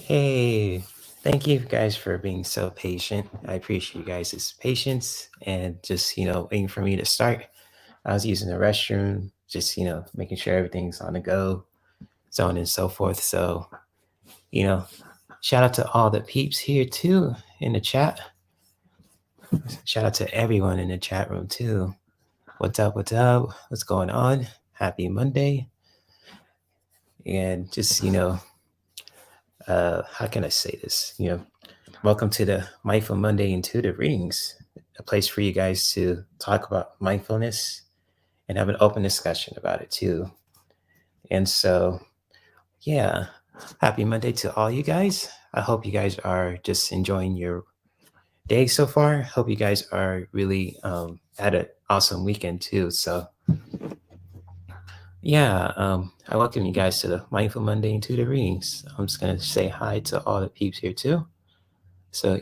Hey, thank you guys for being so patient. I appreciate you guys' patience and just, waiting for me to start. I was using the restroom, just, making sure everything's on the go, so on and so forth. So, you know, shout out to all the peeps here too in the chat. Shout out to everyone in the chat room too. What's up? What's up? What's going on? Happy Monday. And just, how can I say this? Welcome to the Mindful Monday Intuitive Readings, a place for you guys to talk about mindfulness and have an open discussion about it too. And so, yeah, happy Monday to all you guys. I hope you guys are just enjoying your day so far. Hope you guys are really had an awesome weekend too. So, yeah, I welcome you guys to the Mindful Monday Intuitive Readings. I'm just going to say hi to all the peeps here too. So,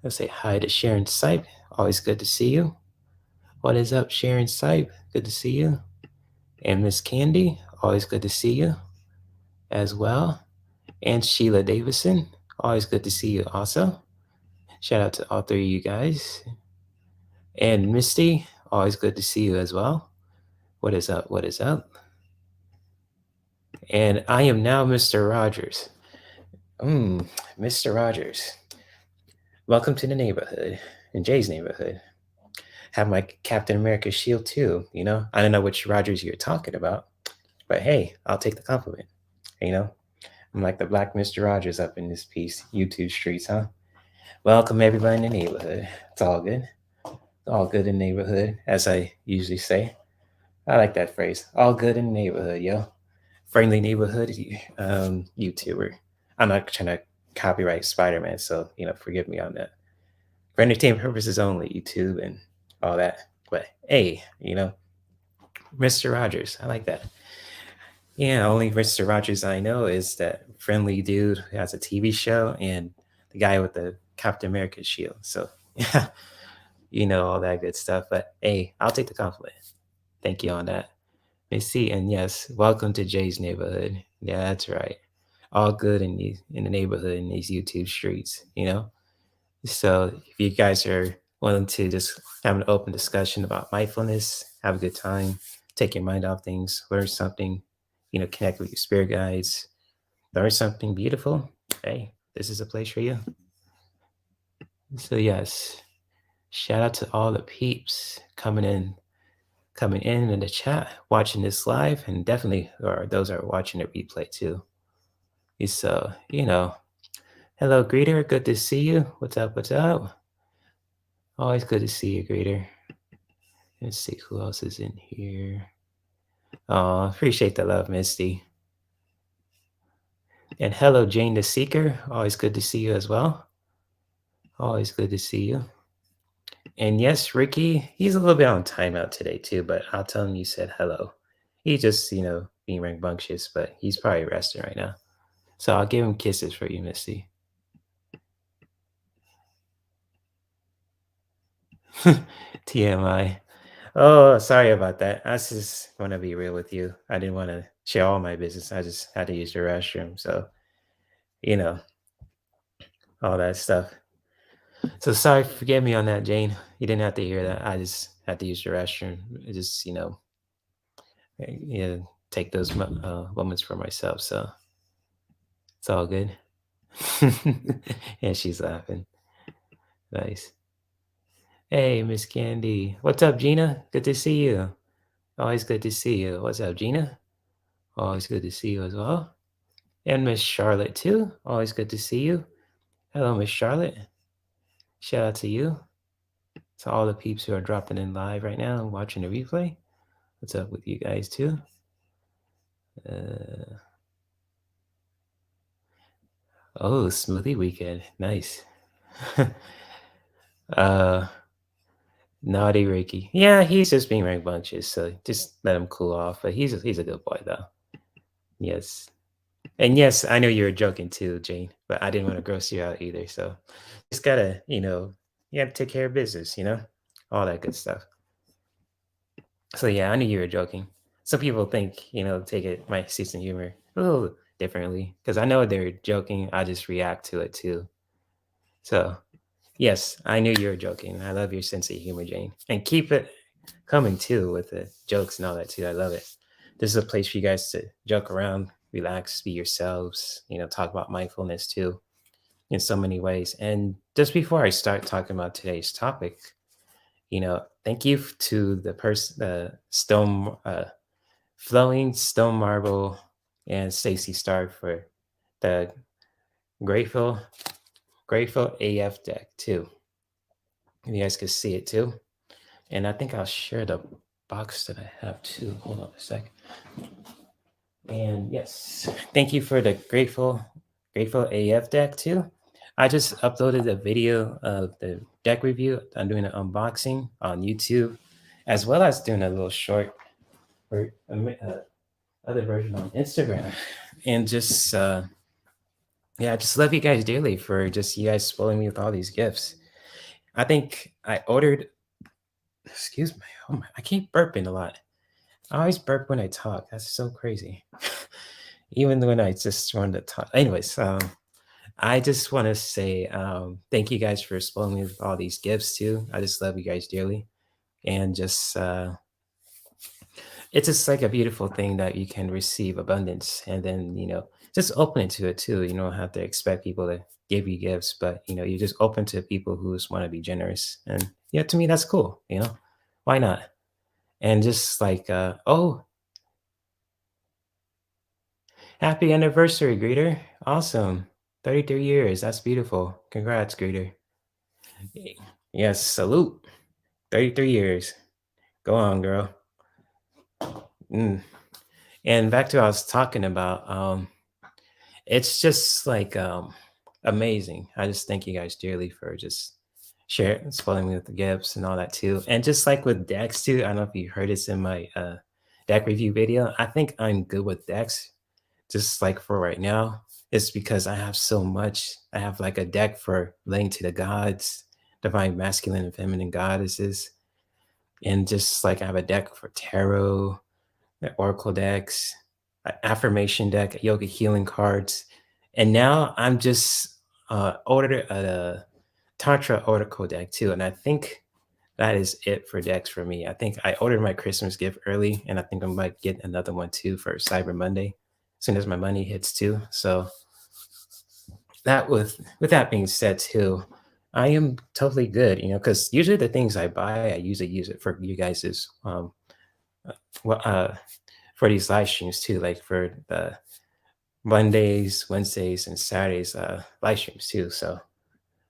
let's say hi to Sharon Sipe. Always good to see you. What is up, Sharon Sipe? Good to see you. And Miss Candy, always good to see you as well. And Sheilah Davison, always good to see you also. Shout out to all three of you guys. And Misty, always good to see you as well. What is up? What is up? And I am now Mr. Rogers. Mr. Rogers. Welcome to the neighborhood, in Jay's neighborhood. Have my Captain America shield too, I don't know which Rogers you're talking about, but hey, I'll take the compliment, I'm like the Black Mr. Rogers up in this piece, YouTube streets, huh? Welcome everybody in the neighborhood. It's all good. All good in the neighborhood, as I usually say. I like that phrase. All good in the neighborhood, yo. Friendly neighborhood YouTuber. I'm not trying to copyright Spider-Man, so, forgive me on that. For entertainment purposes only, YouTube and all that. But hey, Mr. Rogers, I like that. Yeah, only Mr. Rogers I know is that friendly dude who has a TV show and the guy with the Captain America shield. So yeah, all that good stuff. But hey, I'll take the compliment. Thank you on that. Miss C, and yes, welcome to Jay's neighborhood. Yeah, that's right. All good in the neighborhood in these YouTube streets, So if you guys are willing to just have an open discussion about mindfulness, have a good time, take your mind off things, learn something, connect with your spirit guides, learn something beautiful, hey, this is a place for you. So yes, shout out to all the peeps coming in the chat, watching this live, and definitely or those that are watching the replay too. So, hello, greeter. Good to see you. What's up? What's up? Always good to see you, greeter. Let's see who else is in here. Oh, appreciate the love, Misty. And hello, Jane the Seeker. Always good to see you as well. Always good to see you. And yes, Ricky, he's a little bit on timeout today too, but I'll tell him you said hello. He's just, being rambunctious, but he's probably resting right now. So I'll give him kisses for you, Misty. TMI. Oh, sorry about that. I just want to be real with you. I didn't want to share all my business. I just had to use the restroom. So, all that stuff. So sorry, forgive me on that, Jane. You didn't have to hear that. I just had to use the restroom. It just, take those moments for myself. So it's all good. And she's laughing. Nice. Hey, Miss Candy. What's up, Gina? Good to see you. Always good to see you. What's up, Gina? Always good to see you as well. And Miss Charlotte, too. Always good to see you. Hello, Miss Charlotte. Shout out to you. To all the peeps who are dropping in live right now and watching the replay. What's up with you guys, too? Oh, smoothie weekend. Nice. Naughty Ricky. Yeah, he's just being rambunctious, so just let him cool off. But he's a good boy, though. Yes. And yes, I know you were joking too, Jane, but I didn't want to gross you out either. So just gotta, you have to take care of business, all that good stuff. So yeah, I knew you were joking. Some people think, take it my sense of humor a differently because I know they're joking. I just react to it too. So yes, I knew you were joking. I love your sense of humor, Jane, and keep it coming too with the jokes and all that too. I love it. This is a place for you guys to joke around, relax, be yourselves. Talk about mindfulness too in so many ways. And just before I start talking about today's topic, thank you to the person, Stone, Flowing Stone Marble, and Stacy Starr for the grateful, grateful AF deck too. You guys can see it too. And I think I'll share the box that I have too. Hold on a sec. And yes, thank you for the grateful AF deck too. I just uploaded a video of the deck review. I'm doing an unboxing on YouTube, as well as doing a little short other version on Instagram. And just yeah, I just love you guys dearly for just you guys spoiling me with all these gifts. I think I ordered. Excuse me. Oh my! I keep burping a lot. I always burp when I talk. That's so crazy. Even when I just want to talk. Anyways, I just want to say thank you guys for spoiling me with all these gifts too. I just love you guys dearly, and just it's just like a beautiful thing that you can receive abundance, and then just open to it too. You don't have to expect people to give you gifts, but you're just open to people who just want to be generous, and to me that's cool. Why not? And just like oh, happy anniversary, Greeter. Awesome. 33 years. That's beautiful. Congrats, Greeter. Yes, salute. 33 years. Go on, girl. Mm. And back to what I was talking about. It's just like amazing. I just thank you guys dearly for just sharing, spoiling me with the gifts and all that too. And just like with decks too, I don't know if you heard this in my deck review video. I think I'm good with decks, just like for right now. It's because I have so much. I have like a deck for laying to the gods, divine masculine and feminine goddesses. And just like I have a deck for tarot, oracle decks, affirmation deck, yoga healing cards. And now I'm just ordered a Tantra oracle deck too. And I think that is it for decks for me. I think I ordered my Christmas gift early, and I think I might get another one too for Cyber Monday as soon as my money hits too. So that with that being said too, I am totally good, because usually the things I buy, I usually use it for you guys's well, for these live streams too, like for the Mondays, Wednesdays, and Saturdays live streams too. So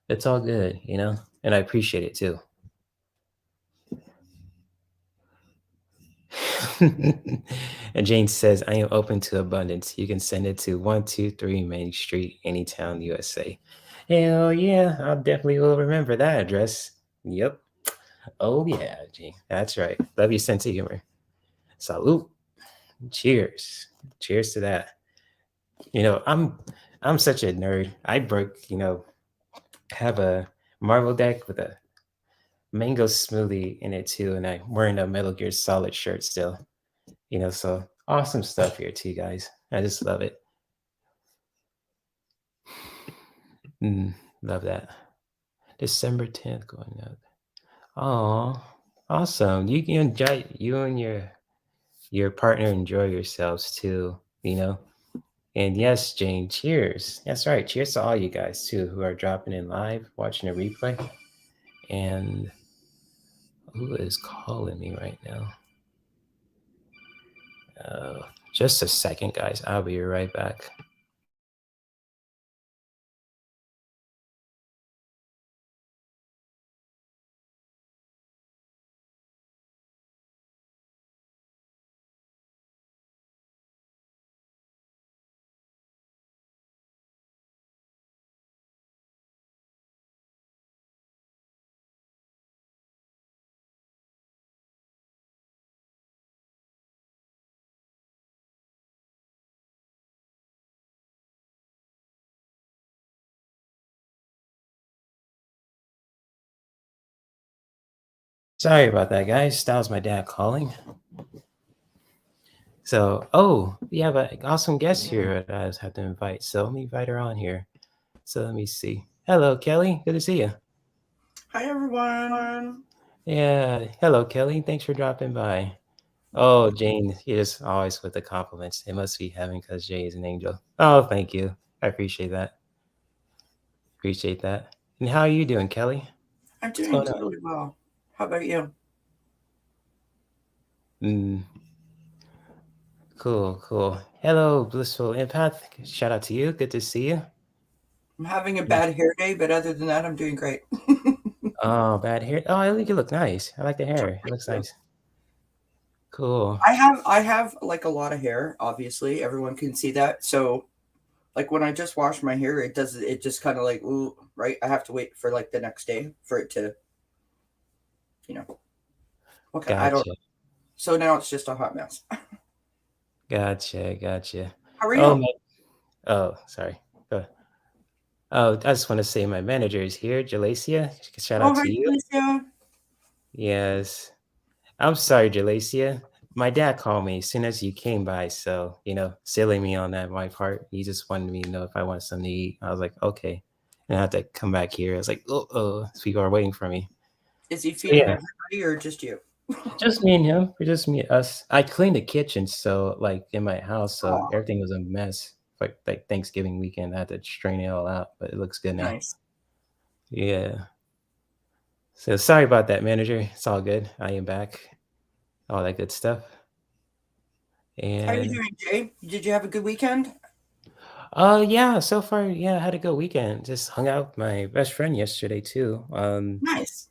it's all good, and I appreciate it too. And Jane says, I am open to abundance. You can send it to 123 Main Street, Anytown, USA. Hell yeah, I definitely will remember that address. Yep. Oh yeah, Jane. That's right. Love your sense of humor. Salute. Cheers. Cheers to that. I'm such a nerd. I broke, have a Marvel deck with a mango smoothie in it too, and I'm wearing a Metal Gear Solid shirt still. So awesome stuff here too, guys. I just love it. Mm, love that. December 10th going up. Oh, awesome. You enjoy, you and your partner enjoy yourselves too, And yes, Jane, cheers. That's right. Cheers to all you guys too who are dropping in live, watching a replay. And who is calling me right now? Just a second, guys. I'll be right back. Sorry about that, guys. That was my dad calling. So, oh, we have an awesome guest here that I just have to invite. So let me invite her on here. So let me see. Hello, Kelly. Good to see you. Hi, everyone. Yeah. Hello, Kelly. Thanks for dropping by. Oh, Jane, you're just always with the compliments. It must be heaven because Jay is an angel. Oh, thank you. I appreciate that. Appreciate that. And how are you doing, Kelly? I'm What's doing going on? totally well. How about you? Mm, cool, cool. Hello, blissful empath. Shout out to you. Good to see you. I'm having a Yeah. bad hair day, but other than that, I'm doing great. Oh, bad hair. Oh, I think you look nice. I like the hair. It Thank looks you. nice. Cool. I have like a lot of hair. Obviously, everyone can see that. So, like when I just wash my hair, it just kind of like ooh, right. I have to wait for like the next day for it to, you know. Okay, I don't. Gotcha. So now it's just a hot mess. Gotcha. Gotcha. How are Oh, you? my. Oh, sorry. Go. Oh, I just want to say my manager is here, Jalacia. Shout Oh, out hi, to you. Felicia. Yes. I'm sorry, Jalacia. My dad called me as soon as you came by, so silly me on that my part. He just wanted me to know if I want something to eat. I was like, okay. And I had to come back here. I was like, oh, people are waiting for me. Is he So feeding yeah, everybody or just you? just me and him. We're just me, us. I cleaned the kitchen, so like in my house, so Oh, everything was a mess. Like Thanksgiving weekend, I had to strain it all out, but it looks good now. nice. Yeah. So sorry about that, manager. It's all good. I am back. All that good stuff. How are you And doing, Jay? Did you have a good weekend? yeah, so far, yeah, I had a good weekend. Just hung out with my best friend yesterday too. Nice.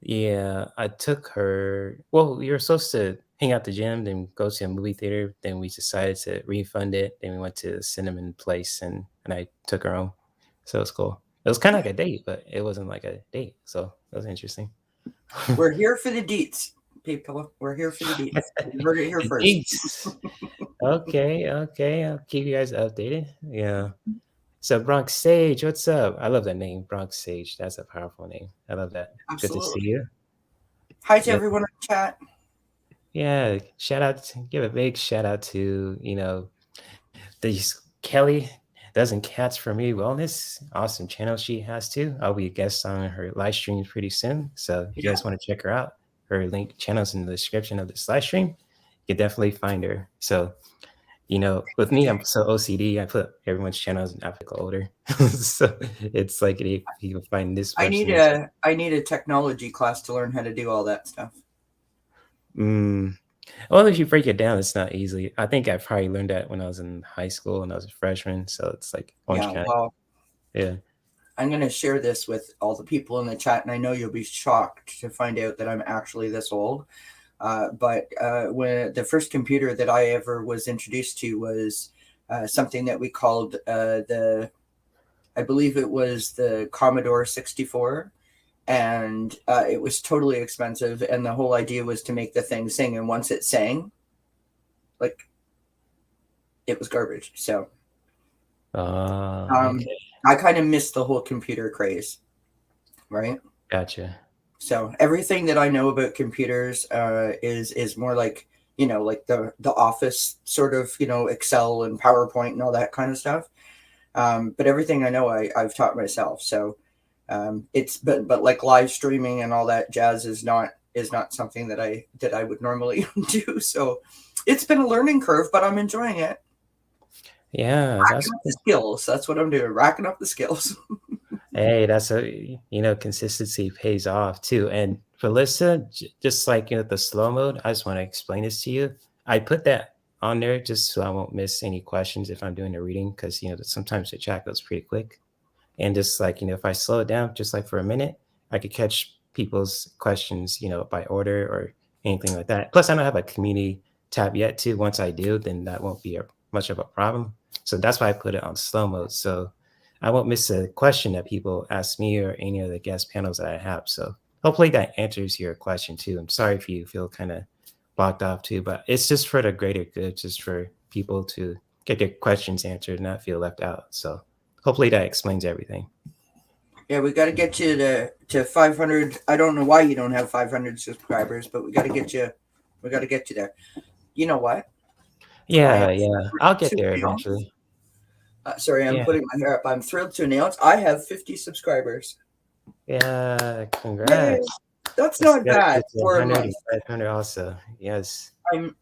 Yeah, I took her. Well, we were supposed to hang out the gym, then go to a movie theater. Then we decided to refund it. Then we went to the cinnamon place, and I took her home. So it was cool. It was kind of like a date, but it wasn't like a date. So it was interesting. We're here for the deets, people. We're here for the deets. You heard it here The first. dates. Okay, okay. I'll keep you guys updated. Yeah. So Bronx Sage, what's up? I love that name, Bronx Sage. That's a powerful name. I love that. Good to see Absolutely. you. Hi to Yep. everyone in the chat. Yeah. Give a big shout out to, these Kelly Doesn't Cats for Me Wellness. Awesome channel she has too. I'll be a guest on her live streams pretty soon. So if you Yeah, guys want to check her out, her link channel's in the description of this live stream. You can definitely find her. So with me, Jay. I'm so OCD. I put everyone's channels in alphabetical order, so it's like if you find this I need person's. a technology class to learn how to do all that stuff. Mm, well, if you break it down, it's not easy. I think I probably learned that when I was in high school and I was a freshman. So it's like orange Yeah, kind. well, Yeah. I'm going to share this with all the people in the chat, and I know you'll be shocked to find out that I'm actually this old. But when the first computer that I ever was introduced to was something that we called I believe it was the Commodore 64. And it was totally expensive. And the whole idea was to make the thing sing. And once it sang, like it was garbage. So um, Okay. I kind of missed the whole computer craze, right? Gotcha. So everything that I know about computers is more like like the Office sort of Excel and PowerPoint and all that kind of stuff. But everything I know I've taught myself. So it's but like live streaming and all that jazz is not something that I would normally do. So it's been a learning curve, but I'm enjoying it. Yeah, Racking that's up the skills. That's what I'm doing. Racking up the skills. hey, that's consistency pays off too. And Felissa, just like the slow mode, I just want to explain this to you. I put that on there just so I won't miss any questions if I'm doing a reading, because sometimes the chat goes pretty quick. And just like if I slow it down just like for a minute, I could catch people's questions by order or anything like that. Plus, I don't have a community tab yet too. Once I do, then that won't be much of a problem. So that's why I put it on slow mode, so I won't miss a question that people ask me or any of the guest panels that I have. So hopefully that answers your question too. I'm sorry if you feel kind of blocked off too, but it's just for the greater good, just for people to get their questions answered and not feel left out. So hopefully that explains everything. Yeah, we got to get you to 500. I don't know why you don't have 500 subscribers, but we got to get you. We got to get you there. You know what? I am Yeah. I'll thrilled get to there announce. eventually. Sorry, I'm Yeah. putting my hair up. I'm thrilled to announce I have 50 subscribers. Yeah. Yay! Congrats. That's Let's not get bad to for a 100 month. and 500 also. Yes.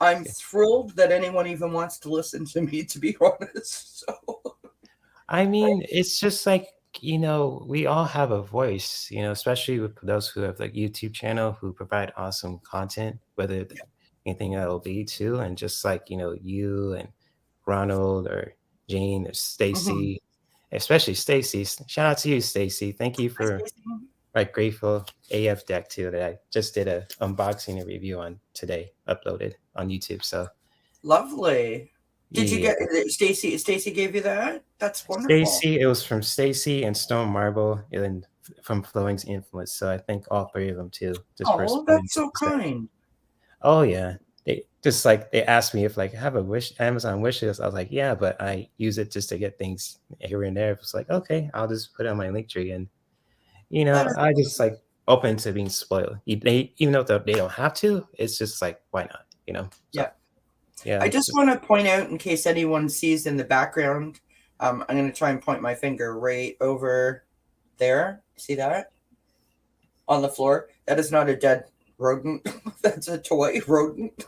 I'm thrilled that anyone even wants to listen to me, to be honest. So I mean, it's just like, we all have a voice, especially with those who have like YouTube channel who provide awesome content, whether anything that'll be too. And just like, you and Ronald or Jane or mhm. Stacy, especially Stacy. Shout out to you, Stacy. Thank you Hi, for Stacey. my grateful AF deck too that I just did a unboxing and review on today, uploaded on YouTube. So Lovely. Did you yeah. get Stacy? Stacy gave you that? That's wonderful. Stacy, it was from Stacy and Stone Marble, and then from Flowing's Influence. So I think all three of them too, just for Oh, responding that's to so the set. kind. Oh yeah. They asked me if like I have a Amazon wish list. I was like, yeah, but I use it just to get things here and there. It's like, okay, I'll just put it on my link tree. And That is I just like open to being spoiled. Even though they don't have to, it's just like, why not? So yeah. I yeah, just just want to point out, in case anyone sees in the background, I'm going to try and point my finger right over there. See that on the floor? That is not a dead rodent. That's a toy rodent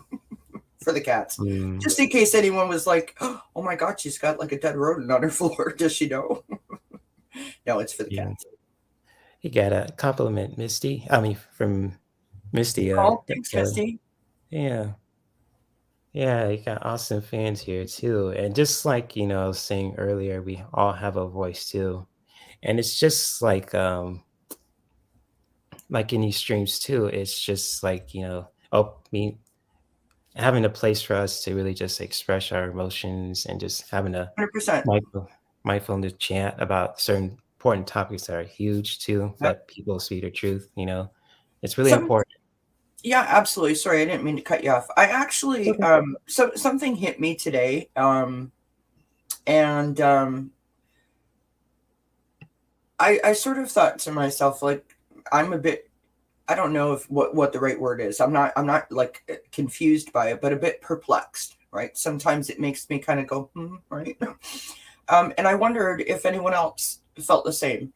for the cats. mm, Just in case anyone was like, "Oh my God, she's got like a dead rodent on her floor." Does she know? No, it's for the yeah. cats. You got a compliment, Misty. I mean, from Misty, Oh, thanks, Kelly. Misty. Yeah. Yeah, you got awesome fans here too. And just like, I was saying earlier, we all have a voice too. And it's just like in these streams too, it's just like, me having a place for us to really just express our emotions and just having a 100%. mindfulness chat about certain important topics that are huge too, Yep. let people speak their truth. It's really Some important. Yeah, absolutely. Sorry, I didn't mean to cut you off. I actually Okay. something hit me today, and I sort of thought to myself, like, I'm a bit, I don't know if what the right word is. I'm not like confused by it, but a bit perplexed, right? Sometimes it makes me kind of go, right? And I wondered if anyone else felt the same.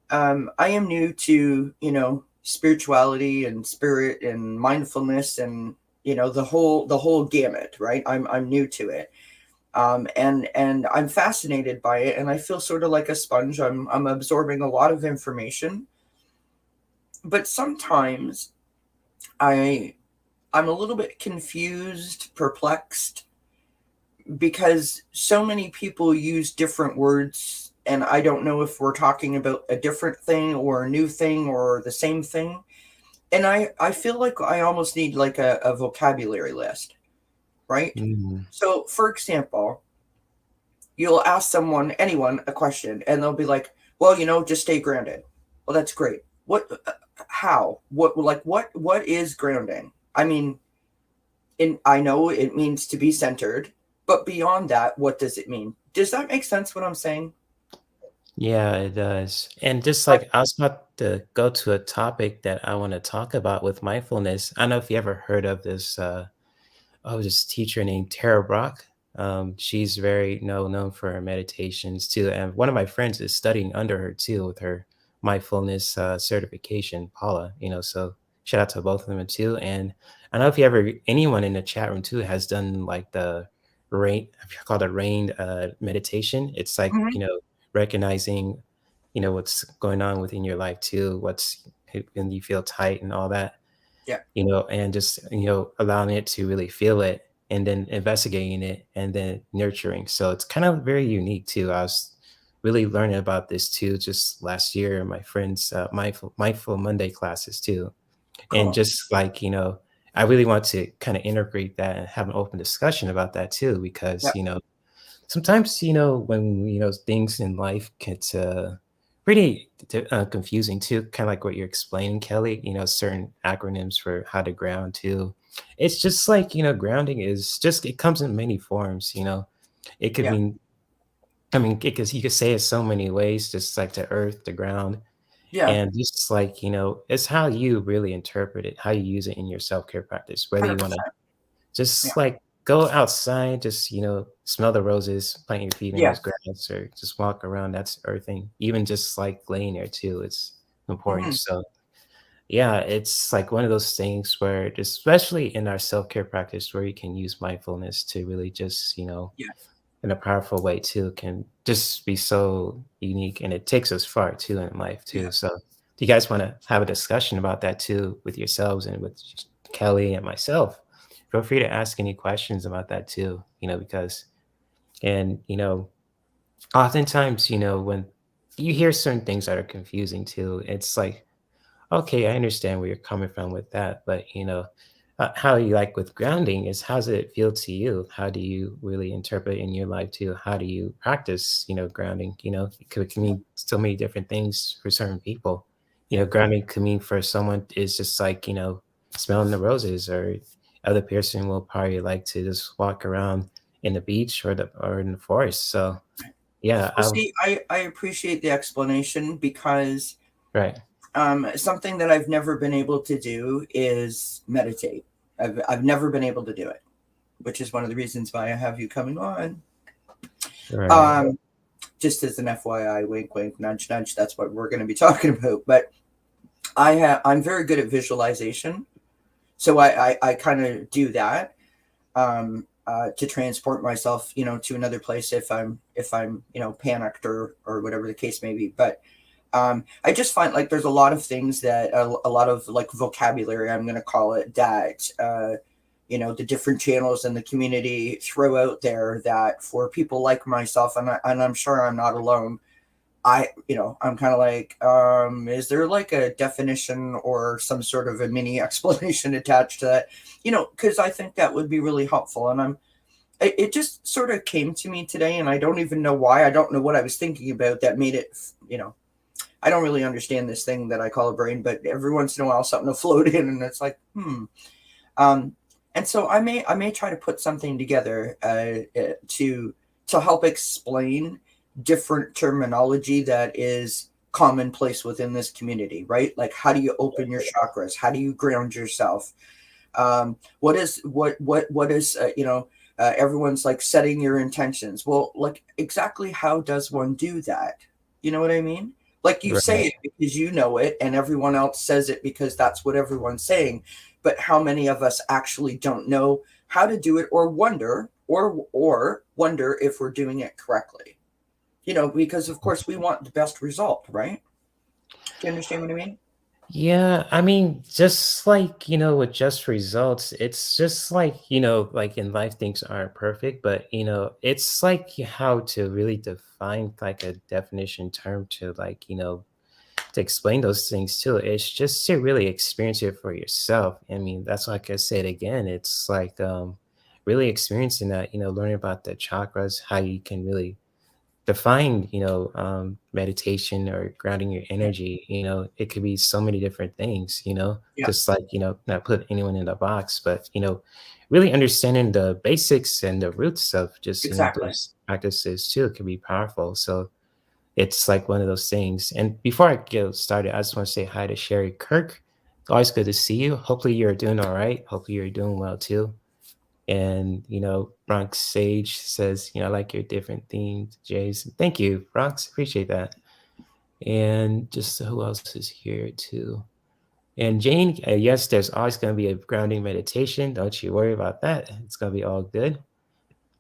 I am new to, spirituality and spirit and mindfulness and, the whole gamut, right? I'm new to it. And I'm fascinated by it, and I feel sort of like a sponge. I'm absorbing a lot of information, but sometimes I I'm a little bit confused, perplexed, because so many people use different words, and I don't know if we're talking about a different thing or a new thing or the same thing. And I feel like I almost need like a vocabulary list, right? Mhm. So for example, you'll ask anyone, a question, and they'll be like, well, just stay grounded. Well, that's great. How, what is grounding? I mean, I know it means to be centered, but beyond that, what does it mean? Does that make sense what I'm saying? Yeah, it does. And just Like, like I was about to go to a topic that I want to talk about with mindfulness. I don't know if you ever heard of this teacher named Tara Brock. She's very known for her meditations too. And one of my friends is studying under her too with her mindfulness certification, Paula, so shout out to both of them too. And I don't know if you ever anyone in the chat room too has done like the rain, I called it rain meditation. It's like, mhm, recognizing, what's going on within your life too, what's when you feel tight and all that, yeah, and just, allowing it to really feel it and then investigating it and then nurturing. So it's kind of very unique too. I was really learning about this too just last year in my friends' mindful Monday classes too. And cool. just like, I really want to kind of integrate that and have an open discussion about that too, Yeah, because, sometimes, when, things in life get pretty confusing too, kind of like what you're explaining, Kelly, certain acronyms for how to ground too. It's just like, grounding is just, it comes in many forms, it could yeah, mean, I mean, because you could say it so many ways, just like the earth, the ground, yeah, and just like, it's how you really interpret it, how you use it in your self care practice, whether you want to 100%. Yeah, just like go outside, just smell the roses, plant your feet in Yeah. those grass, or just walk around. That's earthing. Even just like laying there too, it's important. Hmm. So yeah, it's like one of those things where, just especially in our self-care practice, where you can use mindfulness to really just, Yeah. in a powerful way too, can just be so unique, and it takes us far too in life Yeah. too. So do you guys want to have a discussion about that too with yourselves and with Kelly and myself? Feel free to ask any questions about that too, because, and oftentimes, when you hear certain things that are confusing too, it's like, okay, I understand where you're coming from with that, but how you like with grounding is, how does it feel to you? How do you really interpret in your life too? How do you practice, grounding? It can mean so many different things for certain people. Yeah. Grounding could mean for someone is just like, smelling the roses, or other person will probably like to just walk around in the beach or in the forest. So yeah, Well, see, I appreciate the explanation because right. something that I've never been able to do is meditate. I've never been able to do it, which is one of the reasons why I have you coming on. Right. Just as an FYI, wink, wink, nudge, nudge. That's what we're going to be talking about. But I'm very good at visualization, so I kind of do that to transport myself, to another place if I'm panicked or whatever the case may be. But I just find like there's a lot of things that a lot of like vocabulary, I'm going to call it, that the different channels in the community throw out there, that for people like myself, and I'm sure I'm not alone. I'm kind of like, is there like a definition or some sort of a mini explanation attached to that? Because I think that would be really helpful. And it just sort of came to me today, and I don't even know why. I don't know what I was thinking about that made it, I don't really understand this thing that I call a brain, but every once in a while something will float in, and it's like, and so I may try to put something together to help explain different terminology that is commonplace within this community, right? Like, how do you open your chakras? How do you ground yourself? What is everyone's like setting your intentions. Well, like, exactly how does one do that? You know what I mean? Like, you say Right. it because you know it, and everyone else says it because that's what everyone's saying. But how many of us actually don't know how to do it, or wonder if we're doing it correctly? Because of course we want the best result, right? Do you understand what I mean? Yeah, I mean, just like, with just results, it's just like, like in life, things aren't perfect, but, it's like how to really define like a definition term to like, to explain those things too. It's just to really experience it for yourself. I mean, that's like I said again, it's like really experiencing that, learning about the chakras, how you can really define, meditation or grounding your Yeah. energy. It could be so many different things, Yeah. just like, not put anyone in a box, but, really understanding the basics and the roots of just, Exactly. those practices too can be powerful. So it's like one of those things. And before I get started, I just want to say hi to Sherry Kirk. Always good to see you. Hopefully you're doing all right. Hopefully you're doing well too. And Bronx Sage says, I like your different themes, Jays. Thank you, Bronx. Appreciate that. And just who else is here too? And Jane, yes, there's always going to be a grounding meditation. Don't you worry about that. It's going to be all good.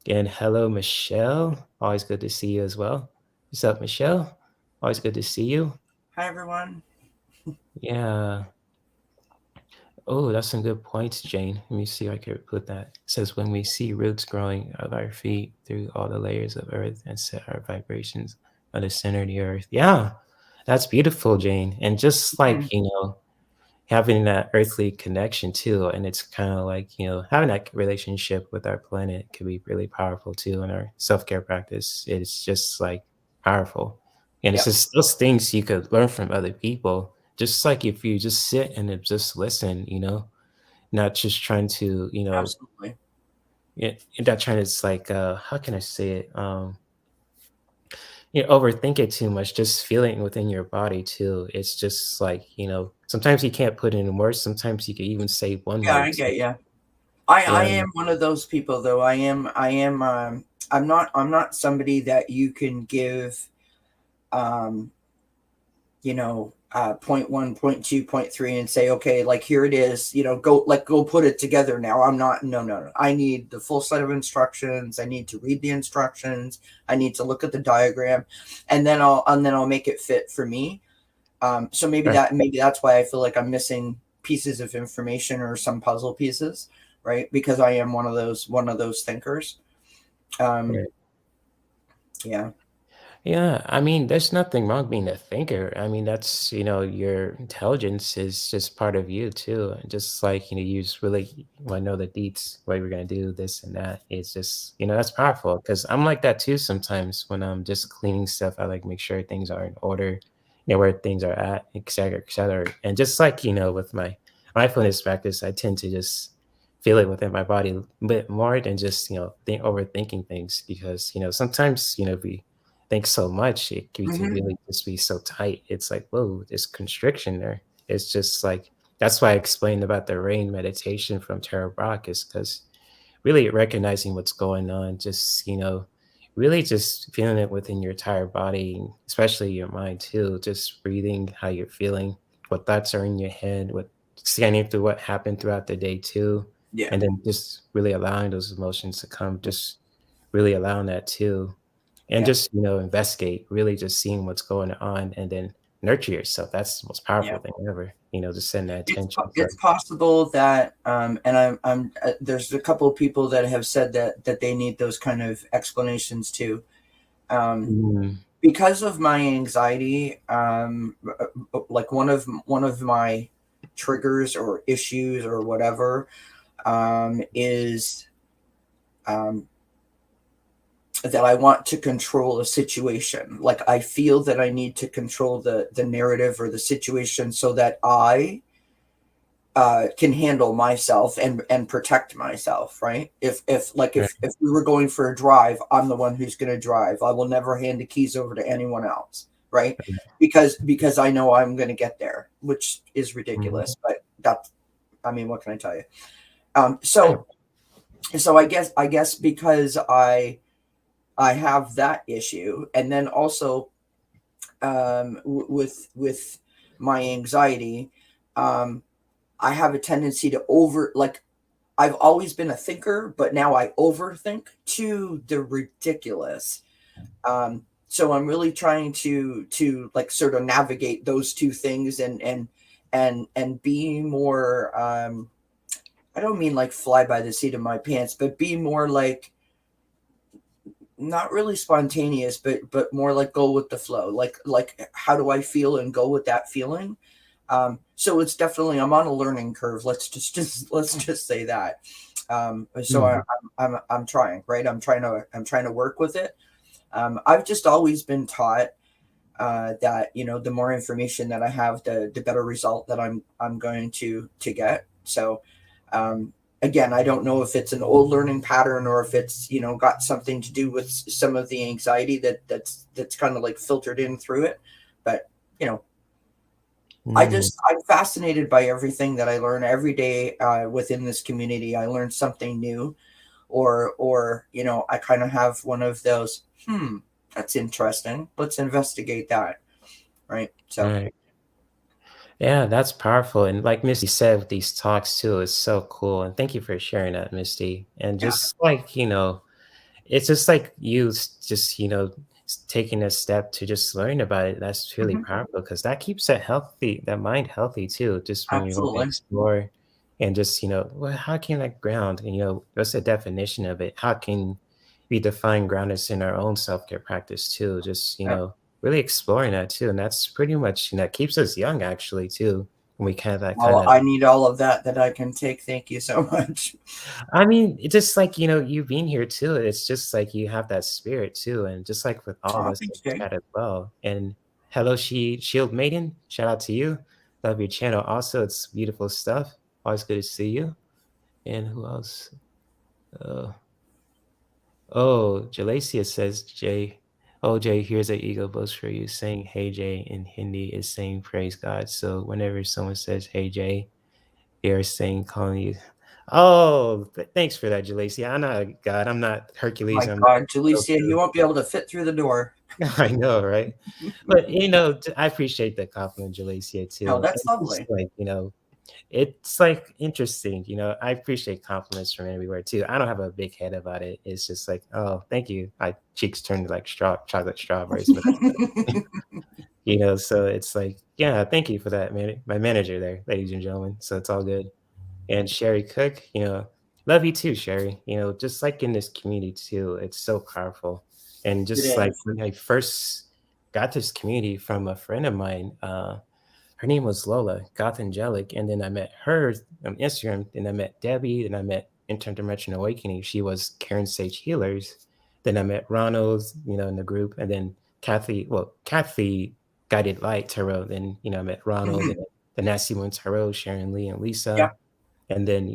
And hello, Michelle. Always good to see you as well. What's up, Michelle? Always good to see you. Hi, everyone. Yeah. Oh, that's some good points, Jane. Let me see if I can put that. It says, when we see roots growing of our feet through all the layers of earth and set our vibrations at the center of the earth. Yeah, that's beautiful, Jane. And just Hmm. like, having that earthly connection too. And it's kind of like, having that relationship with our planet can be really powerful too in our self-care practice. It's just like powerful. And it's Yep. just those things you could learn from other people. Just like if you just sit and just listen, not just trying to, Absolutely. not trying to, it's like, how can I say it? Overthink it too much, just feeling within your body too. It's just like, sometimes you can't put it in words. Sometimes you can even say one Yeah, I word too. get you. I Yeah. am one of those people, though. I'm not somebody that you can give, um, point one, point two, point three, and say, okay, like here it is, go put it together now. I'm not, no, no, no. I need the full set of instructions. I need to read the instructions. I need to look at the diagram, and then I'll make it fit for me. So Right. maybe that's why I feel like I'm missing pieces of information or some puzzle pieces, right? Because I am one of those thinkers. Um, Right. yeah. Yeah, I mean, there's nothing wrong being a thinker. I mean, that's, your intelligence is just part of you too. And just like, you just really want to know the deets, what we're going to do, this and that. It's just, that's powerful because I'm like that too sometimes when I'm just cleaning stuff. I like make sure things are in order, where things are at, et cetera, et cetera. And just like, with my mindfulness practice, I tend to just feel it within my body a bit more than just, overthinking things because, sometimes, we think so much, we can Hmm. really just be so tight. It's like, whoa, there's constriction there. It's just like that's why I explained about the rain meditation from Tara Brach is because really recognizing what's going on, just really just feeling it within your entire body, especially your mind too. Just breathing, how you're feeling, what thoughts are in your head, what scanning through what happened throughout the day too, Yeah. and then just really allowing those emotions to come, just really allowing that too and Yeah. just investigate, really just seeing what's going on and then nurture yourself. That's the most Yeah. powerful thing ever, just send that attention It's for. possible that, and I'm there's a couple of people that have said that they need those kind of explanations too. Um, Mm, because of my anxiety, like one of my triggers or issues or whatever, is, um, that I want to control a situation. Like I feel that I need to control the narrative or the situation so that I, can handle myself and protect myself, right? right, If we were going for a drive, I'm the one who's going to drive. I will never hand the keys over to anyone else, right? Because I know I'm going to get there, which is mhm, ridiculous, but that's, I mean, what can I tell you? right, So I guess because I have that issue, and then also, with my anxiety, um, I have a tendency to like I've always been a thinker, but now I overthink to the ridiculous. So I'm really trying to like sort of navigate those two things and be more. I don't mean like fly by the seat of my pants, but be more like not really spontaneous, but more like go with the flow. Like how do I feel and go with that feeling. So it's definitely I'm on a learning curve. Let's just say that. So mhm, I'm trying, right? I'm trying to work with it. I've just always been taught, that the more information that I have, the better result that I'm going to get. So, um, again, I don't know if it's an old learning pattern or if it's got something to do with some of the anxiety that's kind of like filtered in through it. But you know, mm, I'm fascinated by everything that I learn every day, within this community. I learn something new, or I kind of have one of those. That's interesting. Let's investigate that. Right. So. right. Yeah, that's powerful. And like Misty said with these talks too, it's so cool. And thank you for sharing that, Misty. And Yeah. just like, it's just like you just, taking a step to just learn about it. That's really Hmm. powerful because that keeps that healthy, that mind healthy too. Just when you want to Absolutely. explore and just, well, how can I ground? And, what's the definition of it? How can we define groundedness in our own self-care practice too? Just, Yeah. really exploring that too. And that's pretty much, that keeps us young actually too. And we kind of that kind Well, of I need all of that I can take. Thank you so much. I mean, it's just like, you being here too. It's just like you have that spirit too. And just like with all of Oh, us in thanks, the Jay. chat as well. And hello, Shield Maiden. Shout out to you. Love your channel. Also, it's beautiful stuff. Always good to see you. And who else? Uh, Jalacia says, Jay. Oh, Jay, here's an ego boost for you. Saying hey, Jay in Hindi is saying praise God. So whenever someone says hey, Jay, they are saying, calling you. Oh, thanks for that, Jalecia. I'm not a god. I'm not Hercules. My I'm God, not Jalicia, Goku. you won't be able to fit through the door. I know, right? But I appreciate the compliment, Jalecia, Oh, too. that's And just lovely. like, it's like interesting. I appreciate compliments from everywhere too. I don't have a big head about it. It's just like, oh, thank you. My cheeks turned like chocolate strawberries, but so it's like, yeah, thank you for that, man. My manager there, ladies and gentlemen. So it's all good. And Sherry Cook, love you too, Sherry. Just like in this community too, it's so powerful. And It just like is. when I first got this community from a friend of mine, her name was Lola, Gothangelik, and then I met her on Instagram, then I met Debbie, then I met Interdimensional Awakening. She was Karen Sage Healers. Then I met Ronald, in the group, and then Kathy Guided Light Tarot. Then, I met Ronald, and the Nasty One Tarot, Sharon Lee and Yeah. Lisa. And then,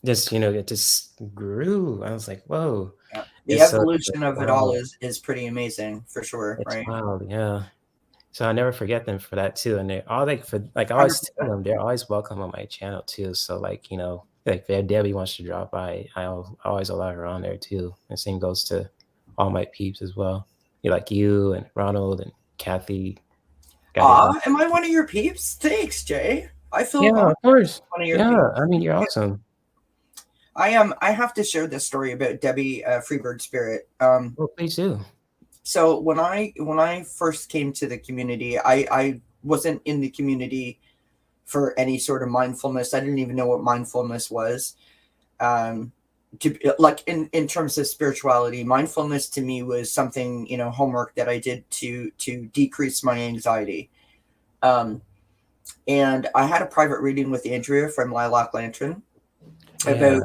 just, it just grew. I was like, whoa. Yeah. The It's so like, evolution of it all wow. is pretty amazing for sure, It's right? wild. Yeah. So I never forget them for that too. And they're all I always tell 100%. them they're always welcome on my channel too. So like, like if Debbie wants to drop by, I always allow her on there too. And same goes to all my peeps as well. Like you and Ronald and Kathy got it. Aw, am I one of your peeps? Thanks, Jay. I feel Yeah, honored of course. to be one of your Yeah. peeps. I mean, you're awesome. I am. I have to share this story about Debbie Freebird Spirit. Well, please do. So when I first came to the community, I wasn't in the community for any sort of mindfulness. I didn't even know what mindfulness was. To like in terms of spirituality, mindfulness to me was something, homework that I did to decrease my anxiety. And I had a private reading with Andrea from Lilac Lantern Yeah. about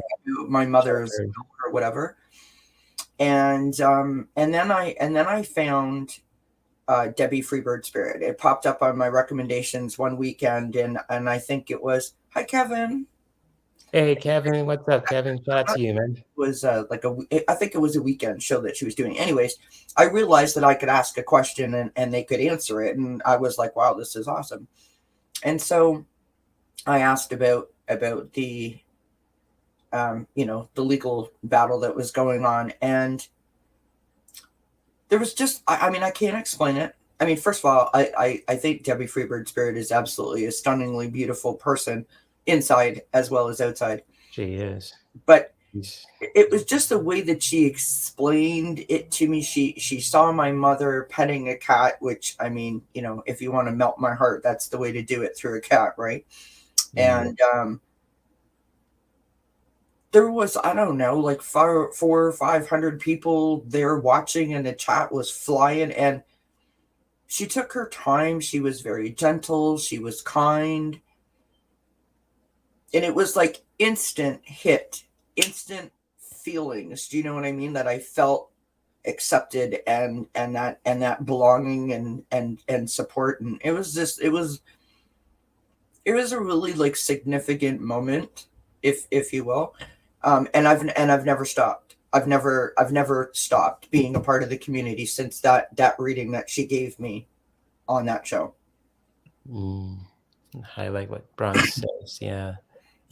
my mother's or whatever. And then I found Debbie Freebird Spirit. It popped up on my recommendations one weekend, and I think it was, hi Kevin. Hey, Kevin. What's up, Kevin? Shout out to you, man. It was I think it was a weekend show that she was doing. Anyways, I realized that I could ask a question and they could answer it, and I was like, wow, this is awesome. And so I asked about the the legal battle that was going on, and there was just, I mean, I can't explain it. I mean, first of all, I think Debbie Freebird Spirit is absolutely a stunningly beautiful person inside as well as outside. She is. But it was just the way that she explained it to me. She saw my mother petting a cat, which, I mean, if you want to melt my heart, that's the way to do it, through a cat, right? Yeah. And there was, I don't know, like 400 or 500 people there watching, and the chat was flying. And she took her time. She was very gentle. She was kind. And it was like instant hit, instant feelings. Do you know what I mean? That I felt accepted and that belonging and support. And it was a really like significant moment, if you will. And I've never stopped. I've never stopped being a part of the community since that reading that she gave me on that show. I like what Bronze says. Yeah.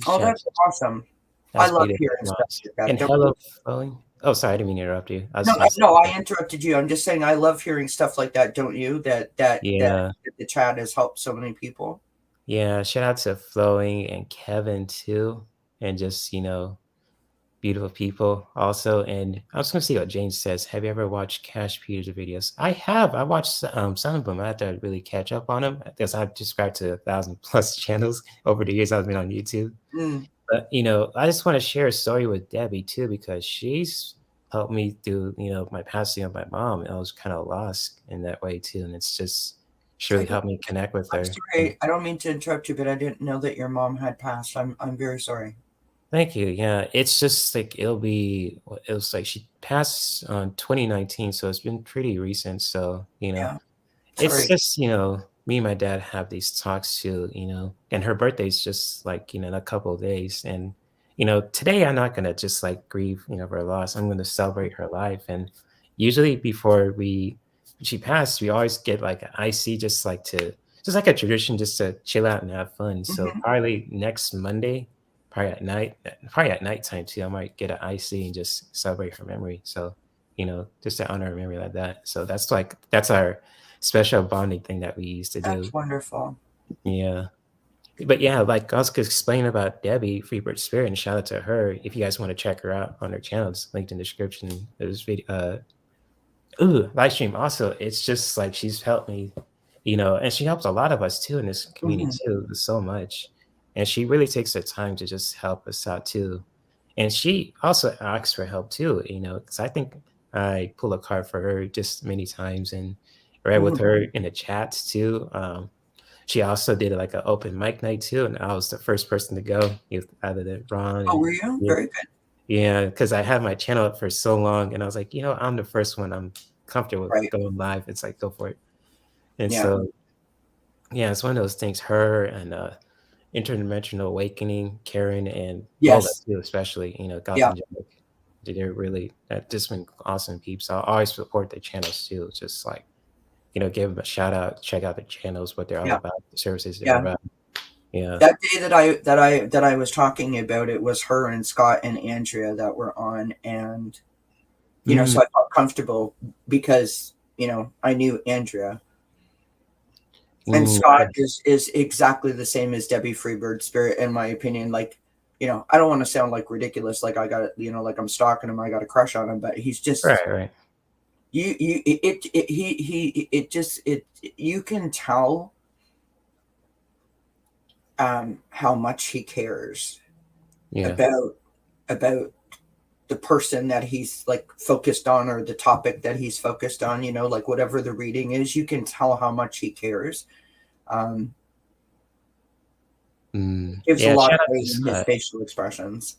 Oh, that's awesome. That's I love beautiful, hearing Bronze. stuff like that. And hello, flowing. Oh, sorry, I didn't mean to interrupt you. No, I interrupted you. I'm just saying I love hearing stuff like that, don't you? That Yeah. the chat has helped so many people. Yeah. Shout out to Flowing and Kevin too. And just, beautiful people also. And I was going to see what Jane says. Have you ever watched Cash Peters videos? I have. I watched some of them. I have to really catch up on them because I've subscribed to 1,000+ channels over the years I've been on YouTube. But, I just want to share a story with Debbie too, because she's helped me through, my passing of my mom. And I was kind of lost in that way too. And it's just, she really helped me connect with her. I'm sorry. I don't mean to interrupt you, but I didn't know that your mom had passed. I'm very sorry. Thank you. Yeah, it's just like it was like she passed on 2019, so it's been pretty recent. So it's just me and my dad have these talks too. And her birthday's just like in a couple of days, and today I'm not gonna just like grieve her loss. I'm gonna celebrate her life. And usually before she passed, we always get like an IC, just like a tradition, just to chill out and have fun. So probably next Monday. probably at nighttime too. I might get an IC and just celebrate her memory. So, just to honor her memory like that. So that's our special bonding thing that we used to do. That's wonderful. Yeah. But yeah, like I was explaining about Debbie, Freebird Spirit, and shout out to her. If you guys want to check her out on her channel, it's linked in the description of this video. Live stream. Also, it's just like she's helped me, and she helps a lot of us too in this community Mhm. too, so much. And she really takes the time to just help us out too. And she also asks for help too, because I think I pull a card for her just many times and read with Mhm. her in the chats too. She also did like an open mic night too, and I was the first person to go with either the Ron Oh, and were you? Very good. yeah, because I had my channel up for so long, and I was like, I'm the first one. I'm comfortable with Right. going live. It's like go for it. And Yeah. so yeah, it's one of those things. Her and Interdimensional Awakening, Karen and Lola Yes. too, especially Yeah. Gothangelik. They're really just been awesome peeps. I always support their channels too. It's just like give them a shout out, check out their channels, what they're all Yeah. about, the services they're Yeah. about. Yeah. That day that I was talking about, it was her and Scott and Andrea that were on, and Mm, so I felt comfortable because I knew Andrea, and Scott yes. is exactly the same as Debbie Freebird Spirit, in my opinion. Like, I don't want to sound like ridiculous, like I got like I'm stalking him, I got a crush on him, but he's just Right, right. you can tell how much he cares Yeah. about the person that he's like focused on, or the topic that he's focused on, like whatever the reading is, you can tell how much he cares. um Gives a Yeah, lot shout out away to in his Scott. facial expressions.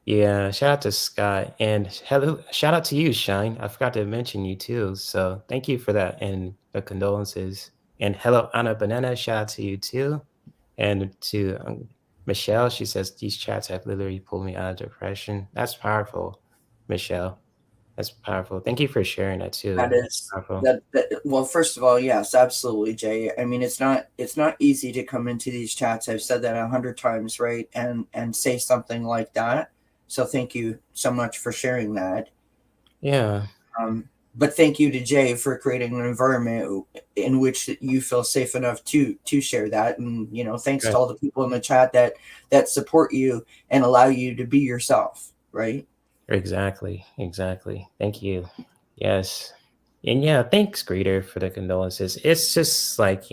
Yeah, shout out to Scott. And hello, shout out to you, Shine. I forgot to mention you too. So thank you for that and the condolences. And hello, Anna Banana. Shout out to you too. And to Michelle, she says, these chats have literally pulled me out of depression. That's powerful, Michelle. That's powerful. Thank you for sharing that too. That That's is powerful. that well, first of all, yes, absolutely, Jay. I mean, it's not easy to come into these chats. I've said that 100 times, right? And say something like that. So thank you so much for sharing that. Yeah, But thank you to Jay for creating an environment in which you feel safe enough to share that. And thanks to right. all the people in the chat that support you and allow you to be yourself, right? Exactly. Exactly. Thank you. Yes. And yeah, thanks, Greeter, for the condolences. It's just like,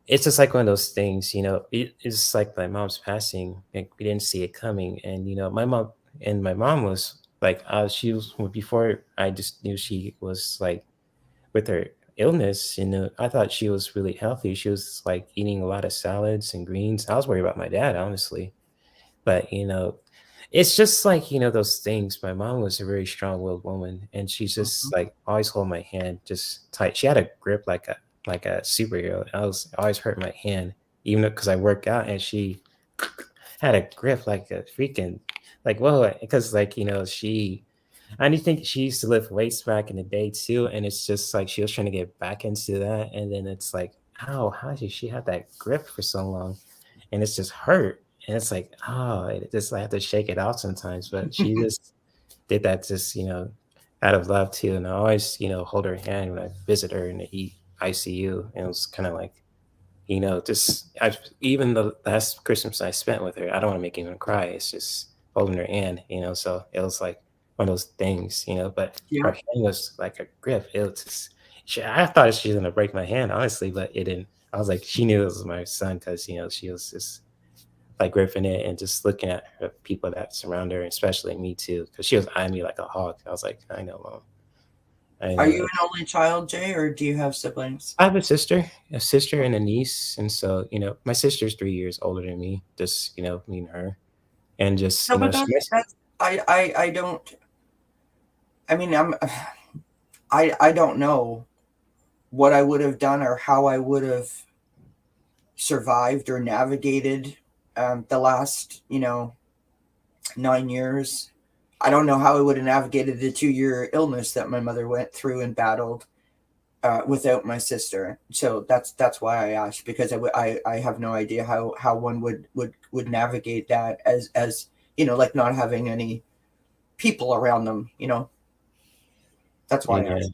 it's just like one of those things, it's like my mom's passing, like we didn't see it coming. And my mom was like, she was before I just knew she was like with her illness, I thought she was really healthy. She was like eating a lot of salads and greens. I was worried about my dad, honestly. But it's just like, those things. My mom was a very strong-willed woman, and she's just Mhm. like always hold my hand just tight. She had a grip like a superhero. I was always hurt my hand, even because I work out, and she had a grip like a freaking like whoa. Because like I do think she used to lift weights back in the day too, and it's just like she was trying to get back into that, and then it's like, how did she have that grip for so long? And it's just hurt. And it's like, it just I have to shake it off sometimes. But she just did that just, out of love too. And I always, hold her hand when I visit her in the ICU. And it was kind of like, just even the last Christmas I spent with her, I don't want to make anyone cry. It's just holding her hand, so it was like one of those things, but her Yeah. hand was like a grip. It was just, I thought she was gonna break my hand, honestly, but it didn't. I was like, she knew it was my son because she was just like gripping it and just looking at her people that surround her, especially me too, because she was eyeing me like a hawk. I was like, I know, mom. I Are you know. an only child, Jay, or do you have siblings? I have a sister and a niece, and so my sister's 3 years older than me. Just me and her, and just No, but she. that's I don't. I mean, I don't know what I would have done or how I would have survived or navigated the last 9 years. I don't know how I would have navigated the 2-year illness that my mother went through and battled. without my sister. So that's why I asked, because I have no idea how one would navigate that as like not having any people around them. That's why I Yeah. asked.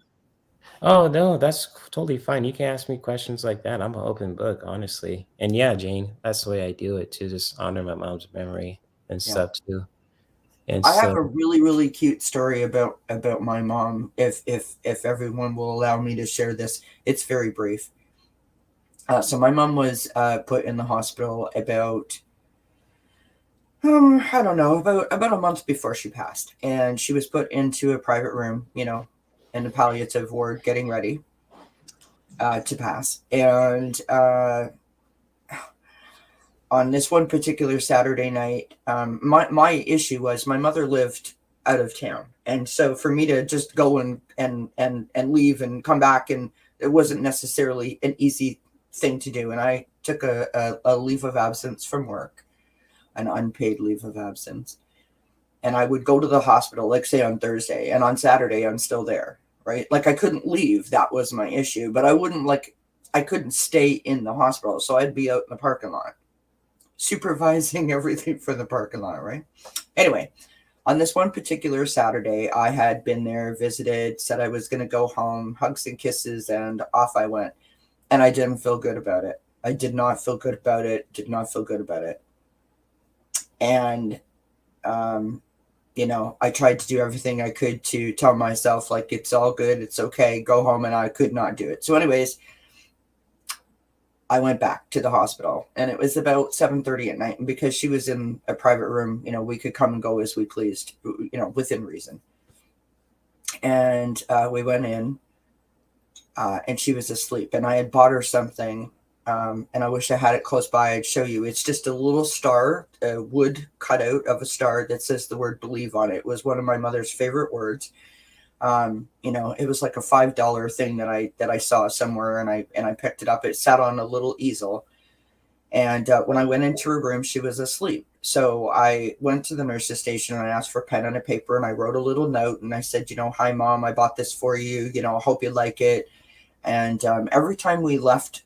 Oh, no, that's totally fine. You can ask me questions like that. I'm an open book, honestly. And yeah, Jane, that's the way I do it to just honor my mom's memory and Yeah. stuff too. And I have so, a really, really cute story about my mom. If everyone will allow me to share this, it's very brief. So my mom was put in the hospital about I don't know, about a month before she passed, and she was put into a private room, in the palliative ward, getting ready to pass. And on this one particular Saturday night, my issue was my mother lived out of town, and so for me to just go and leave and come back, and it wasn't necessarily an easy thing to do. And I took a leave of absence from work, an unpaid leave of absence, and I would go to the hospital, like say on Thursday, and on Saturday I'm still there, right? Like I couldn't leave, that was my issue, but I couldn't stay in the hospital, so I'd be out in the parking lot supervising everything for the parking lot, right? Anyway, on this one particular Saturday, I had been there, visited, said I was going to go home, hugs and kisses, and off I went. And I didn't feel good about it. I did not feel good about it, did not feel good about it. And, I tried to do everything I could to tell myself, like, it's all good, it's okay, go home, and I could not do it. So anyways, I went back to the hospital, and it was about 7:30 at night. And because she was in a private room, we could come and go as we pleased, within reason. And we went in, and she was asleep. And I had bought her something, and I wish I had it close by. I'd show you. It's just a little star, a wood cutout of a star that says the word believe on it. It was one of my mother's favorite words. It was like a $5 thing that I saw somewhere, and I picked it up. It sat on a little easel, and when I went into her room, she was asleep. So I went to the nurse's station, and I asked for a pen and a paper, and I wrote a little note, and I said, hi mom, I bought this for you. I hope you like it. And every time we left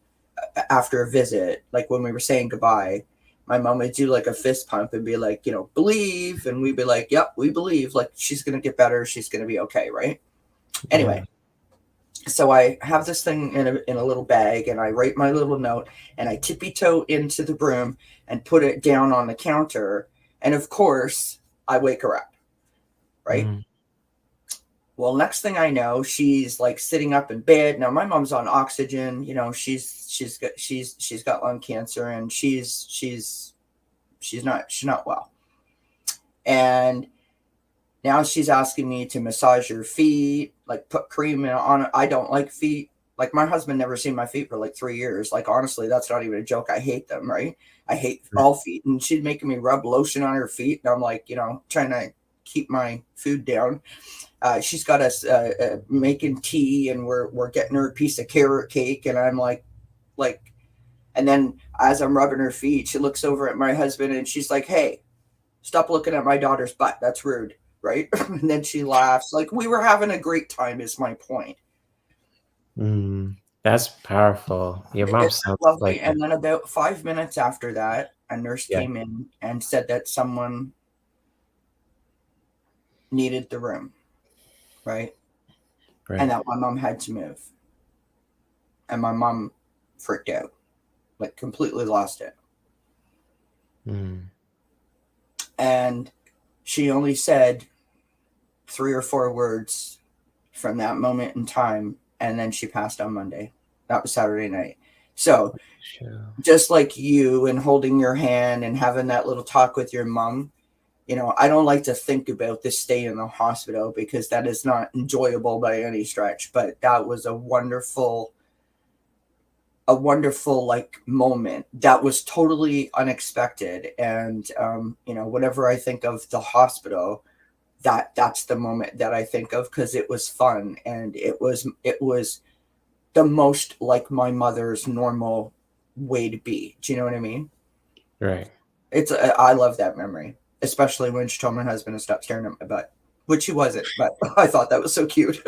after a visit, like when we were saying goodbye, my mom would do like a fist pump and be like, believe. And we'd be like, yep, we believe. Like, she's going to get better. She's going to be okay. Right. Anyway, so I have this thing in a little bag, and I write my little note, and I tippy-toe into the room and put it down on the counter. And of course, I wake her up. Right. Mm. Well, next thing I know, she's like sitting up in bed. Now my mom's on oxygen. She's got lung cancer, and she's not well. And now she's asking me to massage her feet, like put cream on it. I don't like feet. Like, my husband never seen my feet for like 3 years. Like, honestly, that's not even a joke. I hate them, right? I hate all feet. And she's making me rub lotion on her feet. And I'm like, trying to keep my food down. She's got us making tea, and we're getting her a piece of carrot cake. And I'm like, and then as I'm rubbing her feet, she looks over at my husband, and she's like, hey, stop looking at my daughter's butt. That's rude. Right. And then she laughs. Like, we were having a great time, is my point. That's powerful. Your mom sounds lovely. like And then about 5 minutes after that, a nurse came in and said that someone needed the room. Right. And that my mom had to move. And my mom freaked out, like completely lost it. And she only said 3 or 4 words from that moment in time, and then she passed on Monday. That was Saturday night. So just like you, and holding your hand and having that little talk with your mom, I don't like to think about this stay in the hospital, because that is not enjoyable by any stretch. But that was a wonderful like moment that was totally unexpected. And whenever I think of the hospital, that's the moment that I think of, because it was fun, and it was the most like my mother's normal way to be. Do you know what I mean? Right. I love that memory, especially when she told my husband to stop staring at my butt, which he wasn't, but I thought that was so cute.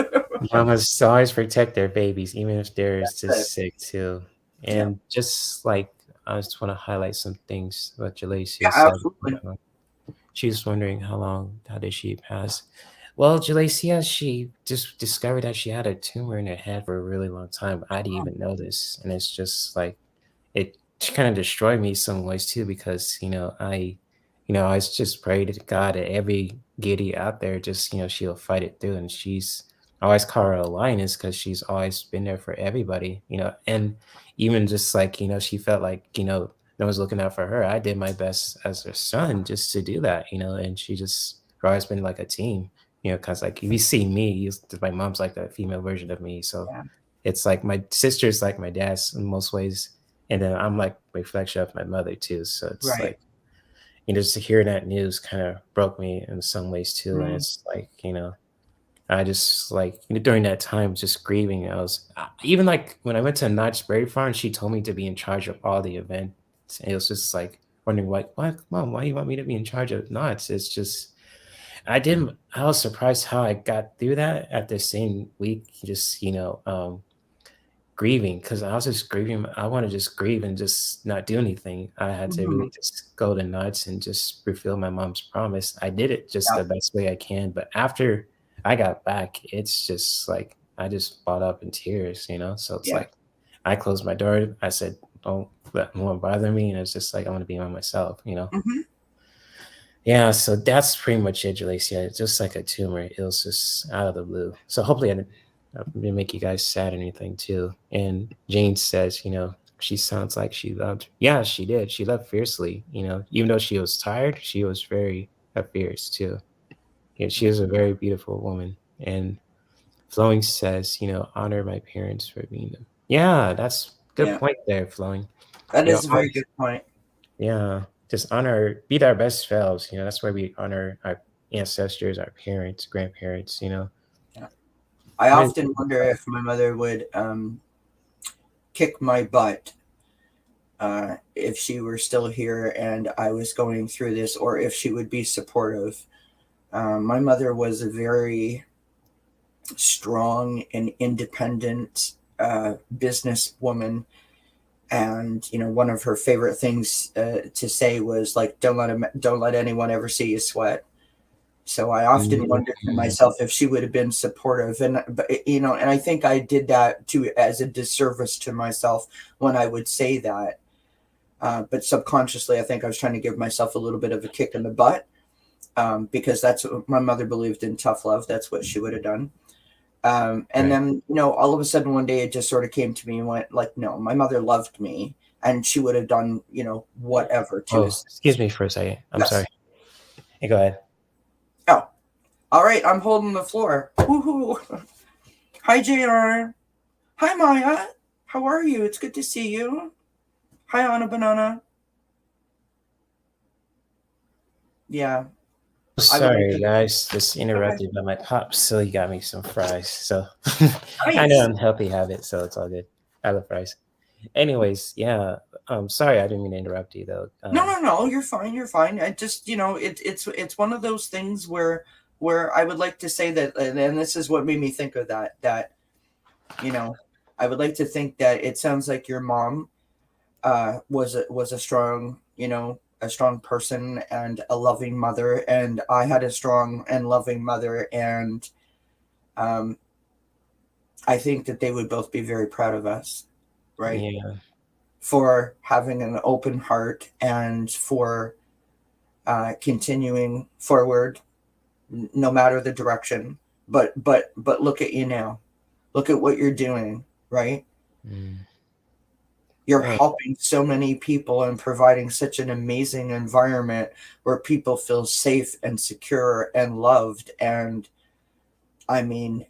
Mamas always protect their babies, even if they're just sick too. Yeah. And just like I just want to highlight some things what Yeah, Jalacia said. absolutely. She was wondering how did she pass? Well, Jalacia, she just discovered that she had a tumor in her head for a really long time. I didn't even know this, and it's just like it kind of destroyed me some ways too because I just pray to God that every giddy out there just she'll fight it through, and I always call her a lioness because she's always been there for everybody, and even just like she felt like no one's looking out for her. I did my best as her son just to do that, and she just always been like a team, because like if you see me, my mom's like a female version of me, so Yeah. it's like my sister's like my dad's in most ways, and then I'm like a reflection of my mother too. So it's Right. like just hearing that news kind of broke me in some ways too, and Mm. it's like I just like during that time just grieving. I was even like when I went to Notch Berry Farm, she told me to be in charge of all the events. And it was just like wondering what mom, why you want me to be in charge of Knots? It's just I was surprised how I got through that at the same week, just grieving, because I was just grieving. I want to just grieve and just not do anything. I had to Mhm. really just go to Nuts and just fulfill my mom's promise. I did it just Yeah. the best way I can. But after I got back, it's just like I just bought up in tears, So it's Yeah. like I closed my door. I said, "Don't let anyone bother me," and it's just like I want to be by myself. Hmm. Yeah, so that's pretty much it, Jalacia. It's just like a tumor. It was just out of the blue. So hopefully I didn't make you guys sad or anything too. And Jane says, she sounds like she loved. Yeah, she did. She loved fiercely. Even though she was tired, she was very fierce too. Yeah, she was a very beautiful woman. And Flowing says, honor my parents for being them. Yeah, that's good Yeah. point there, Flowing. That is a very Always, good point. yeah, just honor, be our best selves. That's why we honor our ancestors, our parents, grandparents. Yeah. I What is often wonder if my mother would kick my butt if she were still here and I was going through this, or if she would be supportive. My mother was a very strong and independent businesswoman, and one of her favorite things to say was like, don't let anyone ever see you sweat." So I often wondered to Mm. myself if she would have been supportive, and I think I did that too as a disservice to myself when I would say that. But subconsciously, I think I was trying to give myself a little bit of a kick in the butt, because that's what my mother believed in, tough love. That's what she would have done. And Right. then, all of a sudden one day it just sort of came to me and went like, no, my mother loved me and she would have done, whatever to Oh, excuse assist. me for a second. I'm sorry. Yes. Hey, go ahead. Oh, all right. I'm holding the floor. Woohoo. Hi, JR. Hi, Maya. How are you? It's good to see you. Hi, Anna Banana. Yeah. I would like Sorry, to. guys. Just Okay. interrupted by my pops. So he got me some fries. So I know Nice. unhealthy habit, so it's all good. I love fries. Anyways, yeah. Sorry, I didn't mean to interrupt you though. No. You're fine. You're fine. I just, it's one of those things where I would like to say that, and this is what made me think of that you know, I would like to think that it sounds like your mom was a strong, a strong person and a loving mother, and I had a strong and loving mother, and um, I think that they would both be very proud of us, right? Yeah. For having an open heart and for continuing forward, no matter the direction. But look at you now. Look at what you're doing, right? Mm. You're Right. helping so many people and providing such an amazing environment where people feel safe and secure and loved. And I mean,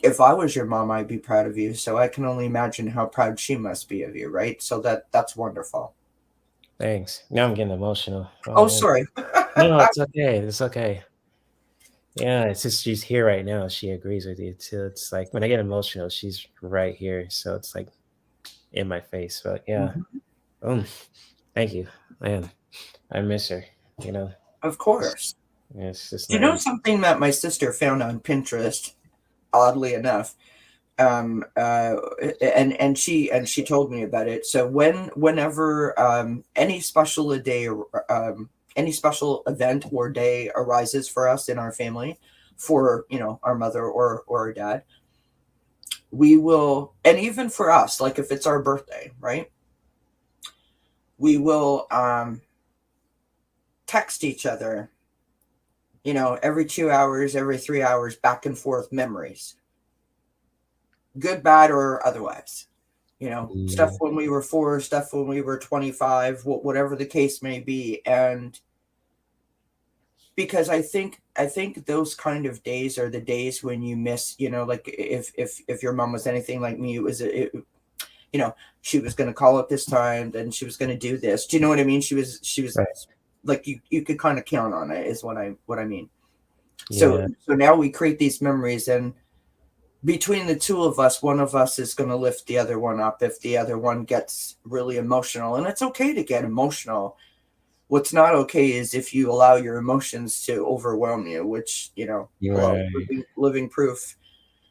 if I was your mom, I'd be proud of you. So I can only imagine how proud she must be of you, right? So that's wonderful. Thanks. Now I'm getting emotional. Oh Oh, man. sorry. No, it's okay. It's okay. Yeah, it's just she's here right now. She agrees with you too. It's like when I get emotional, she's right here. So it's like in my face. But yeah. Mhm. Um, thank you. Man, I miss her. Of It's, course. it's just Do you not know easy. something that my sister found on Pinterest? oddly enough. And she told me about it. So whenever any special any special event or day arises for us in our family, for our mother or our dad, we will, and even for us, like if it's our birthday, right, we will text each other, every 2 hours, every 3 hours, back and forth memories, good, bad, or otherwise. Stuff when we were 4, stuff when we were 25, whatever the case may be. And because I think those kind of days are the days when you miss, like if your mom was anything like me, she was going to call at this time, then she was going to do this. Do you know what I mean? She was Right. like, you could kind of count on it, is what I mean. Yeah. So now we create these memories, and between the two of us, one of us is going to lift the other one up if the other one gets really emotional. And it's okay to get emotional. What's not okay is if you allow your emotions to overwhelm you, which, Right. living proof,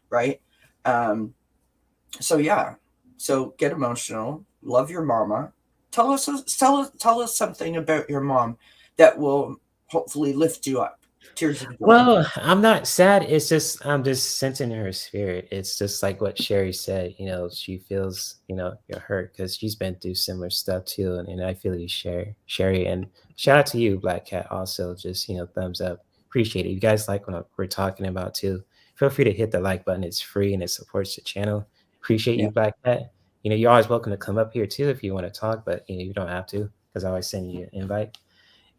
right? So yeah, so get emotional, love your mama. Tell us something about your mom that will hopefully lift you up. Tears of joy. Well, I'm not sad. It's just I'm just sensing her spirit. It's just like what Sherry said. She feels you're hurt because she's been through similar stuff too, and I feel you, Sherry. And shout out to you, Black Cat. Also, just thumbs up. Appreciate it. You guys like what we're talking about too. Feel free to hit the like button. It's free and it supports the channel. Appreciate Yeah. you, Black Cat. You're always welcome to come up here too if you want to talk, but you don't have to because I always send you an invite.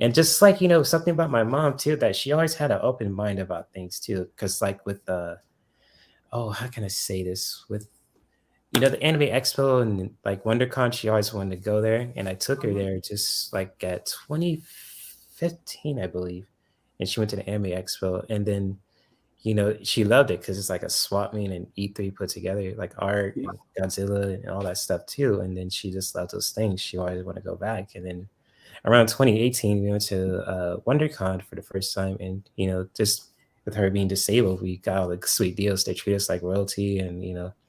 And just like, something about my mom too, that she always had an open mind about things too. Cause like with how can I say this? With the Anime Expo and like WonderCon, she always wanted to go there. And I took her there just like at 2015, I believe. And she went to the Anime Expo. And then, she loved it because it's like a swap meet and E3 put together, like art and Godzilla and all that stuff too. And then she just loved those things. She always want to go back. And then around 2018, we went to WonderCon for the first time, and just with her being disabled, we got all the sweet deals. They treat us like royalty, and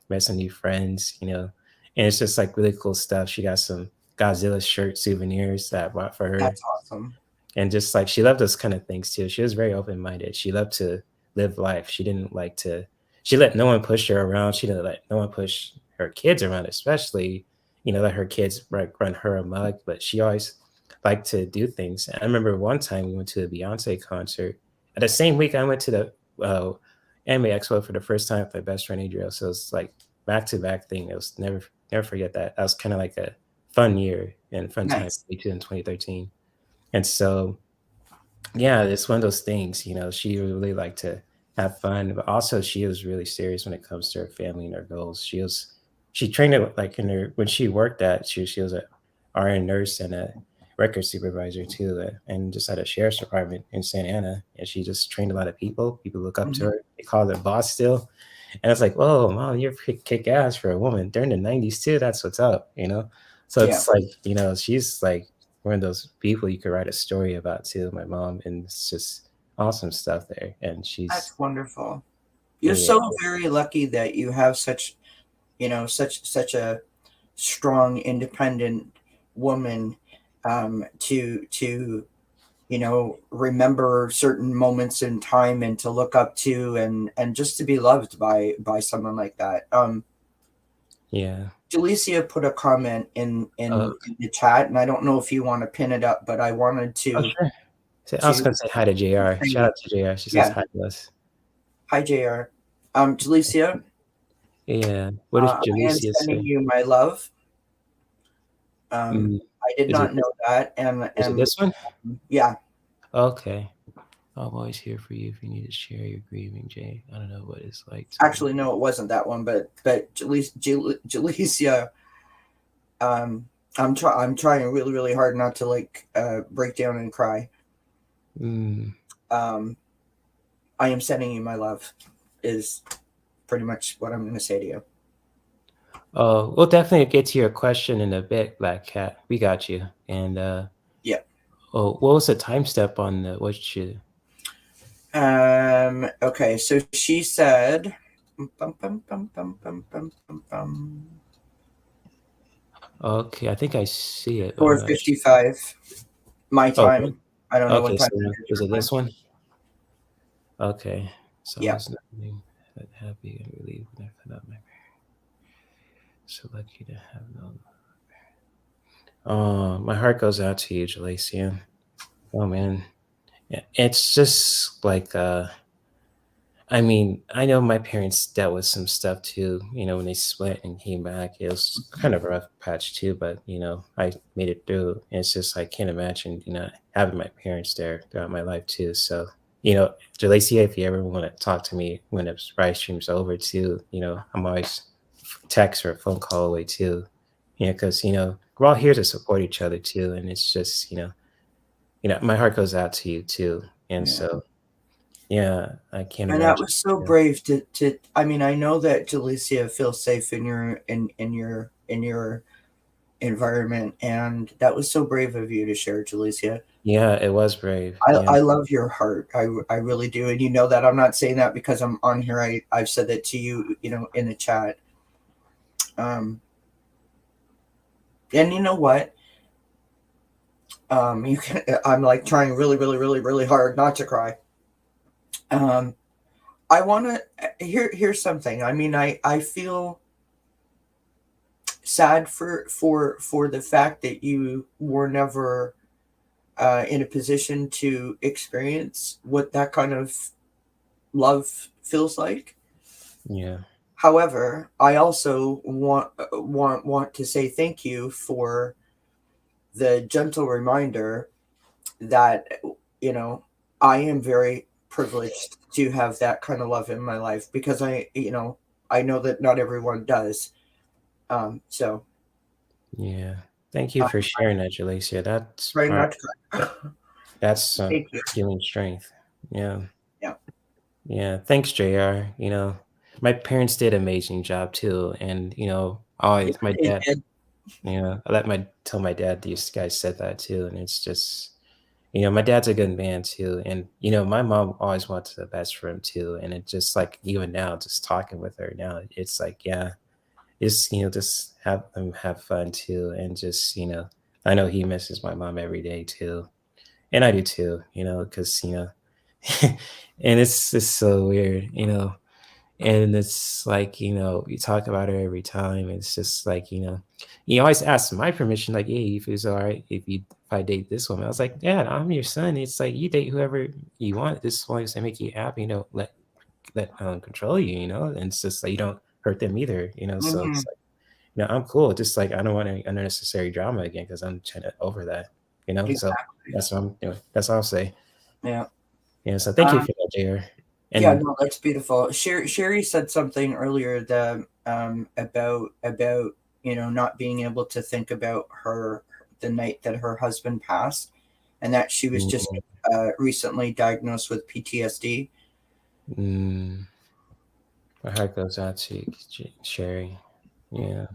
met some new friends, and it's just like really cool stuff. She got some Godzilla shirt souvenirs that I bought for her, That's awesome. and just like she loved those kind of things too. She was very open minded. She loved to live life. She didn't like to. She let no one push her around. She didn't let no one push her kids around, especially let her kids run her amok. But she always liked to do things. I remember one time we went to a Beyonce concert. At the same week, I went to the Anime Expo for the first time with my best friend Adriel. So it's like back to back thing. It was never forget that. That was kind of like a fun year and fun time Nice. in 2013. And so yeah, it's one of those things. She really liked to have fun, but also she was really serious when it comes to her family and her goals. She trained it like in her when she worked at she was a RN nurse and a record supervisor too, and just at a sheriff's department in Santa Ana. And she just trained a lot of people. People look up to her. They call her boss still. And it's like, whoa, mom, you're kick ass for a woman during the 90s too. That's what's up. So Yeah. it's like, she's like one of those people you could write a story about too, my mom, and it's just awesome stuff there. And she's That's wonderful. You're yeah, so very lucky that you have such a strong, independent woman, to remember certain moments in time and to look up to, and just to be loved by someone like that. yeah. Jalicia put a comment in the chat, and I don't know if you want to pin it up, but I wanted Oh to sure. So I was gonna say hi to JR. Shout say, out to JR. She says yeah. hi to us. Hi, JR. Jalicia, Yeah. What does I am Jalicia sending say? you my love. Mm, I did is it not know that, is it this one? yeah. Okay. I'm always here for you if you need to share your grieving, Jay. I don't know what it's like to Actually, no, it wasn't that one, but Jalicia, I'm trying really really hard not to like break down and cry. Mm. I am sending you my love is pretty much what I'm going to say to you. Oh, we'll definitely get to your question in a bit, Black Cat. We got you. And Yeah. oh, what was the time step on the what you Okay, so she said Okay, I think I see it, but I'm not sure. 4:55 my Oh, time. good. I don't know what Okay, time so it is is your it time. this one? Okay, so I Yeah. was nothing but happy and relieved when I found out my so lucky to have known. Oh, my heart goes out to you, Jalacia. Oh man, it's just like I mean, I know my parents dealt with some stuff too. When they split and came back, it was kind of a rough patch too. But I made it through. And it's just I can't imagine having my parents there throughout my life too. So Jalacia, if you ever want to talk to me when the live stream's over too, I'm always text or a phone call away too. Because we're all here to support each other too, and it's just my heart goes out to you too, and Yeah. so yeah, I can't And that imagine. was so Yeah. brave to I mean, I know that Jalicia feels safe in your environment, and that was so brave of you to share, Jalicia. Yeah, it was brave. I, Yeah. I love your heart. I really do. And you know that I'm not saying that because I'm on here. I've said that to you, in the chat. And you know what? You can, I'm like trying really, really, really, really hard not to cry. I want to here's something. I mean, I feel sad for the fact that you were never in a position to experience what that kind of love feels like. Yeah. However, I also want to say thank you for the gentle reminder that I am very privileged to have that kind of love in my life, because I know that not everyone does. So Yeah. Thank you I for sharing that, Jalacia. That's try part. not to. That's Thank you. giving strength. Yeah. Yeah. Yeah. Thanks, Jr. My parents did an amazing job too, and Yeah, always my they dad. did. I tell my dad these guys said that too, and it's just my dad's a good man too, and my mom always wants the best for him too, and it just like even now, just talking with her now, it's like yeah, just have them have fun too, and just I know he misses my mom every day too, and I do too, because and it's just so weird, and it's like you talk about her every time. It's just like you always ask my permission, like, hey, if it's all right if I date this woman. I was like, Dad, I'm your son. It's like you date whoever you want. This is long as they make you happy. Let control you. And it's just like you don't hurt them either. So Mm-hmm. it's like I'm cool. Just like I don't want any unnecessary drama again because I'm trying to over that. So Exactly. that's what I'm doing. That's all I'll say. Yeah. Yeah. So thank you Um, for that, JR. yeah. And No, that's beautiful. Sherry said something earlier that about not being able to think about her the night that her husband passed, and that she was just mm, recently diagnosed with PTSD. mm, my heart goes out to you, Sherry. Yeah.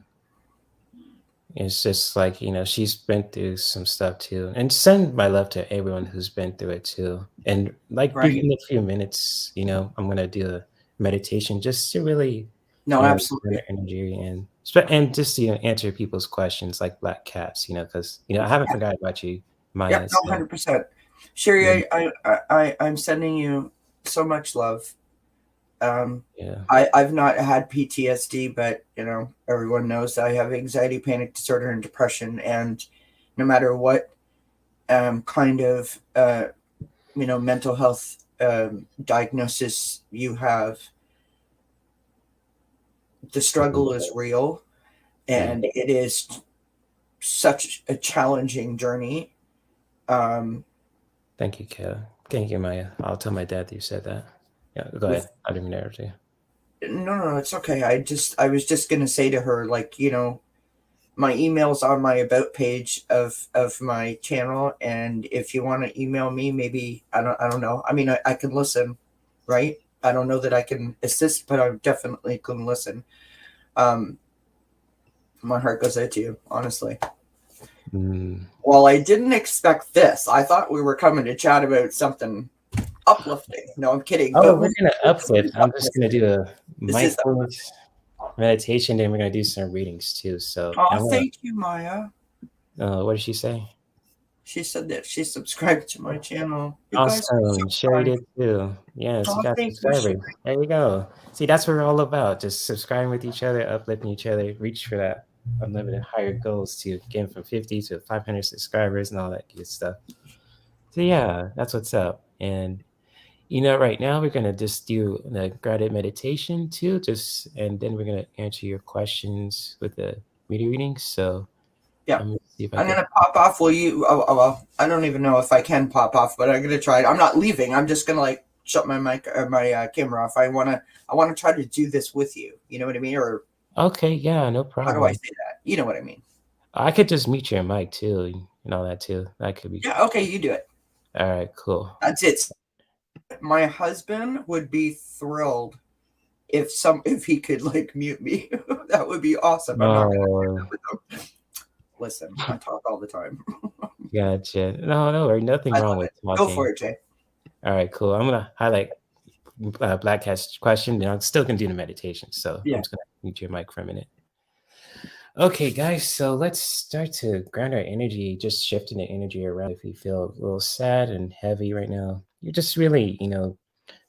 It's just like, she's been through some stuff too. And send my love to everyone who's been through it too. And like Right. in a few minutes, I'm gonna do a meditation just to really, No, clear absolutely. the energy and just answer people's questions like black cats, because I haven't forgotten about you, Yep. Maya. No, So 100%. yeah, Sherry, I'm sending you so much love. Um, yeah. I've not had PTSD, but everyone knows I have anxiety, panic disorder, and depression. And no matter what kind of mental health diagnosis you have, the Mhm. struggle is real, Yeah. and it is such a challenging journey. Um, Thank you, Kayla. Thank you, Maya. I'll tell my dad that you said that. Yeah, go with ahead. I didn't mean to interrupt you. no, it's okay. I was just gonna say to her, like, my email's on my about page of my channel, and if you want to email me, maybe I don't know. I mean, I can listen, right? I don't know that I can assist, but I definitely can listen. Um, my heart goes out to you, honestly. Mm. Well, I didn't expect this. I thought we were coming to chat about something uplifting. No, I'm kidding. Oh, But we're gonna this is uplift. I'm just gonna uplifting. do a This is mindfulness meditation, and we're gonna do some readings too. So, oh, I'm gonna. thank you, Maya. What did she say? She said that she subscribed to my channel. You guys are so Awesome. Sherry kind. did too. Yes, you Oh, got thank you, subscribers. Sherry. There you go. See, that's what we're all about. Just subscribing with each other, uplifting each other, reach for that unlimited higher goals to get from 50 to 500 subscribers and all that good stuff. So yeah, that's what's up. And right now we're gonna just do the guided meditation too, and then we're gonna answer your questions with the reading. So Yeah. let me see if I I'm could. gonna pop off. Will you? Well, I don't even know if I can pop off, but I'm gonna try it. I'm not leaving. I'm just gonna like shut my mic, my camera off. I wanna try to do this with you. You know what I mean? Or Okay, yeah, no how do I problem. say that? You know what I mean? I could just mute your mic too and all that too. That could be Yeah. Okay, you do it. all right. Cool. That's it. My husband would be thrilled if he could like mute me. That would be awesome. I'm not gonna Oh, listen. I talk all the time. gotcha. No, no, nothing I wrong love with it. Go for talking. it, Jay. All right, cool. I'm gonna highlight Black Cat's question, and I'm still gonna do the meditation. So I'm Yeah. just gonna mute your mic for a minute. Okay, guys. So let's start to ground our energy. Just shifting the energy around. If you feel a little sad and heavy right now, you're just really,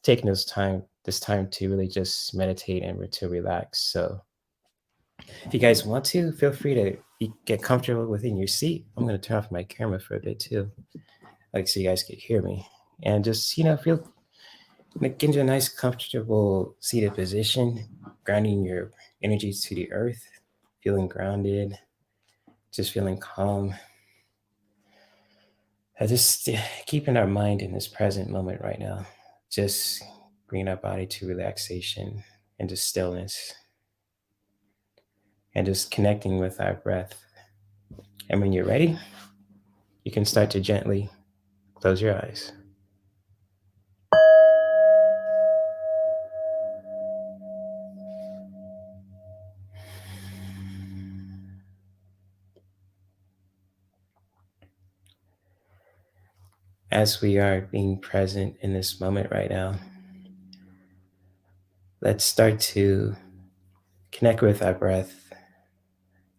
taking this time to really just meditate and to relax. So if you guys want to, feel free to get comfortable within your seat. I'm going to turn off my camera for a bit too, like so you guys can hear me. And just, feel get into a nice, comfortable seated position, grounding your energy to the earth, feeling grounded, just feeling calm. Just keeping our mind in this present moment right now. Just bringing our body to relaxation and to stillness, and just connecting with our breath. And when you're ready, you can start to gently close your eyes. As we are being present in this moment right now, let's start to connect with our breath,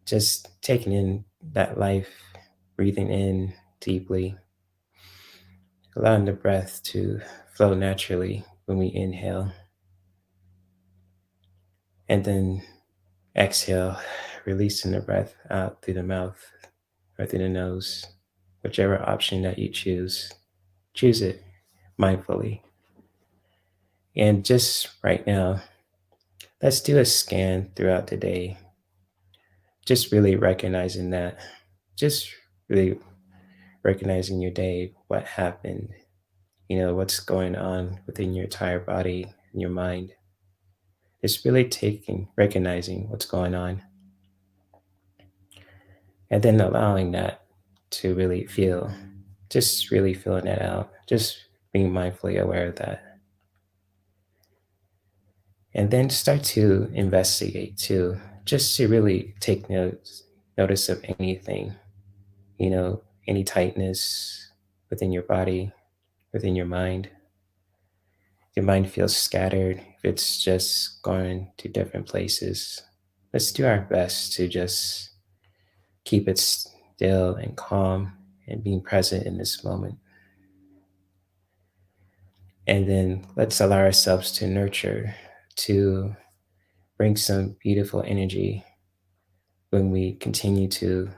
just taking in that life, breathing in deeply, allowing the breath to flow naturally when we inhale, and then exhale, releasing the breath out through the mouth or through the nose, whichever option that you choose. Choose it mindfully. And just right now, let's do a scan throughout the day, just really recognizing that, just really recognizing your day, what happened, what's going on within your entire body and your mind. Just really recognizing what's going on, and then allowing that to really feel, just really feeling that out, just being mindfully aware of that. And then start to investigate too, just to really take notice of anything, any tightness within your body, within your mind. Your mind feels scattered, if it's just going to different places, let's do our best to just keep it still and calm and being present in this moment. And then let's allow ourselves to nurture, to bring some beautiful energy when we continue to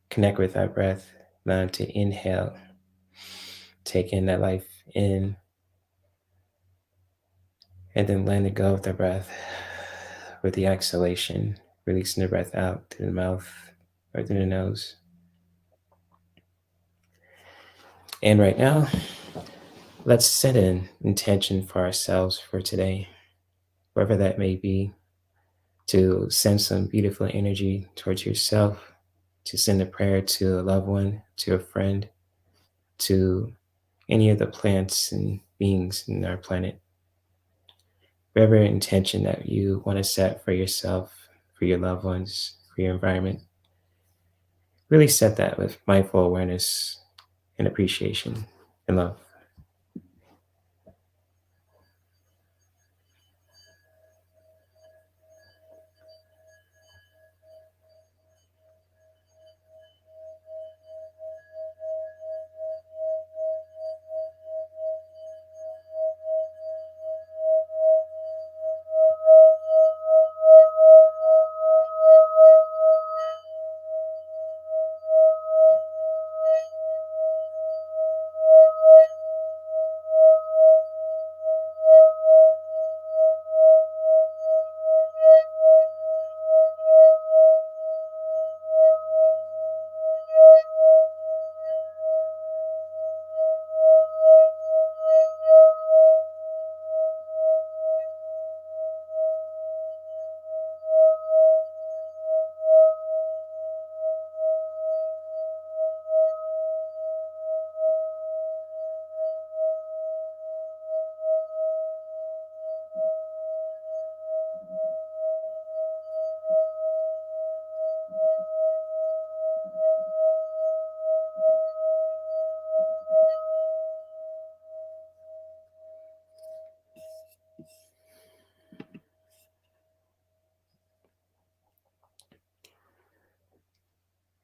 connect with our breath. Learn to inhale, take in that life in, and then let it go of the breath with the exhalation, releasing the breath out through the mouth or through the nose. And right now, let's set an intention for ourselves for today, wherever that may be, to send some beautiful energy towards yourself, to send a prayer to a loved one, to a friend, to any of the plants and beings in our planet. Whatever intention that you want to set for yourself, for your loved ones, for your environment, really set that with mindful awareness and appreciation and love.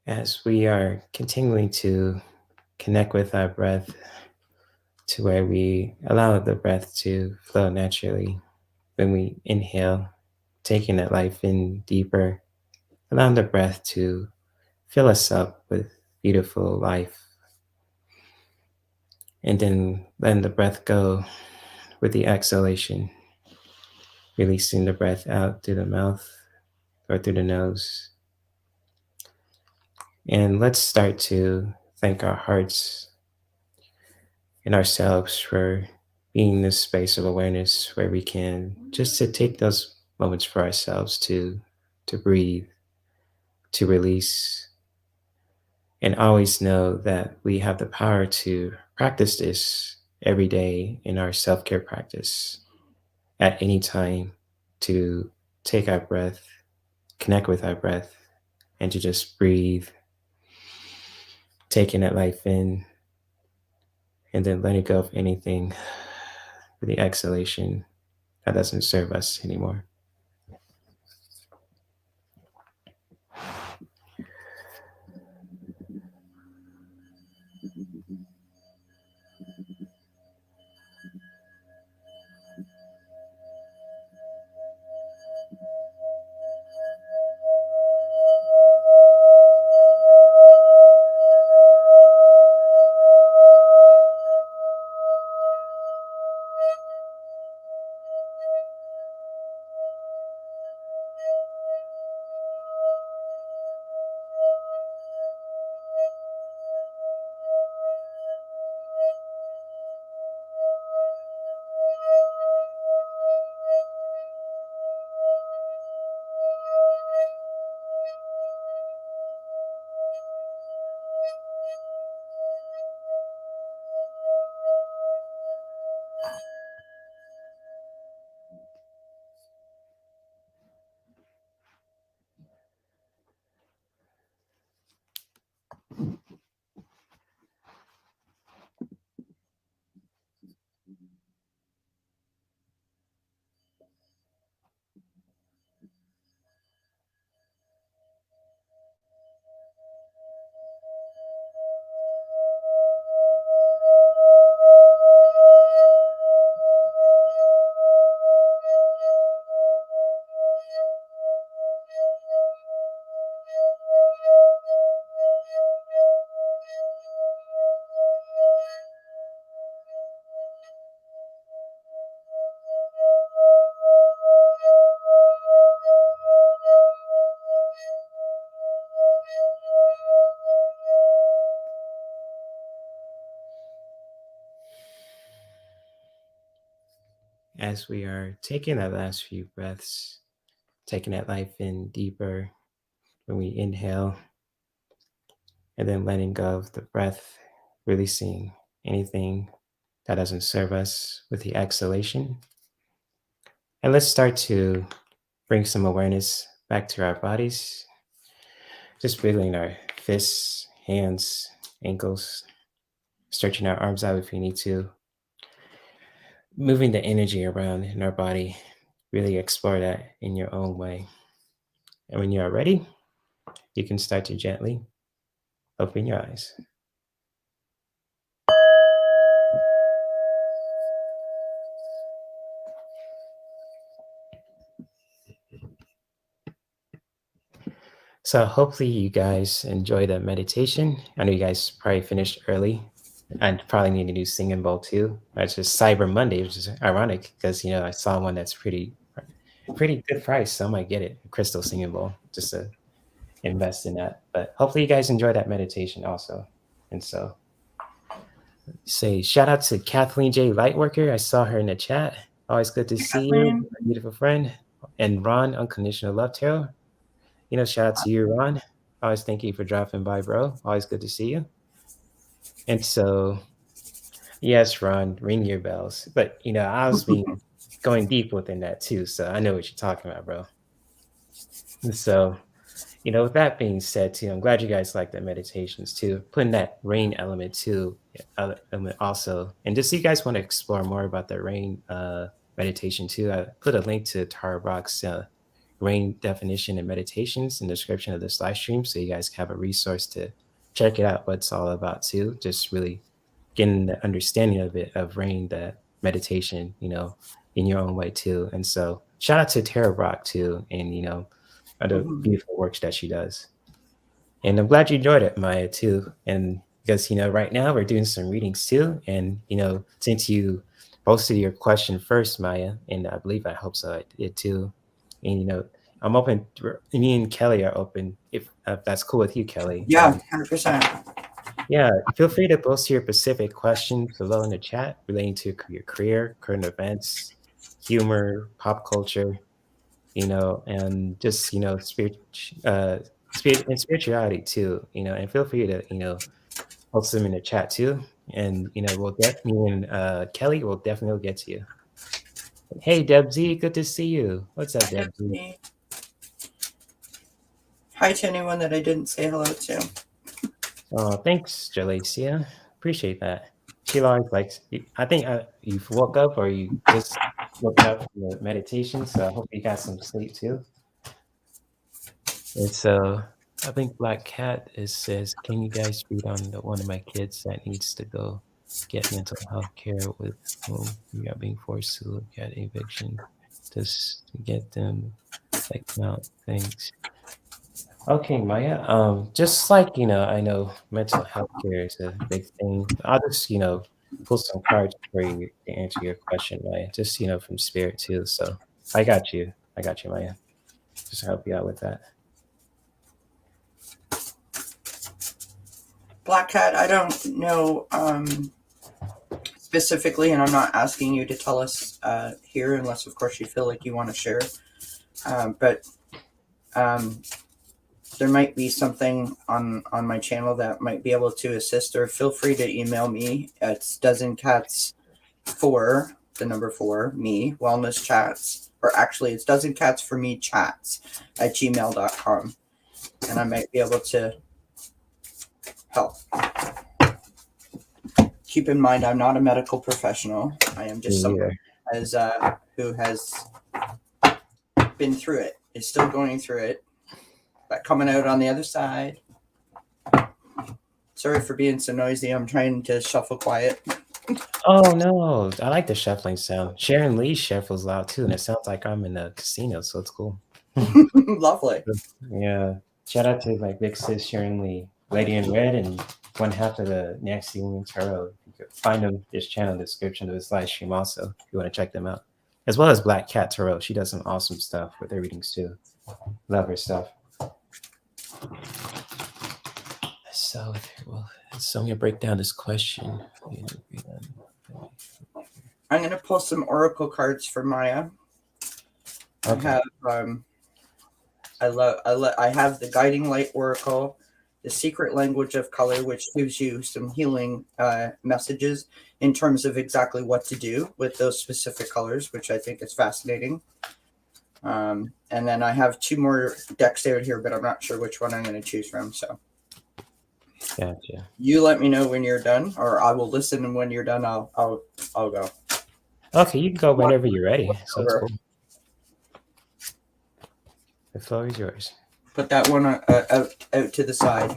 As we are continuing to connect with our breath to where we allow the breath to flow naturally. When we inhale, taking that life in deeper, allowing the breath to fill us up with beautiful life. And then letting the breath go with the exhalation, releasing the breath out through the mouth or through the nose. And let's start to thank our hearts and ourselves for being in this space of awareness where we can just to take those moments for ourselves to breathe, to release, and always know that we have the power to practice this every day in our self-care practice at any time, to take our breath, connect with our breath, and to just breathe, taking that life in, and then letting go of anything with the exhalation that doesn't serve us anymore. As we are taking that last few breaths, taking that life in deeper, when we inhale, and then letting go of the breath, releasing anything that doesn't serve us with the exhalation. And let's start to bring some awareness back to our bodies, just wiggling our fists, hands, ankles, stretching our arms out if we need to, moving the energy around in our body. Really explore that in your own way. And when you are ready, you can start to gently open your eyes. So hopefully you guys enjoyed that meditation. I know you guys probably finished early and probably need to do singing bowl too. It's just Cyber Monday, which is ironic because I saw one that's pretty good price. So I might get it, a crystal singing bowl, just to invest in that. But hopefully you guys enjoy that meditation also. And so say shout out to Kathleen J Lightworker. I saw her in the chat. Always good to see you, my beautiful friend. And Ron, Unconditional Love Tarot. Shout out to you, Ron. Always thank you for dropping by, bro. Always good to see you. And so, yes, Ron, ring your bells. But I was going deep within that too, so I know what you're talking about, bro. And so, with that being said, too, I'm glad you guys like the meditations too. Putting that rain element too, also, and just so you guys want to explore more about the rain meditation too, I put a link to Tara Brock's R.A.I.N definition and meditations in the description of this live stream, so you guys have a resource to check it out, what it's all about too. Just really getting the understanding of it, of R.A.I.N, the meditation, in your own way too. And so shout out to Tara Brock too, and other beautiful works that she does. And I'm glad you enjoyed it, Maya, too. And because right now we're doing some readings too, and since you posted your question first, Maya, and I believe I hope so I did too. And I'm open. Me and Kelly are open if that's cool with you, Kelly. Yeah, 100%. Yeah, feel free to post your specific questions below in the chat relating to your career, current events, humor, pop culture, and just spirit and spirituality too, and feel free to post them in the chat too, and we'll get me and Kelly will definitely get to you. Hey Deb Z, good to see you. What's up, Deb Z? Hi to anyone that I didn't say hello to. Oh, thanks, Jalacia. Appreciate that. Sheila likes. I think you woke up or you just woke up from the meditation, so I hope you got some sleep too. And so I think Black Cat says, "Can you guys read on one of my kids that needs to go get mental health care with whom we are being forced to look at eviction just to get them out things." Okay, Maya. Just like I know mental health care is a big thing. I'll just pull some cards for you to answer your question, Maya. Just from spirit too. So I got you, Maya. Just to help you out with that. Black Cat, I don't know specifically, and I'm not asking you to tell us here unless, of course, you feel like you want to share. But there might be something on my channel that might be able to assist, or feel free to email me. It's dozencats4, the number 4, me, wellness chats, or actually it's dozencats4me chats at gmail.com. And I might be able to help. Keep in mind, I'm not a medical professional. I am just someone who has been through it, is still going through it, but coming out on the other side. Sorry for being so noisy. I'm trying to shuffle quiet. Oh no, I like the shuffling sound. Sharon Lee shuffles loud too, and it sounds like I'm in a casino, so it's cool. Lovely. Yeah. Shout out to my big sis Sharon Lee, Lady in Red, and one half of the Nasty Woman Tarot. You can find them this channel in the description of this live stream also, if you want to check them out. As well as Black Cat Tarot. She does some awesome stuff with her readings too. Love her stuff. So I'm gonna break down this question. I'm gonna pull some oracle cards for Maya. Okay. I have the Guiding Light Oracle, the Secret Language of Color, which gives you some healing messages in terms of exactly what to do with those specific colors, which I think is fascinating. And then I have 2 more decks out here, but I'm not sure which one I'm going to choose from. So, gotcha. You let me know when you're done, or I will listen, and when you're done, I'll go. Okay, you can go whenever you're ready. So it's cool. The floor is yours. Put that one out to the side.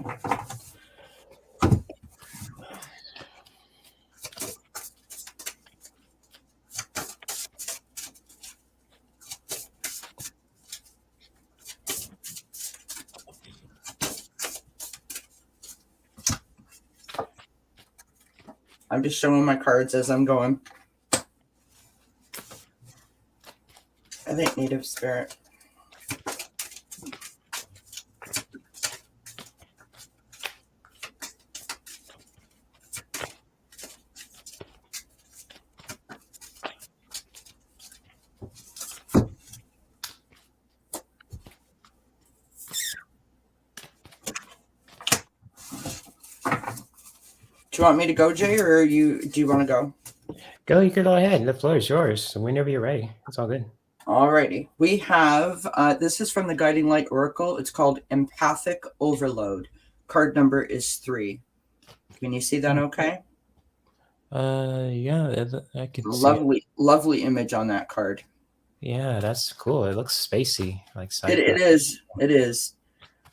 I'm just showing my cards as I'm going. I think Native Spirit. Do you want me to go, Jay, or do you want to go? Go, you can go ahead. The floor is yours. So whenever you're ready. It's all good. Alrighty. We have, this is from the Guiding Light Oracle. It's called Empathic Overload. Card number is 3. Can you see that okay? Yeah, I can see it. Lovely image on that card. Yeah, that's cool. It looks spacey, like sci-fi. It is. It is.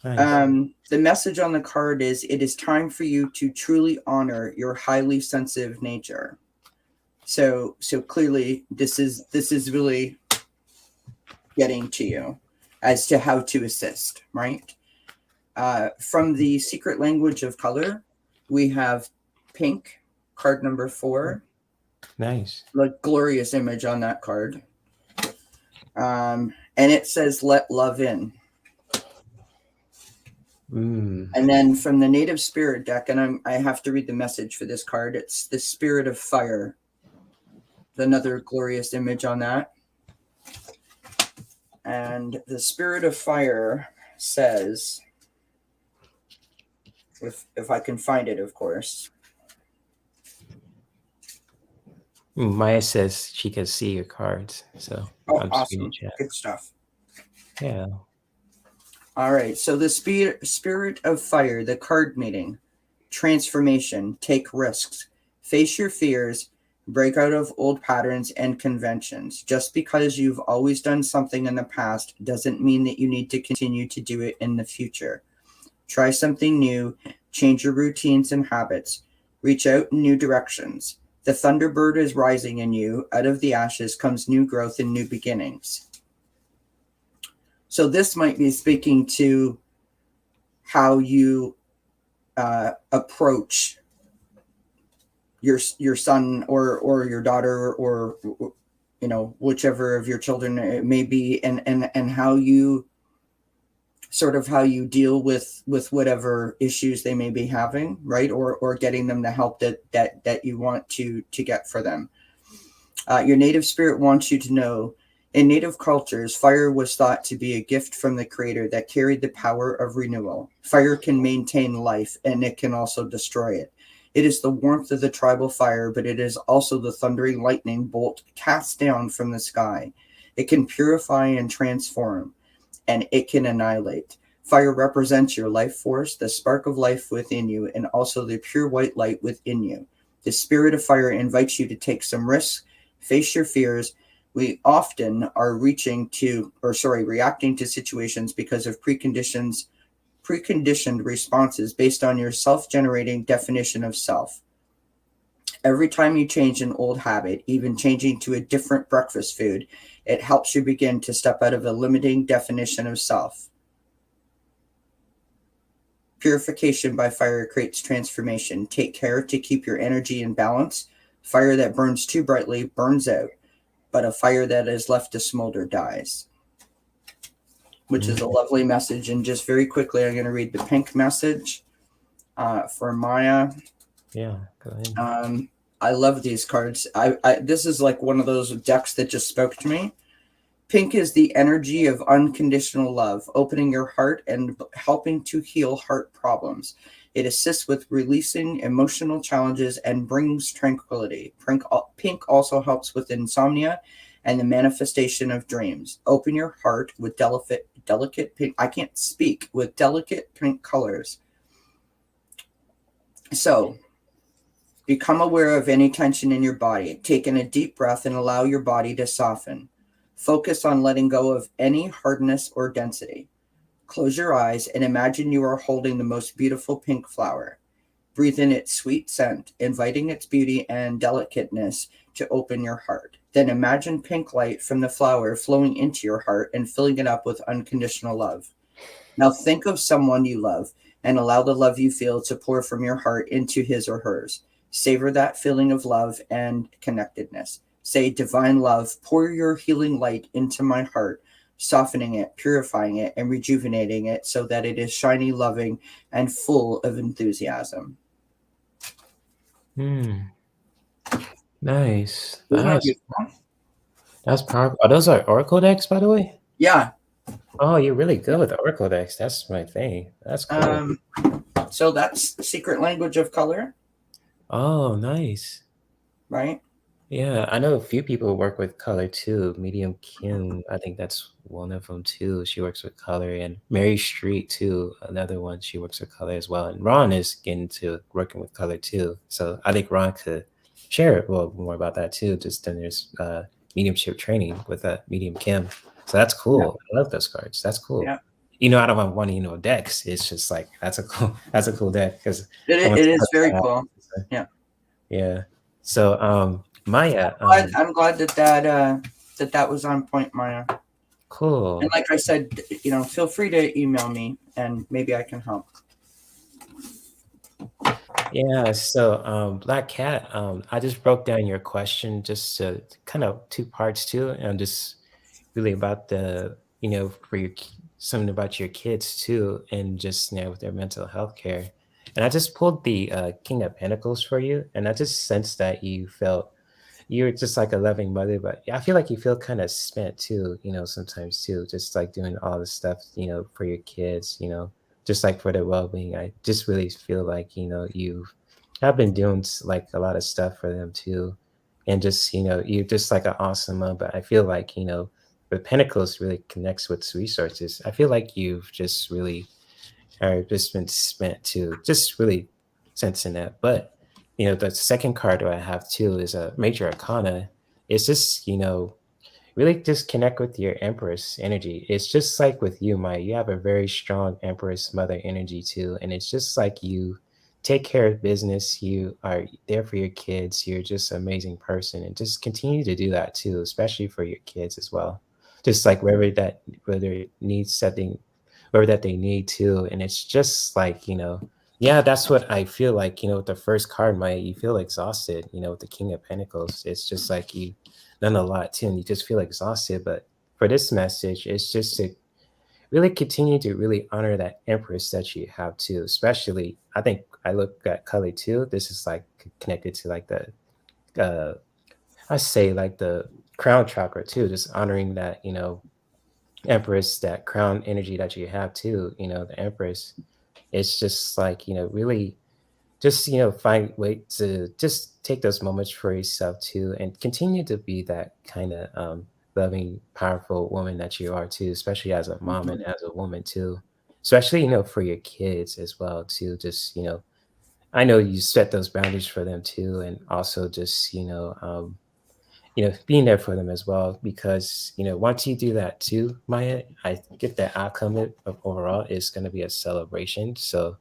Nice. The message on the card is, it is time for you to truly honor your highly sensitive nature. So clearly this is really getting to you as to how to assist, right? From the secret language of color, we have pink, card number 4. Nice. The glorious image on that card. And it says, let love in. Mm. And then from the native spirit deck, and I have to read the message for this card, it's the spirit of fire. Another glorious image on that. And the spirit of fire says, if I can find it, of course. Maya says she can see your cards, so Oh, awesome. Good stuff. Yeah. All right. So the spirit of fire, the card meeting, transformation, take risks, face your fears, break out of old patterns and conventions. Just because you've always done something in the past doesn't mean that you need to continue to do it in the future. Try something new, change your routines and habits, reach out in new directions. The thunderbird is rising in you. Out of the ashes comes new growth and new beginnings. So this might be speaking to how you approach your son or your daughter, or whichever of your children it may be, and how you deal with whatever issues they may be having, right? Or getting them the help that you want to get for them. Your native spirit wants you to know, in native cultures, fire was thought to be a gift from the creator that carried the power of renewal. Fire can maintain life, and it can also destroy it. It is the warmth of the tribal fire, but it is also the thundering lightning bolt cast down from the sky. It can purify and transform, and it can annihilate. Fire represents your life force, the spark of life within you, and also the pure white light within you. The spirit of fire invites you to take some risks, face your fears. We often are reacting to reacting to situations because of preconditioned responses based on your self-generating definition of self. Every time you change an old habit, even changing to a different breakfast food, it helps you begin to step out of a limiting definition of self. Purification by fire creates transformation. Take care to keep your energy in balance. Fire that burns too brightly burns out, but a fire that is left to smolder dies. Which is a lovely message. And just very quickly, I'm going to read the pink message for Maya. Yeah, go ahead. I love these cards. This is like one of those decks that just spoke to me. Pink is the energy of unconditional love, opening your heart and helping to heal heart problems. It assists with releasing emotional challenges and brings tranquility. Pink also helps with insomnia and the manifestation of dreams. Open your heart with delicate pink. I can't speak, with delicate pink colors. So, become aware of any tension in your body. Take in a deep breath and allow your body to soften. Focus on letting go of any hardness or density. Close your eyes and imagine you are holding the most beautiful pink flower. Breathe in its sweet scent, inviting its beauty and delicateness to open your heart. Then imagine pink light from the flower flowing into your heart and filling it up with unconditional love. Now think of someone you love and allow the love you feel to pour from your heart into his or hers. Savor that feeling of love and connectedness. Say, divine love, pour your healing light into my heart, softening it, purifying it, and rejuvenating it so that it is shiny, loving, and full of enthusiasm. Nice. That's powerful. Oh, those are Oracle decks, by the way? Yeah. Oh, you're really good with Oracle decks. That's my thing. That's cool. So that's the secret language of color. Oh, nice. Right? Yeah, I know a few people work with color too. Medium Kim, I think that's one of them too. She works with color, and Mary Street too, another one. She works with color as well. And Ron is getting to working with color too. So I think Ron could share more about that too. Just in his mediumship training with medium Kim. So that's cool. I love those cards. That's cool. Yeah. I don't want decks. It's just like that's a cool deck because It is very cool. Yeah. Yeah. So Maya, I'm glad that was on point, Maya. cool. And like I said, feel free to email me and maybe I can help. Yeah, so Black Cat, I just broke down your question just to kind of two parts too, and just really about the, for something about your kids too, and just with their mental health care. And I just pulled the King of Pentacles for you, and I just sensed that you're just like a loving mother, but I feel like you feel kind of spent too, sometimes too, just like doing all this stuff, for your kids, just like for their well-being. I just really feel like, you have been doing like a lot of stuff for them too. And just, you're just like an awesome mom, but I feel like, the Pentacles really connects with resources. I feel like you've just really just been spent too, just really sensing that. But the second card that I have too is a major arcana. It's just, really just connect with your Empress energy. It's just like with you, Maya, you have a very strong Empress mother energy too. And it's just like you take care of business. You are there for your kids. You're just an amazing person. And just continue to do that too, especially for your kids as well. Just like whether it needs something, wherever that they need to. And it's just like, yeah, that's what I feel like, with the first card, Maya, you feel exhausted, with the King of Pentacles. It's just like you done a lot too, and you just feel exhausted. But for this message, it's just to really continue to really honor that Empress that you have too. Especially, I think I look at Kali too. This is like connected to like I say like the crown chakra too, just honoring that, Empress, that crown energy that you have too, the Empress. It's just like, really just, find way to just take those moments for yourself too, and continue to be that kind of loving, powerful woman that you are too, especially as a mom and as a woman too, especially, for your kids as well too. Just, I know you set those boundaries for them too. And also just, being there for them as well, because, once you do that too, Maya, I get the outcome of overall is going to be a celebration. So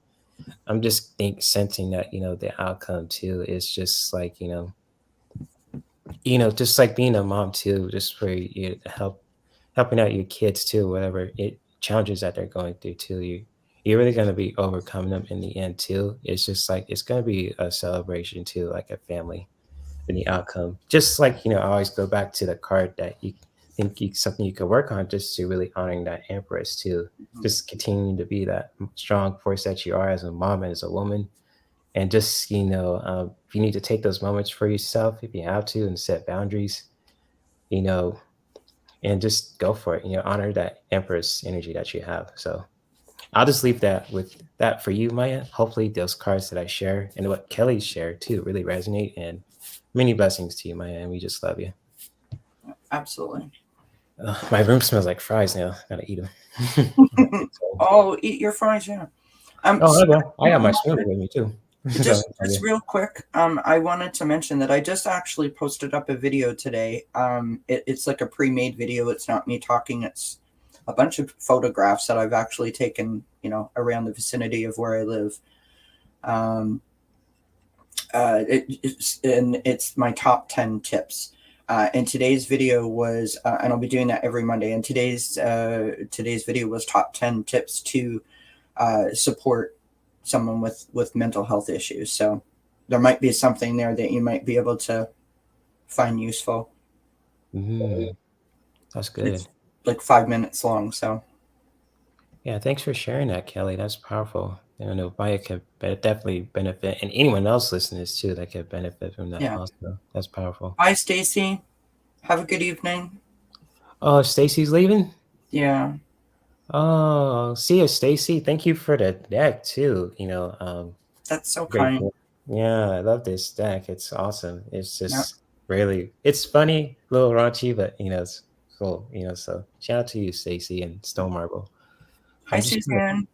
I'm just sensing that, the outcome too is just like, just like being a mom too, just for you to helping out your kids too, whatever challenges that they're going through too. You're really going to be overcoming them in the end too. It's just like, it's going to be a celebration too, like a family. In the outcome, just like, I always go back to the card that you think something you could work on, just to really honoring that Empress too, just continuing to be that strong force that you are as a mom and as a woman. And just, if you need to take those moments for yourself, if you have to, and set boundaries, and just go for it, honor that Empress energy that you have. So I'll just leave that with that for you, Maya. Hopefully those cards that I share and what Kelly shared too really resonate, and many blessings to you, Maya, and we just love you. Absolutely. My room smells like fries now. Gotta eat them. Oh, eat your fries, yeah. I got my spoon with me too. Just real quick, I wanted to mention that I just actually posted up a video today. It's like a pre-made video. It's not me talking. It's a bunch of photographs that I've actually taken, around the vicinity of where I live. It's my top 10 tips. And today's video was, and I'll be doing that every Monday. And today's video was top 10 tips to support someone with mental health issues. So there might be something there that you might be able to find useful. That's good. It's like 5 minutes long. So yeah, thanks for sharing that, Kelly. That's powerful. I know Maya could definitely benefit, and anyone else listening too that could benefit from that. Yeah. Also, that's powerful. Bye, Stacy. Have a good evening. Oh, Stacy's leaving? Yeah. Oh, see you, Stacy. Thank you for the deck too. That's so kind. Cool. Yeah, I love this deck. It's awesome. It's just really, it's funny, a little raunchy, but it's cool. So shout out to you, Stacy and Stone Marble. Hi, Suzanne.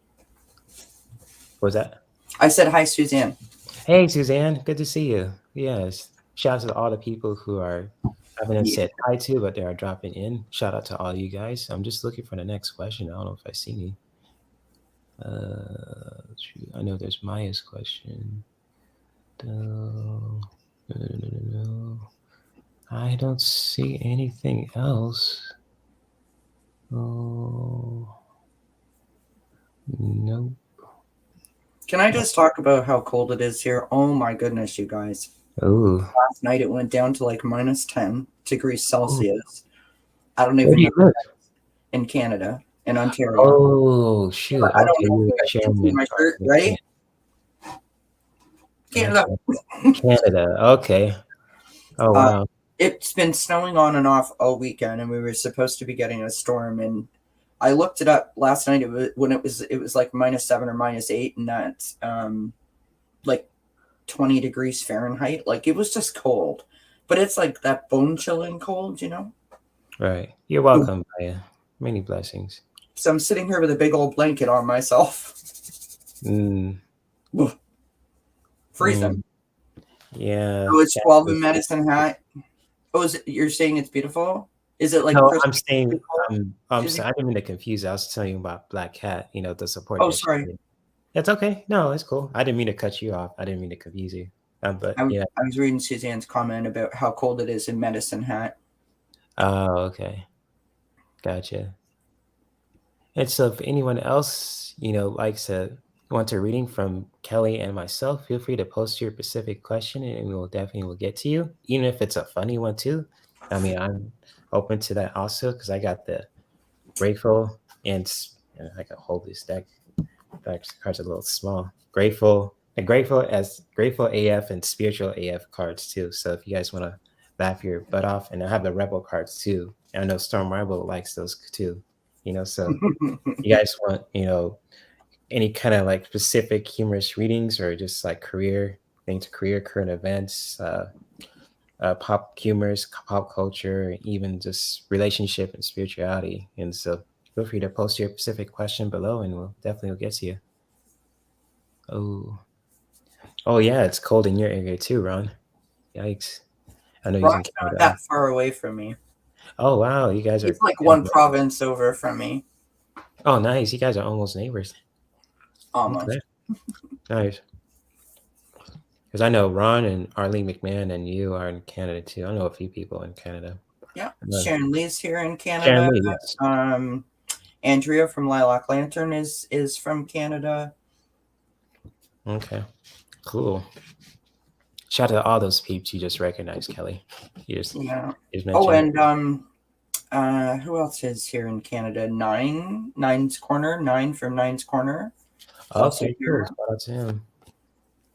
What was that? I said hi, Suzanne. Hey, Suzanne. Good to see you. Yes. Shout out to all the people who are I haven't Yeah. said hi to, but they are dropping in. Shout out to all you guys. I'm just looking for the next question. I don't know if I see any. I know there's Maya's question. No, no. I don't see anything else. Oh, nope. Can I just talk about how cold it is here? Oh my goodness, you guys. Oh, Last night it went down to like minus 10 degrees Celsius. I don't where even do know. you live? In Canada, in Ontario. Oh, shoot. I don't Okay, know you if were you guys can sharing see the my chart shirt. with Ready? Canada. Canada. Okay. Oh, Uh, wow. it's been snowing on and off all weekend, and we were supposed to be getting a storm. And I looked it up last night. It was like minus 7 or minus 8, and that's like 20 degrees Fahrenheit. Like it was just cold, but it's like that bone chilling cold, you know. Right. You're welcome, Maya. Many blessings. So I'm sitting here with a big old blanket on myself. Mm. Freezing. Yeah. Oh, it's 12 in Medicine Hat. Oh, you're saying it's beautiful? Is it like No, I'm Christmas? saying, I Is it? didn't mean to confuse you. I was telling you about Black Cat, the support Oh, that you sorry. did. That's okay. No, it's cool. I didn't mean to cut you off. I didn't mean to confuse you. But I yeah. was reading Suzanne's comment about how cold it is in Medicine Hat. Oh, okay. Gotcha. And so if anyone else, likes to want a reading from Kelly and myself, feel free to post your specific question and we will definitely get to you, even if it's a funny one too. I mean, I'm open to that also because I got the grateful and I can hold this deck. That card's a little small. Grateful AF and spiritual AF cards too. So if you guys want to laugh your butt off, and I have the rebel cards too. And I know Storm Rebel likes those too. So you guys want, any kind of like specific humorous readings or just like career things, career, current events, pop humors, pop culture, even just relationship and spirituality. And so feel free to post your specific question below and we'll definitely get to you. Oh yeah, it's cold in your area too, Ron. Yikes. I know he's in Ron's not Canada. that far away from me. Oh wow, you guys are. It's like one province over from me. Oh nice, you guys are almost neighbors. Almost. Okay. Nice. Because I know Ron and Arlene McMahon and you are in Canada too. I know a few people in Canada. Yeah. Sharon Lee's here in Canada. Sharon Lee, yes. Andrea from Lilac Lantern is from Canada. Okay. Cool. Shout out to all those peeps you just recognized, Kelly. You just mentioned. Oh, and who else is here in Canada? Nine's Corner. Nine from Nine's Corner. Okay, cool. Shout out to him.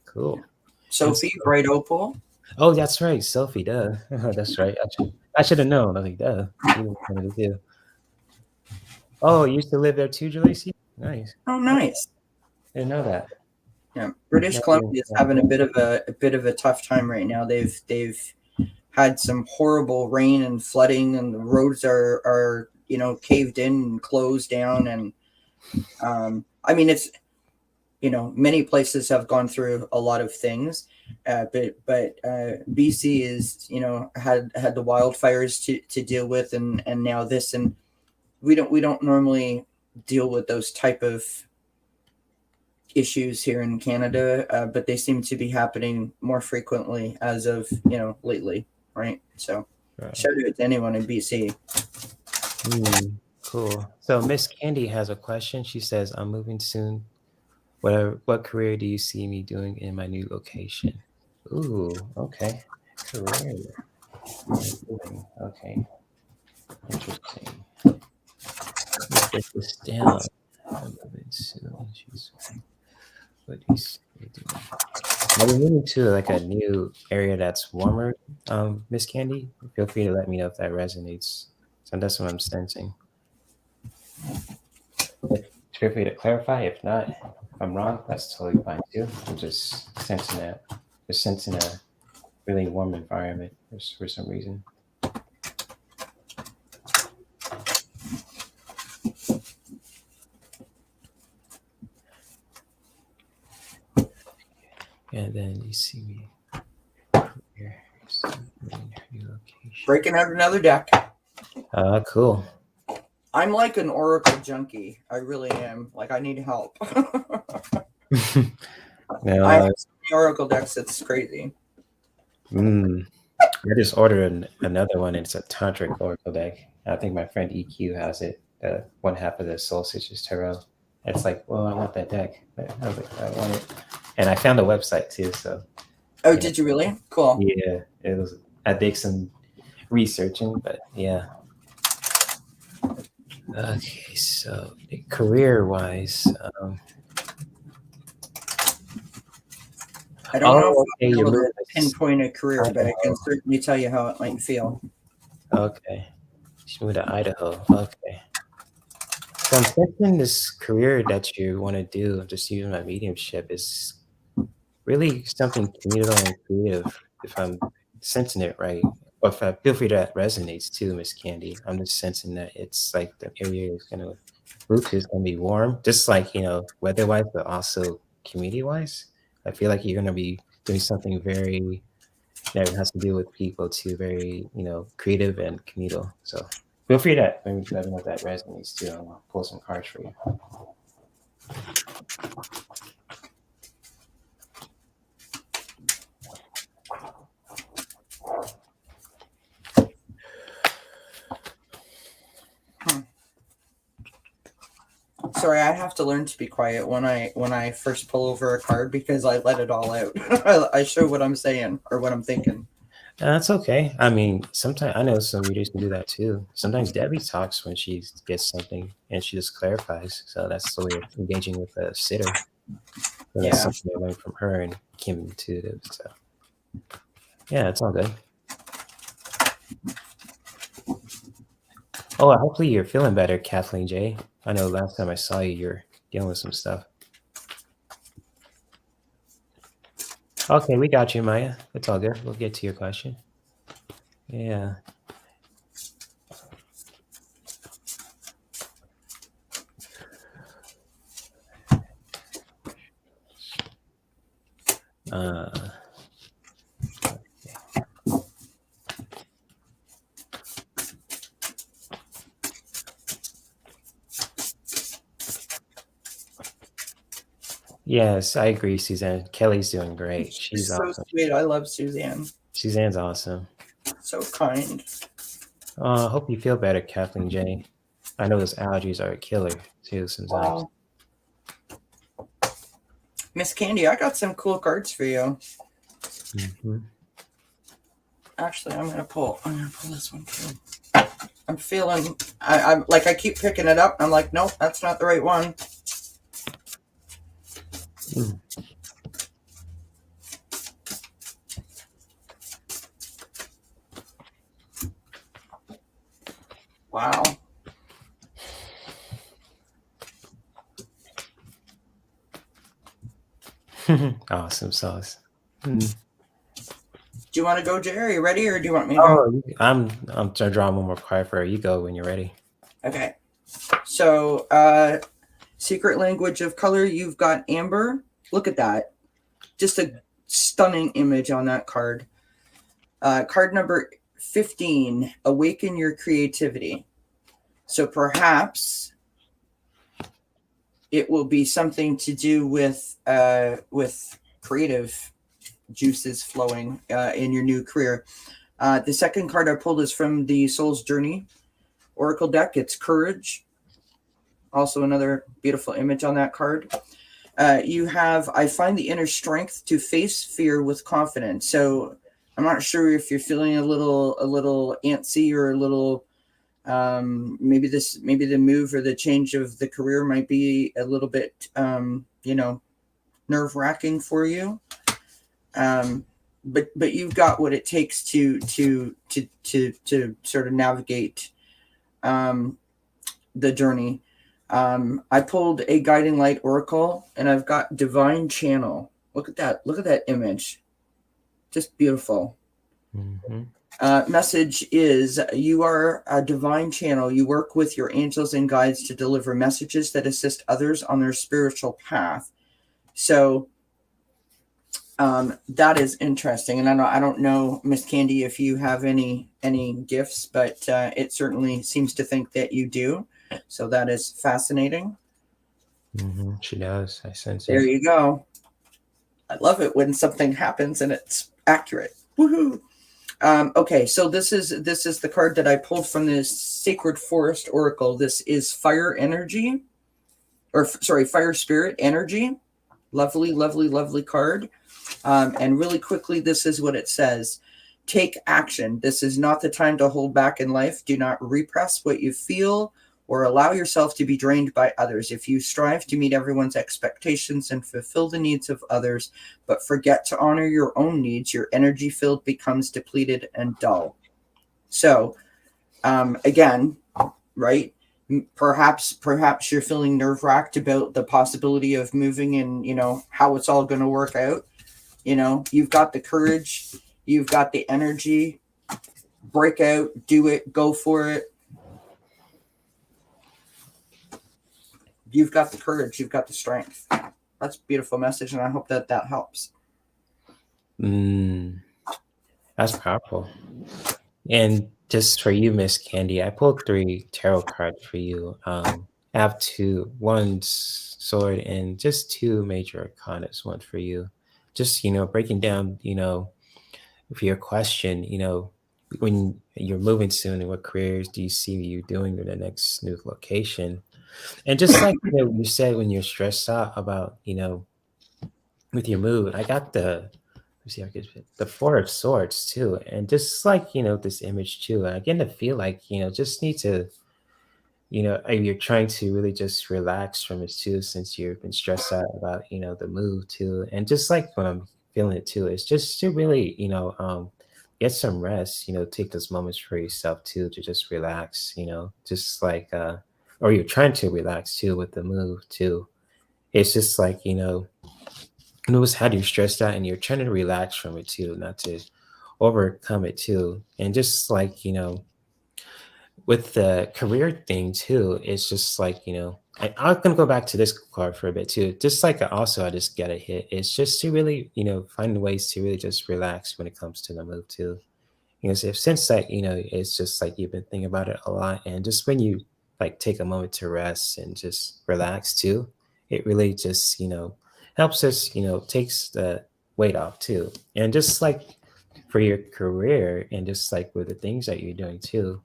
Cool. Sophie, Bright Opal. Oh, that's right. Sophie, duh. That's right. I should have known. I was like, duh. Oh, you used to live there too, Jalacy? Nice. Oh, nice. I didn't know that. Yeah, British Columbia is having a bit of a tough time right now. They've had some horrible rain and flooding, and the roads are caved in and closed down. And I mean, it's many places have gone through a lot of things, but BC is had the wildfires to deal with, and now this, and we don't normally deal with those type of issues here in Canada, but they seem to be happening more frequently as of lately, right? So shout out to anyone in BC. Cool. So Miss Candy has a question. She says, I'm moving soon. What career do you see me doing in my new location? Ooh, okay. Career. Okay. Interesting. Let's get this down. I'm moving soon. What do you see me doing? Are we moving to like a new area that's warmer, Miss Candy? Feel free to let me know if that resonates. So that's what I'm sensing. Feel free to clarify. If not, if I'm wrong, that's totally fine too. I'm just sensing a really warm environment for some reason. And then you see me here, new location. breaking out another deck. Cool. I'm like an oracle junkie. I really am. Like, I need help. No, I have so many oracle decks. It's crazy. I just ordered another one. It's a tantric oracle deck. I think my friend EQ has it. One half of the Soul Sisters Tarot. It's like, well, I want that deck. But I was like, I want it, and I found a website too. So. Oh, did you really? Cool. Yeah, it was. I did some researching, but yeah. Okay, so career-wise, I don't know if okay, I'm able to pinpoint a career, but I can certainly tell you how it might feel. Okay, she moved to Idaho. Okay, so I'm thinking this career that you want to do, just using my mediumship, is really something communal and creative. If I'm sensing it right, or if I feel free that resonates too, Miss Candy. I'm just sensing that it's like the area is gonna roof is gonna be warm, just like weather-wise, but also community-wise. I feel like you're gonna be doing something very that has to do with people too, very creative and communal. So feel free to maybe let me know if that resonates too. I'll pull some cards for you. Sorry, I have to learn to be quiet when I first pull over a card because I let it all out. I show what I'm saying or what I'm thinking. That's okay. I mean, sometimes I know some readers can do that too. Sometimes Debbie talks when she gets something and she just clarifies. So that's the way of engaging with a sitter. And that's something I learned from her and Kim Intuitive. So yeah, it's all good. Oh, hopefully you're feeling better, Kathleen J. I know last time I saw you, you're dealing with some stuff. Okay, we got you, Maya. It's all good. We'll get to your question. Yeah. Yes, I agree, Suzanne. Kelly's doing great. She's so awesome. Sweet. I love Suzanne. Suzanne's awesome. So kind. I hope you feel better, Kathleen J. I know those allergies are a killer too sometimes. Wow. Miss Candy, I got some cool cards for you. Mm-hmm. Actually, I'm gonna pull this one too. I'm feeling I'm like I keep picking it up. I'm like, nope, that's not the right one. Wow. Awesome sauce. Do you want to go, Jerry? Are you ready, or do you want me to go? I'm trying to draw one more card for her. You go when you're ready. Okay. So, secret language of color, you've got amber. Look at that. Just a stunning image on that card. Card number 15, awaken your creativity. So perhaps it will be something to do with creative juices flowing in your new career. The second card I pulled is from the Soul's Journey Oracle deck. It's Courage. Also another beautiful image on that card. You have, I find the inner strength to face fear with confidence. So I'm not sure if you're feeling a little antsy or a little, maybe the move or the change of the career might be a little bit, nerve-wracking for you. But you've got what it takes to sort of navigate the journey. I pulled a guiding light oracle, and I've got divine channel. Look at that image. Just beautiful. Mm-hmm. Message is, you are a divine channel. You work with your angels and guides to deliver messages that assist others on their spiritual path. So That is interesting, and I don't know, Miss Candy, if you have any gifts, but it certainly seems to think that you do. So that is fascinating. She does. I sense There it. you go. I love it when something happens and it's accurate. Woohoo! Okay, so this is the card that I pulled from the Sacred Forest Oracle. This is Fire Energy, or sorry, Fire Spirit Energy. Lovely, lovely, lovely card. And really quickly, this is what it says. Take action. This is not the time to hold back in life. Do not repress what you feel or allow yourself to be drained by others. If you strive to meet everyone's expectations and fulfill the needs of others, but forget to honor your own needs, your energy field becomes depleted and dull. So, again, right? Perhaps you're feeling nerve-wracked about the possibility of moving and, how it's all going to work out. You've got the courage, you've got the energy. Break out, do it, go for it. You've got the courage, you've got the strength. That's a beautiful message, and I hope that helps. That's powerful. And just for you, Miss Candy, I pulled 3 tarot cards for you. I have 2, one sword and just 2 major arcanas, one for you. Just, breaking down, for your question, when you're moving soon and what careers do you see you doing in the next new location? And just like you said, when you're stressed out about, with your mood, I got the 4 of Swords too, and just like this image too, and I begin to feel like just need to you're trying to really just relax from it too, since you've been stressed out about the move too, and just like when I'm feeling it too, it's just to really get some rest, take those moments for yourself too to just relax, just like or you're trying to relax too with the move too. It's just like knows how you're stressed out and you're trying to relax from it too, not to overcome it too. And just like, with the career thing too, it's just like, I'm going to go back to this card for a bit too. Just like also, I just get a hit. It's just to really, find ways to really just relax when it comes to the move too. Since that, it's just like you've been thinking about it a lot. And just when you like take a moment to rest and just relax too, it really just, helps us, takes the weight off too. And just like for your career and just like with the things that you're doing too,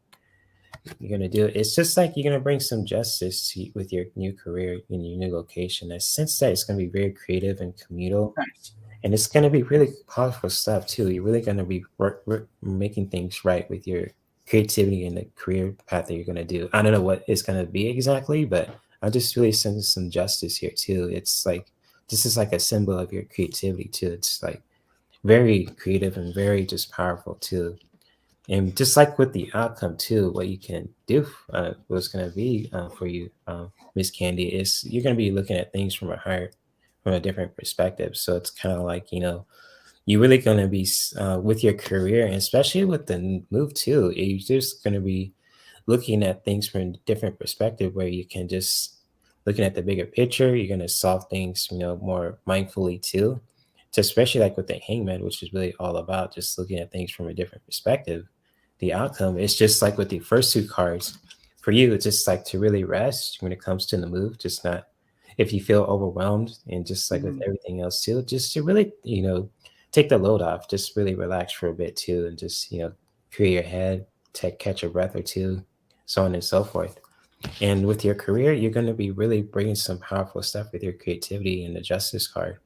you're going to do, it's just like you're going to bring some justice with your new career in your new location. I sense that it's going to be very creative and communal. Nice. And it's going to be really powerful stuff too. You're really going to be making things right with your creativity and the career path that you're going to do. I don't know what it's going to be exactly, but I just really sense some justice here too. It's like, this is like a symbol of your creativity too. It's like very creative and very just powerful too. And just like with the outcome too, what you can do, what's going to be for you, Miss Candy, is you're going to be looking at things from a different perspective. So it's kind of like you're really going to be with your career, and especially with the move too. You're just going to be looking at things from a different perspective, where you can just looking at the bigger picture. You're going to solve things, more mindfully too. So especially like with the Hangman, which is really all about just looking at things from a different perspective. The outcome is just like with the first 2 cards. For you, it's just like to really rest when it comes to the move, just not if you feel overwhelmed, and just like with everything else too, just to really, take the load off, just really relax for a bit too, and just, clear your head, catch a breath or two, so on and so forth. And with your career, you're going to be really bringing some powerful stuff with your creativity and the justice card.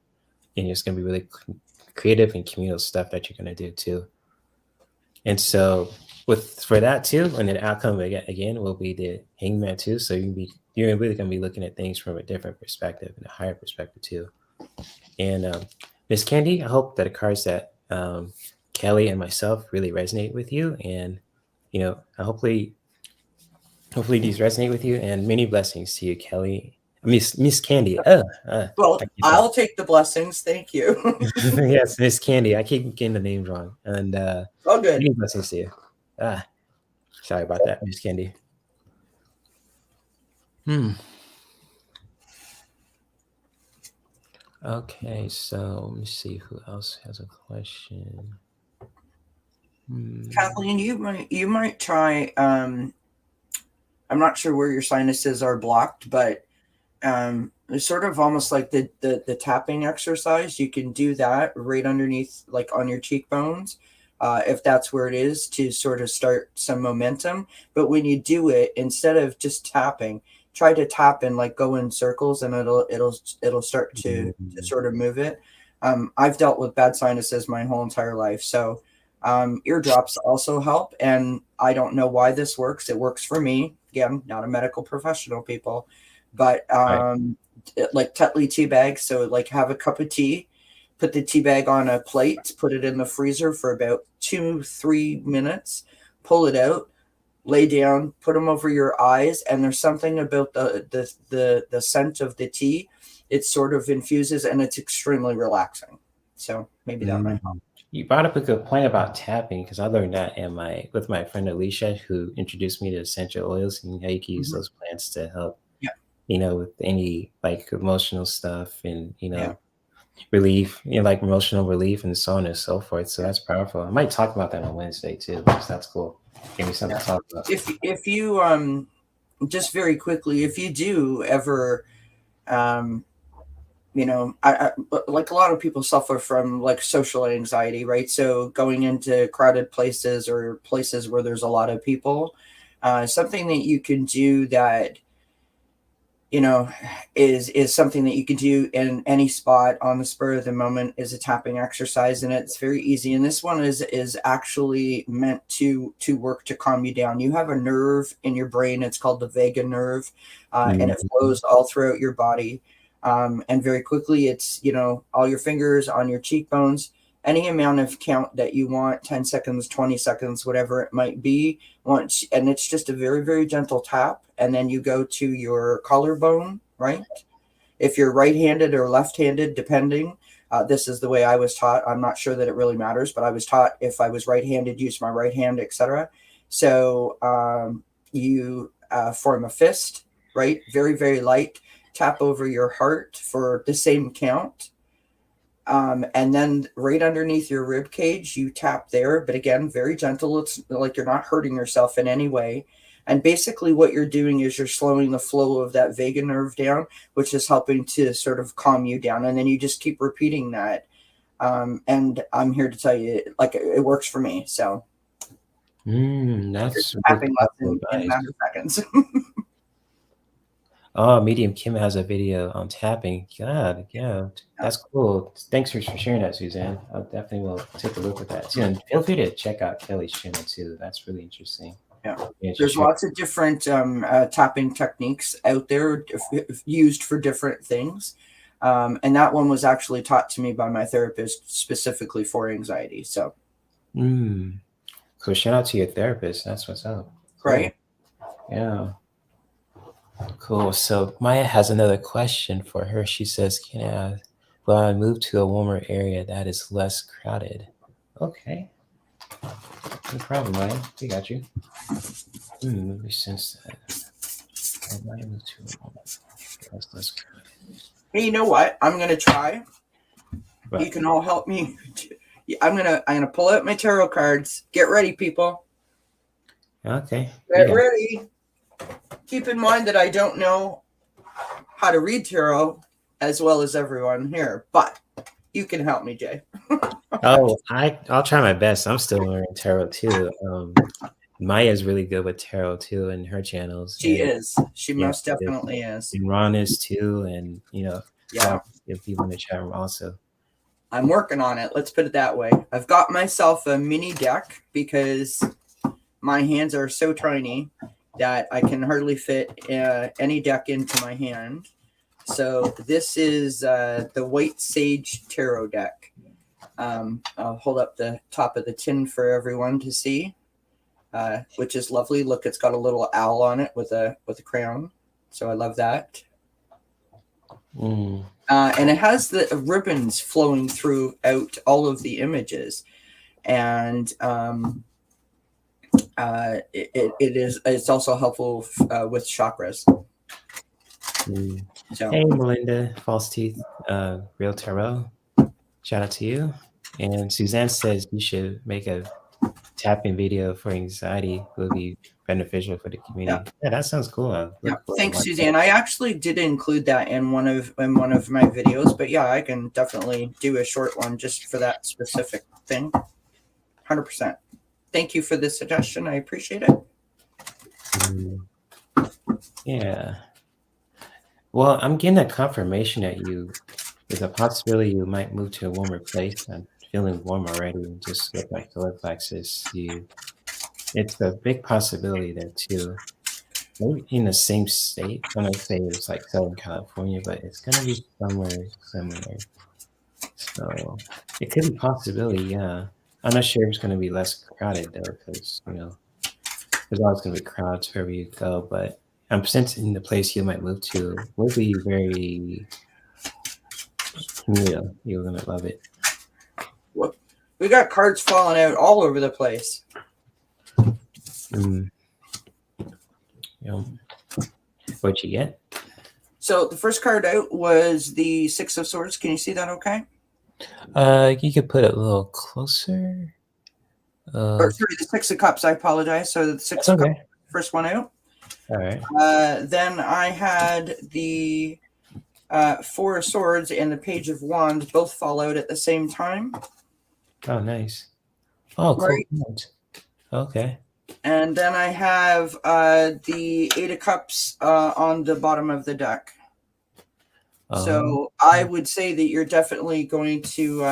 And it's going to be really creative and communal stuff that you're going to do too. And so for that too, and the outcome again will be the Hangman too. So you're really going to be looking at things from a different perspective and a higher perspective too. And Miss Candy, I hope that the cards that Kelly and myself really resonate with you, and hopefully these resonate with you. And many blessings to you, Kelly. Miss Candy. Well, I'll take the blessings. Thank you. Yes, Miss Candy. I keep getting the names wrong. And All good. many blessings to you. Sorry about that, Miss Candy. Okay, so let me see who else has a question. Kathleen, you might try. I'm not sure where your sinuses are blocked, but it's sort of almost like the tapping exercise. You can do that right underneath, like on your cheekbones, if that's where it is, to sort of start some momentum. But when you do it, instead of just tapping, try to tap and like go in circles, and it'll start to sort of move it. I've dealt with bad sinuses my whole entire life, so eardrops also help. And I don't know why this works. It works for me. Again, not a medical professional, people, but Right. like Tetley tea bags. So like have a cup of tea, put the tea bag on a plate, put it in the freezer for about 2-3 minutes, pull it out, lay down, put them over your eyes, and there's something about the scent of the tea. It sort of infuses, and it's extremely relaxing. So maybe that might help. You brought up a good point about tapping, because I learned that with my friend Alicia, who introduced me to essential oils and how you can use those plants to help, Yeah. with any like emotional stuff and Yeah. relief, like emotional relief and so on and so forth. So that's powerful. I might talk about that on Wednesday too, because that's cool. Give me something to talk about. If you just very quickly, if you do ever I like a lot of people suffer from like social anxiety, right? So going into crowded places or places where there's a lot of people, something that you can do that is something that you can do in any spot on the spur of the moment, is a tapping exercise, and it's very easy. And this one is actually meant to work to calm you down. You have a nerve in your brain. It's called the vagus nerve, and it flows all throughout your body. And very quickly, it's all your fingers on your cheekbones, any amount of count that you want, 10 seconds, 20 seconds, whatever it might be. And it's just a very, very gentle tap. And then you go to your collarbone, right? If you're right-handed or left-handed, depending. This is the way I was taught. I'm not sure that it really matters, but I was taught if I was right-handed, use my right hand, etc. So you form a fist, right? Very, very light. Tap over your heart for the same count. And then right underneath your rib cage, you tap there, but again, very gentle. It's like you're not hurting yourself in any way. And basically what you're doing is you're slowing the flow of that vagus nerve down, which is helping to sort of calm you down. And then you just keep repeating that. And I'm here to tell you, like, it works for me. So That's tapping less in a advice. matter of seconds. Oh, Medium Kim has a video on tapping. God, yeah, that's cool. Thanks for sharing that, Suzanne. I definitely will take a look at that too. And feel free to check out Kelly's channel too. That's really interesting. Yeah. Yeah, There's lots of different tapping techniques out there used for different things. And that one was actually taught to me by my therapist specifically for anxiety. So, Cool. Shout out to your therapist. That's what's up. Cool. Right. Yeah. Cool. So Maya has another question for her. She says, will I move to a warmer area that is less crowded? Okay. No problem, Maya. We got you. Let me sense that. I might move to a warmer area that's less crowded. Hey, you know what? I'm gonna try. But you can all help me. I'm gonna pull out my tarot cards. Get ready, people. Okay. Get ready. Keep in mind that I don't know how to read tarot as well as everyone here, but you can help me, Jay. I'll try my best. I'm still learning tarot too. Maya's really good with tarot too, in her channels. She is. She most definitely is. And Ron is too, and if people in the chat room also. I'm working on it. Let's put it that way. I've got myself a mini deck because my hands are so tiny that I can hardly fit any deck into my hand. So this is the White Sage Tarot deck. I'll hold up the top of the tin for everyone to see, which is lovely. Look, it's got a little owl on it with a crown. So I love that. And it has the ribbons flowing throughout all of the images. And it's also helpful with chakras. So Hey, Melinda, False Teeth, Real Tarot. Shout out to you. And Suzanne says you should make a tapping video for anxiety. It will be beneficial for the yeah. community. Yeah, that sounds cool. I Yeah, look forward to thanks, watching that. Suzanne. I actually did include that in one of my videos, but yeah, I can definitely do a short one just for that specific thing. 100%. Thank you for the suggestion. I appreciate it. Yeah. Well, I'm getting a confirmation that there's a possibility you might move to a warmer place. I'm feeling warm already. Just with my solar plexus, it's a big possibility there too. Maybe in the same state. I'm gonna say it's like Southern California, but it's gonna be somewhere similar. So it could be a possibility, yeah. I'm not sure if it's gonna be less crowded though, because there's always gonna be crowds wherever you go. But I'm sensing the place you might move to will be very communal. You're gonna love it. We got cards falling out all over the place. Yeah. What'd you get? So the first card out was the Six of Swords. Can you see that okay? You could put it a little closer. Or sorry, the Six of Cups. I apologize. So the Six of Cups, first one out. All right. Then I had the Four of Swords and the Page of Wands both fall out at the same time. Oh, nice. Oh, cool. Right. Okay. And then I have the Eight of Cups on the bottom of the deck. So I would say that you're definitely going to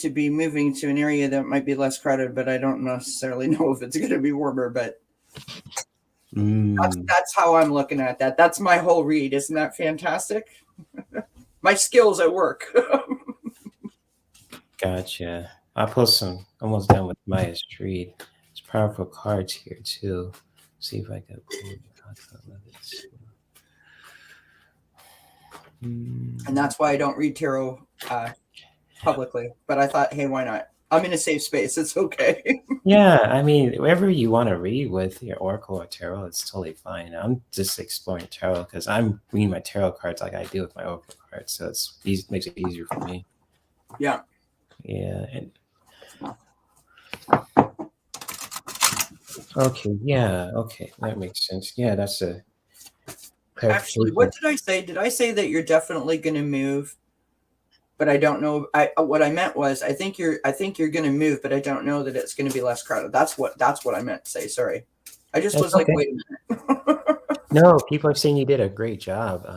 be moving to an area that might be less crowded, but I don't necessarily know if it's going to be warmer. But that's how I'm looking at that. That's my whole read. Isn't that fantastic? My skills at work. Gotcha. I pulled some, almost done with Maya's read. It's powerful cards here too. See if I can pull the content of it. And that's why I don't read tarot publicly. But I thought, hey, why not? I'm in a safe space. It's okay. Yeah, I mean, wherever you want to read with your oracle or tarot, it's totally fine. I'm just exploring tarot because I'm reading my tarot cards like I do with my oracle cards, so it's easy, makes it easier for me. Yeah. Yeah. And okay. Yeah. Okay. That makes sense. Yeah, that's a. Actually, what did I say? Did I say that you're definitely going to move? But I don't know. What I meant was I think you're going to move, but I don't know that it's going to be less crowded. That's what I meant to say. Sorry, I just was like, wait a minute. No, people are saying you did a great job.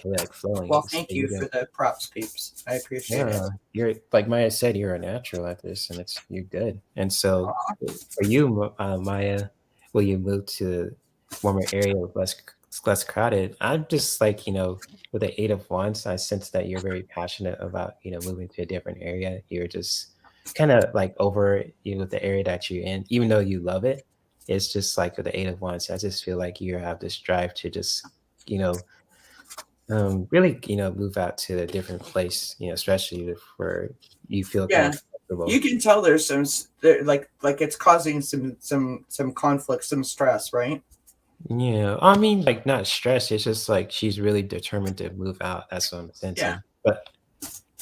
Like flowing. Well, thank you for the props, peeps. I appreciate it. You're like Maya said, you're a natural at this, and you're good. And so for you, Maya, will you move to a warmer area with less crowded? I'm just like, with the Eight of Wands, I sense that you're very passionate about, moving to a different area. You're just kind of like over with the area that you're in, even though you love it. It's just like with the Eight of Wands, I just feel like you have this drive to just, really, move out to a different place, especially where you feel comfortable. You can tell there's some like it's causing some conflict, some stress, right? Yeah, I mean, like not stress. It's just like she's really determined to move out. That's what I'm sensing. Yeah. But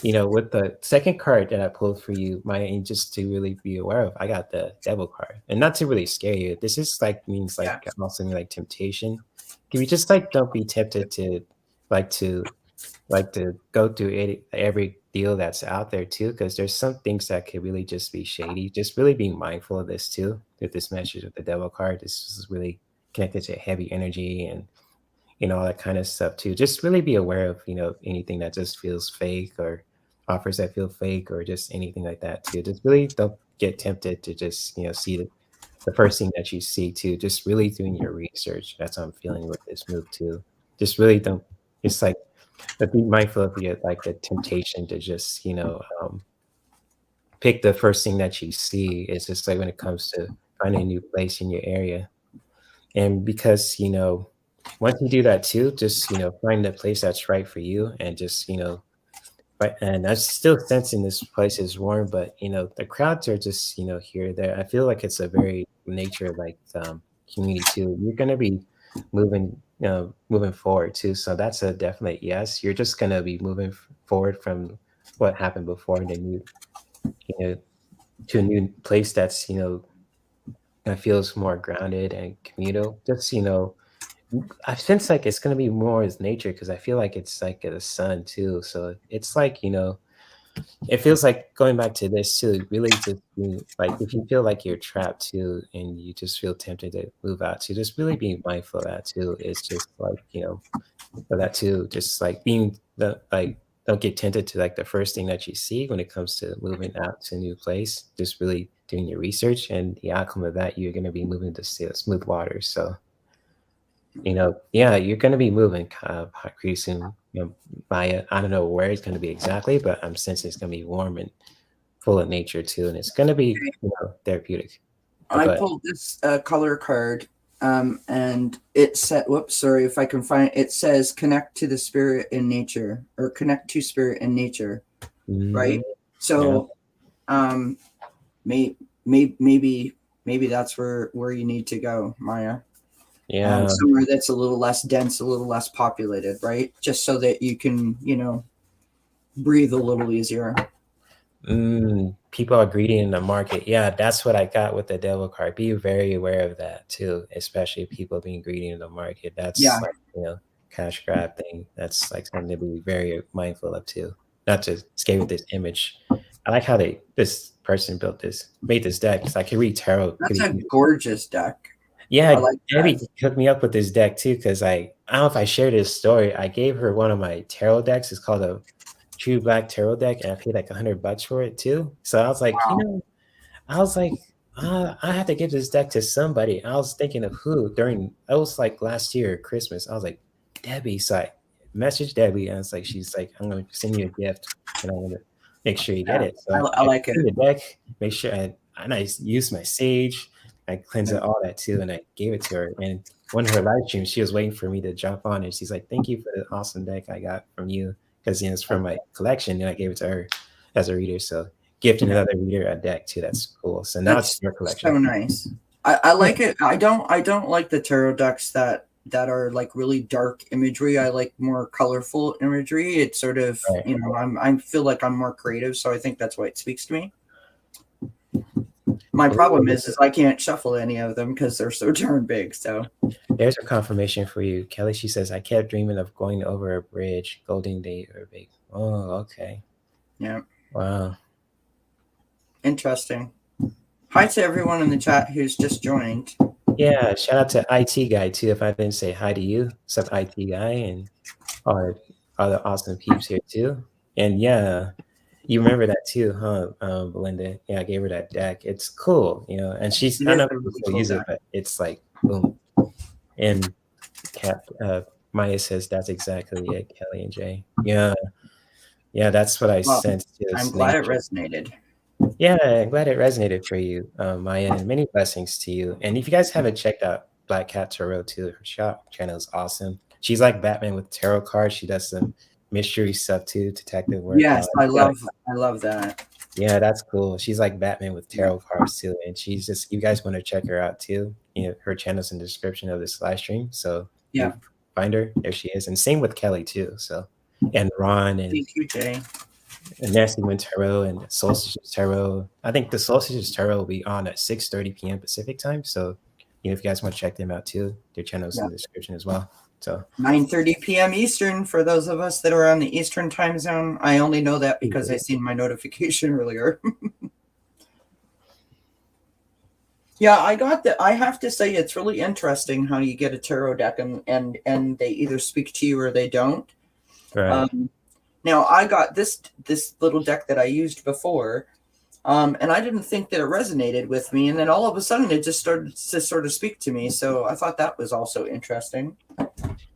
with the second card that I pulled for you, Maya, just to really be aware of, I got the Devil card, and not to really scare you. This is means also like temptation. Can you just don't be tempted to go through every deal that's out there too, because there's some things that could really just be shady. Just really being mindful of this too. With this message with the Devil card, this is really connected to heavy energy and all that kind of stuff too. Just really be aware of anything that just feels fake or offers that feel fake or just anything like that too. Just really don't get tempted to just see the first thing that you see too. Just really doing your research. That's how I'm feeling with this move too. Just really don't. It's but be mindful of the temptation to just pick the first thing that you see. It's just like when it comes to finding a new place in your area. And because, once you do that too, just, find the place that's right for you and just, and I'm still sensing this place is warm, but, the crowds are just, here, there. I feel like it's a very nature community too. You're going to be moving, moving forward too. So that's a definite yes. You're just gonna be moving forward from what happened before, and then you know, to a new place that's, that feels more grounded and communal. Just, I sense like it's gonna be more as nature, because I feel like it's like the sun too. So it's like, it feels like going back to this too, really just being like, if you feel like you're trapped too and you just feel tempted to move out to, just really being mindful of that too. It's just like, for that too, just like being the like, don't get tempted to like the first thing that you see when it comes to moving out to a new place. Just really doing your research, and the outcome of that, you're gonna be moving to smooth waters. So yeah, you're going to be moving pretty soon. Maya, I don't know where it's going to be exactly, but I'm sensing it's going to be warm and full of nature too, and it's going to be therapeutic. I But pulled this color card, and it said, whoops, sorry, if I can find it, says connect to the spirit in nature, or connect to spirit in nature, right? So maybe that's where you need to go, Maya. yeah, Somewhere that's a little less dense, a little less populated, right? Just so that you can, breathe a little easier. People are greedy in the market. Yeah, that's what I got with the devil card. Be very aware of that too, especially people being greedy in the market. That's like, cash grab thing. That's like something to be very mindful of too. Not to escape with this image. I like how this person made this deck. It's like, can read tarot. That's a gorgeous deck. Yeah, I like Debbie that. hooked me up with this deck too, because I don't know if I shared this story. I gave her one of my tarot decks. It's called a True Black Tarot deck, and I paid like $100 for it too. So I was like, Wow. I have to give this deck to somebody. I was thinking of who it was like last year Christmas. I was like, Debbie. So I messaged Debbie, and it's like, she's like, I'm gonna send you a gift, and I want to make sure you get Yeah, it. So I I like it. sent the deck, make sure I used my sage. I cleansed it, all that too, and I gave it to her. And one of her live streams, she was waiting for me to jump on, and she's like, "Thank you for the awesome deck I got from you, because it's from my collection." And I gave it to her as a reader. So gifting another reader a deck too. That's cool. So now it's That's your so collection. nice. I like it. I don't like the tarot decks that are like really dark imagery. I like more colorful imagery. It's sort of, Right. I feel like I'm more creative, so I think that's why it speaks to me. My problem is I can't shuffle any of them because they're so darn big. So there's a confirmation for you, Kelly. She says, "I kept dreaming of going over a bridge, Golden Day or big." Oh, okay. yeah, Wow. interesting. Hi to everyone in the chat who's just joined. Yeah, shout out to IT guy too. If I didn't say hi to you, what's up, IT guy, and all the other awesome peeps here too. And yeah, you remember that too, huh, Belinda? Yeah, I gave her that deck. It's cool, and she's, It I is know a people really still cool use it, deck. but it's like boom. And Maya says that's exactly it, Kelly and Jay. Yeah, that's what I Well, sensed too. I'm It's glad it nature. resonated. Yeah, I'm glad it resonated for you, Maya, and many blessings to you. And if you guys haven't checked out Black Cat Tarot too, her channel is awesome. She's like Batman with tarot cards. She does some mystery stuff too, detective work. Yes, I love that. Yeah, that's cool. She's like Batman with tarot cards too, and she's just, you guys want to check her out too. Her channel's in the description of this live stream, so you find her. There she is, and same with Kelly too. So, and Ron and Thank you, Jay. Nasty Wind Tarot and Solstices Tarot. I think the Solstices Tarot will be on at 6:30 p.m. Pacific time. So, if you guys want to check them out too, their channel's in the description as well. So 9:30 p.m. Eastern for those of us that are on the Eastern time zone. I only know that because I seen my notification earlier. Yeah, I got that. I have to say it's really interesting how you get a tarot deck and they either speak to you or they don't. right. Now I got this little deck that I used before, and I didn't think that it resonated with me, and then all of a sudden it just started to sort of speak to me. So I thought that was also interesting.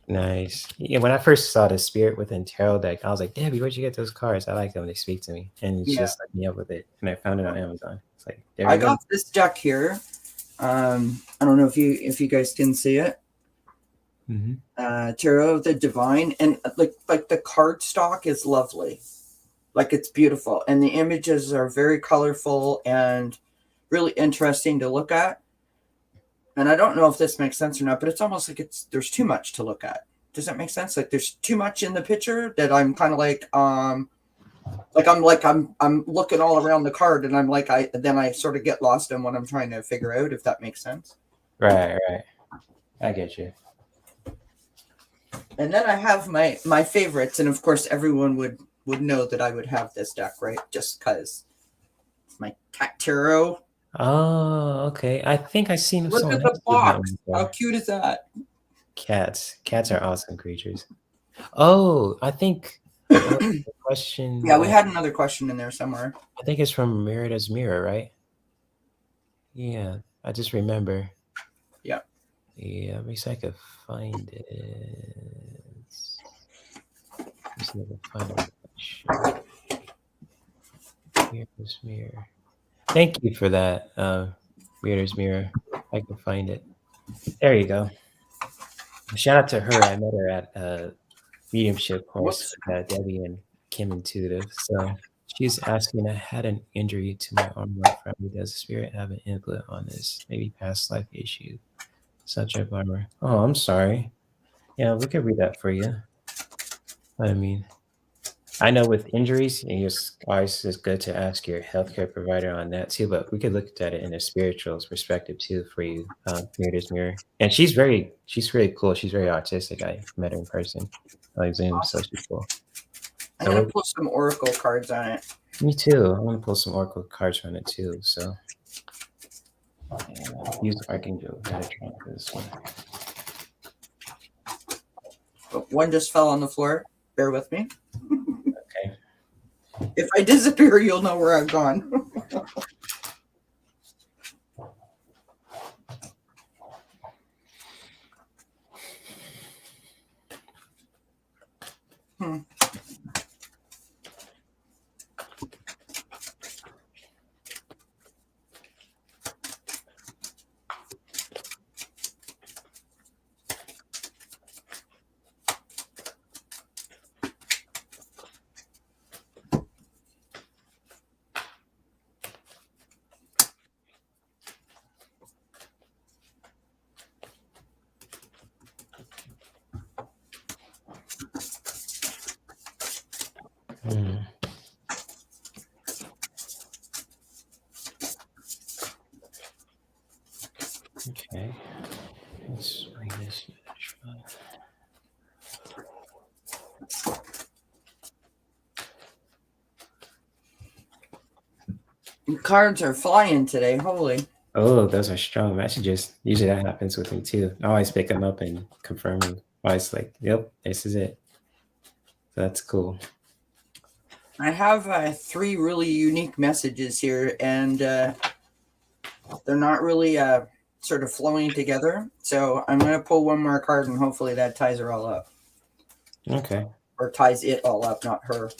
Nice. Yeah, when I first saw the Spirit Within Tarot deck, I was like, Debbie, where'd you get those cards? I like them. They speak to me. And it's just like me up with it. And I found it on Amazon. It's like, there I you go. got this deck here. I don't know if you guys can see it. Tarot of the Divine, and like the card stock is lovely. Like, it's beautiful, and the images are very colorful and really interesting to look at. and I don't know if this makes sense or not, but it's almost like there's too much to look at. Does that make sense? Like there's too much in the picture that I'm kind of like I'm looking all around the card, and I'm like I sort of get lost in what I'm trying to figure out, if that makes sense. Right. I get you. And then I have my favorites, and of course everyone would know that I would have this deck, right? Just because it's my cat tarot. Oh, okay. I think I've seen Look someone at the else do that box. one before. How cute is that? Cats are awesome creatures. Oh, I think the question. Yeah, we had another question in there somewhere. I think it's from Merida's Mirror, right? Yeah, I just remember. Yeah. Yeah, at least I could find it. Just never find it. Merida's Mirror. Thank you for that, Merida's Mirror. I can find it. There you go. Shout out to her. I met her at a mediumship course with Debbie and Kim Intuitive. So she's asking, I had an injury to my arm right from me. Does the spirit have an input on this? Maybe past life issue. Such a bummer. Oh, I'm sorry. Yeah, we can read that for you. I mean, I know with injuries, it's always is good to ask your healthcare provider on that too, but we could look at it in a spiritual perspective too for you, Merida's Mirror. And she's really cool. She's very artistic. I met her in person on Zoom, so she's cool. I'm going to pull some oracle cards on it. Me too. I want to pull some oracle cards on it too, so. Yeah, use Archangel Metatron for this one. But one just fell on the floor. Bear with me. Okay. If I disappear, you'll know where I've gone. Okay. Let's bring this. Cards are flying today. Holy. Oh, those are strong messages. Usually that happens with me too. I always pick them up and confirm them. Always like, yep, this is it. So that's cool. I have 3 really unique messages here, and they're not really sort of flowing together. So I'm going to pull one more card, and hopefully that ties her all up. Okay. Or ties it all up, not her.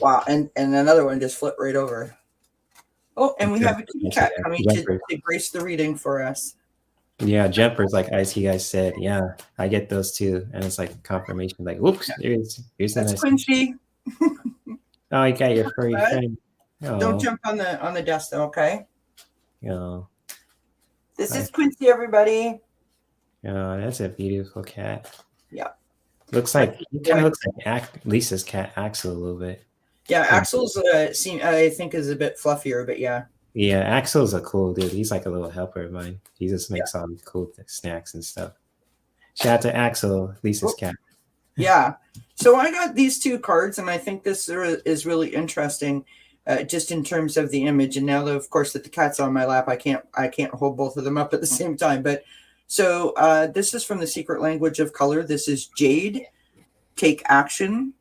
Wow, and another one just flipped right over. Oh, and we have a kitty cat coming to grace the reading for us. Yeah, jumpers, like you guys said. Yeah, I get those too. And it's like confirmation, like, whoops, here's That's Quincy. Oh, you got your furry friend. Oh. Don't jump on the desk, though, okay? Oh. This is Quincy, everybody. Oh, that's a beautiful cat. Yeah. Looks like he kind of looks like Lisa's cat, Axel, a little bit. Yeah, Axel's I think is a bit fluffier, but yeah. Yeah, Axel's a cool dude. He's like a little helper of mine. He just makes all these cool snacks and stuff. Shout out to Axel, Lisa's cat. Yeah. So I got these 2 cards, and I think this is really interesting, just in terms of the image. And now that, of course, that the cat's on my lap, I can't hold both of them up at the same time. But so this is from the Secret Language of Color. This is Jade. Take action.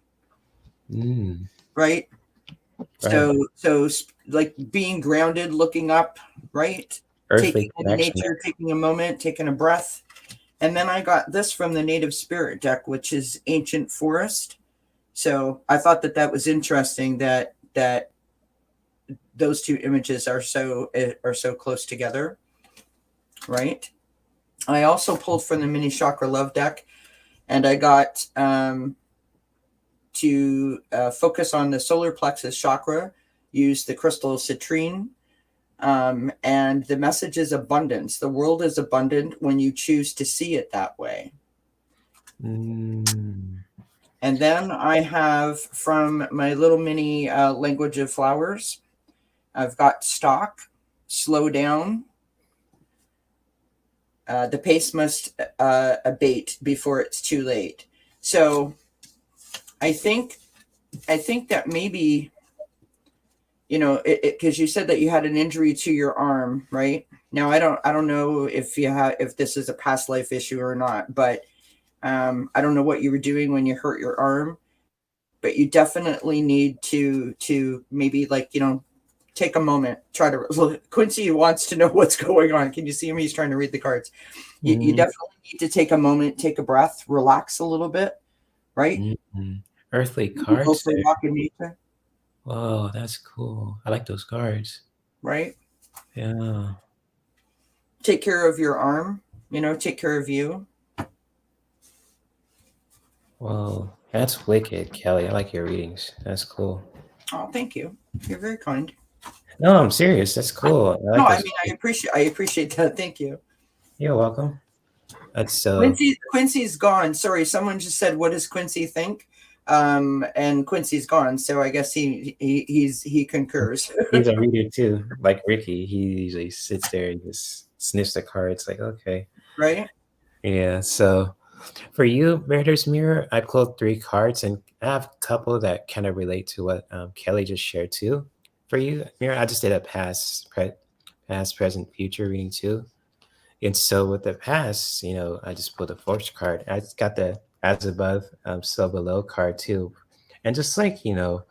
Right. So like being grounded, looking up, right? Earthly taking in nature, taking a moment, taking a breath. And then I got this from the Native Spirit deck, which is Ancient Forest. So I thought that was interesting that those 2 images are so close together, right? I also pulled from the Mini Chakra Love deck, and I got to focus on the solar plexus chakra, use the crystal citrine. And the message is abundance. The world is abundant when you choose to see it that way. Mm. And then I have from my little mini language of flowers, I've got stock, slow down. The pace must abate before it's too late. So I think that maybe, you know, because you said that you had an injury to your arm, right? Now I don't know if this is a past life issue or not, but I don't know what you were doing when you hurt your arm, but you definitely need to maybe, like, you know, take a moment, try to. Quincy wants to know what's going on. Can you see him? He's trying to read the cards. You definitely need to take a moment, take a breath, relax a little bit, right? Mm-hmm. Earthly Go cards for a there. walk in nature. Whoa, that's cool. I like those cards. Right? Yeah. Take care of your arm, you know, take care of you. Whoa, that's wicked, Kelly. I like your readings. That's cool. Oh, thank you. You're very kind. No, I'm serious. That's cool. I like No, I those. mean, I appreciate that. Thank you. You're welcome. That's so. Quincy's gone. Sorry, someone just said, "What does Quincy think?" And Quincy's gone, so I guess he concurs. He's a reader too, like Ricky. He usually sits there and just sniffs the cards, like, okay. Right? Yeah. So for you, Meritor's Mirror, I pulled 3 cards, and I have a couple that kind of relate to what Kelly just shared too. For you, Mirror, I just did a past, present, future reading too. And so with the past, you know, I just pulled a force card. I just got the as above, so below card too. And just like, you know,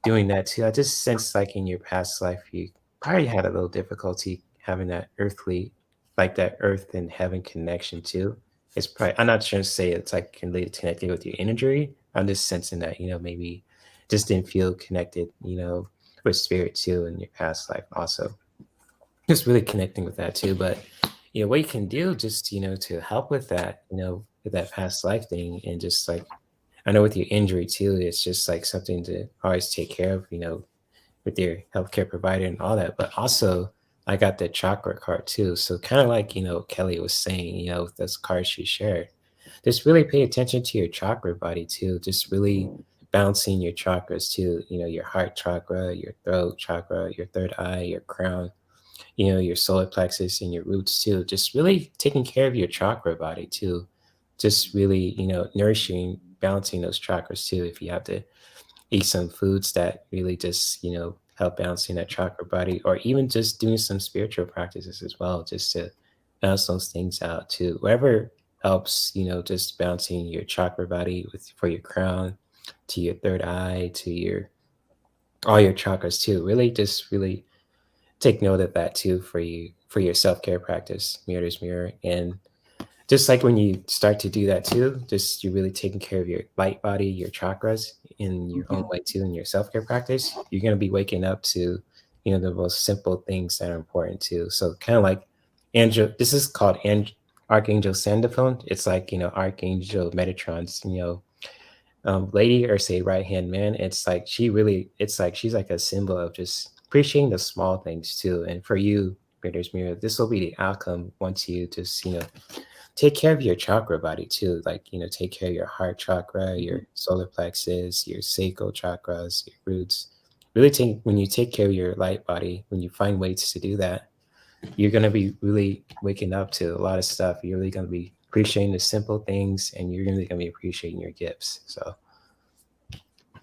doing that too, I just sense like in your past life, you probably had a little difficulty having that earthly, like that earth and heaven connection too. It's probably, I'm not trying to say it's like connected with your energy. I'm just sensing that, you know, maybe just didn't feel connected, you know, with spirit too in your past life also. Just really connecting with that too. But you know, what you can do just, you know, to help with that, you know, with that past life thing, and just like, I know with your injury too, it's just like something to always take care of, you know, with your healthcare provider and all that. But also, I got the chakra card too. So kind of like, you know, Kelly was saying, you know, with those cards she shared, just really pay attention to your chakra body too. Just really balancing your chakras too. You know, your heart chakra, your throat chakra, your third eye, your crown, you know, your solar plexus and your roots too. Just really taking care of your chakra body too. Just really, you know, nourishing, balancing those chakras too. If you have to eat some foods that really just, you know, help balancing that chakra body, or even just doing some spiritual practices as well, just to balance those things out too. Whatever helps, you know, just balancing your chakra body with for your crown, to your third eye, to your all your chakras too. Really just really take note of that too for you, for your self-care practice, Mirror's Mirror. And just like when you start to do that too, just you're really taking care of your light body, your chakras in your own way too, in your self-care practice. You're going to be waking up to, you know, the most simple things that are important too. So kind of like angel, this is called Archangel Sandophone. It's like, you know, Archangel Metatron's, you know, lady, or say right hand man. It's like she really, it's like she's like a symbol of just appreciating the small things too. And for you, Reader's Mirror, this will be the outcome once you just, you know, take care of your chakra body too. Like, you know, take care of your heart chakra, your solar plexus, your sacral chakras, your roots. Really take, when you take care of your light body, when you find ways to do that, you're going to be really waking up to a lot of stuff. You're really going to be appreciating the simple things, and you're really going to be appreciating your gifts. So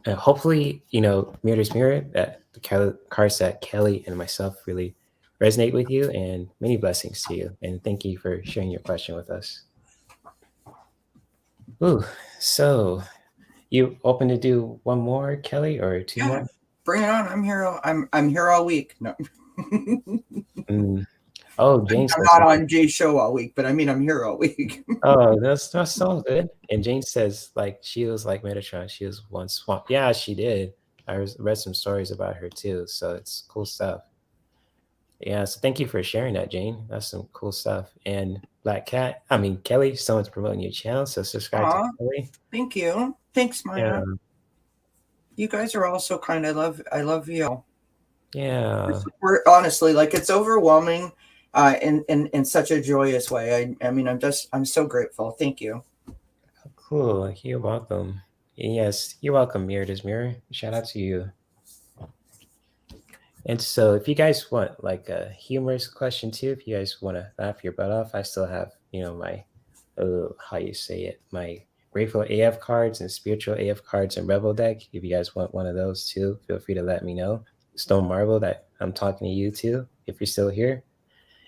hopefully, you know, Mirror's Mirror, that the cards that Kelly and myself really resonate with you, and many blessings to you. And thank you for sharing your question with us. Ooh, so you open to do one more, Kelly, or two more? Bring it on. I'm here all week. No. Oh, Jane I'm says not something. on Jay's show all week, but I mean, I'm here all week. Oh, that's so good. And Jane says, like, she was like Metatron. She was once swamp. Yeah, she did. I read some stories about her too. So it's cool stuff. Yeah, so thank you for sharing that, Jane. That's some cool stuff. And Black Cat, I mean, Kelly, someone's promoting your channel, so subscribe to Kelly. Thank you. Thanks, Maya. Yeah. You guys are all so kind. I love you all. Yeah. Support, honestly, like it's overwhelming in such a joyous way. I mean, I'm so grateful. Thank you. Cool. You're welcome. Yes, you're welcome, Mirror's Mirror. Shout out to you. And so, if you guys want like a humorous question too, if you guys want to laugh your butt off, I still have, my, how you say it, my Grateful AF cards and Spiritual AF cards and Rebel deck. If you guys want one of those too, feel free to let me know. Stone Marble, that I'm talking to you too, if you're still here.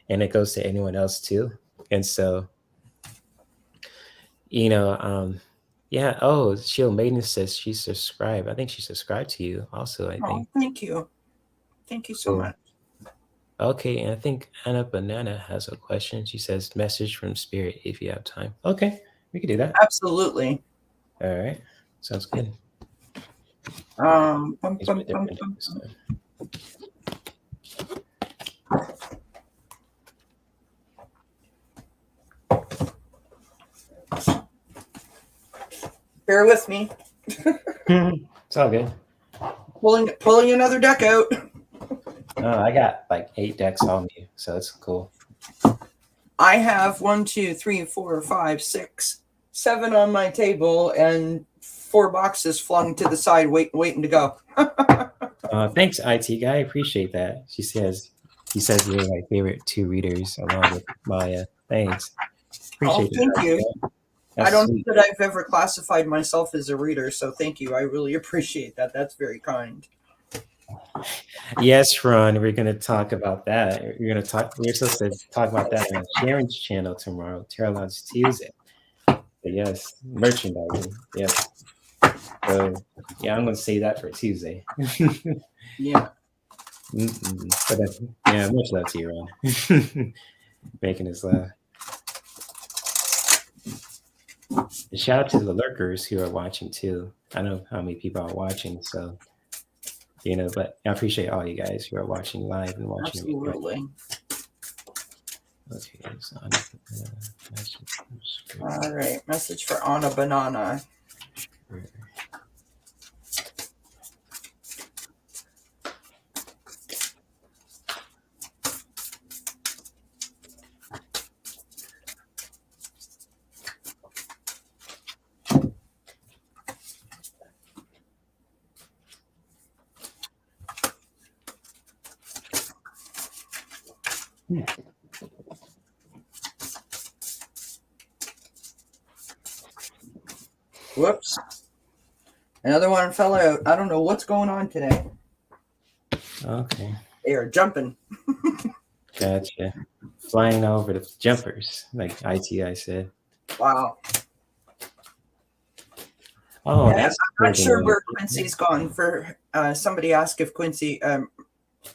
And it goes to anyone else too. And so, yeah. Oh, Shield Maiden says she subscribed. I think she subscribed to you also, I Oh, think. thank you. Thank you so Cool. much. Okay, and I think Anna Banana has a question. She says, message from spirit if you have time. Okay, we could do that. Absolutely. All right, sounds good. Bum, He's bum, a bum, different bum, this bum. time. Bear with me. It's all good. Pulling another deck out. I got like 8 decks on me, so it's cool. I have 1, 2, 3, 4, 5, 6, 7 on my table and 4 boxes flung to the side, waiting to go. Thanks, IT guy. I appreciate that. He says you're my favorite 2 readers along with Maya. Thanks. Oh, Appreciate it, thank you. IT guy. I That's don't sweet. think that I've ever classified myself as a reader, so thank you. I really appreciate that. That's very kind. Yes, Ron, we're going to talk about that. We're supposed to talk about that on Sharon's channel tomorrow, Tarot Lounge Tuesday. But yes, merchandising. Yes. So, yeah, I'm going to say that for Tuesday. Yeah. But yeah, much love to you, Ron. Making us laugh. And shout out to the lurkers who are watching too. I know how many people are watching, so but I appreciate all you guys who are watching live and watching the replay. Absolutely. Okay, so All right. Message for Anna Banana. Whoops. Another one fell out. I don't know what's going on today. Okay. They are jumping. Gotcha. Flying over the jumpers, like ITI said. Wow. Oh, Yeah, that's I'm not sure where Quincy's gone. For somebody asked if Quincy,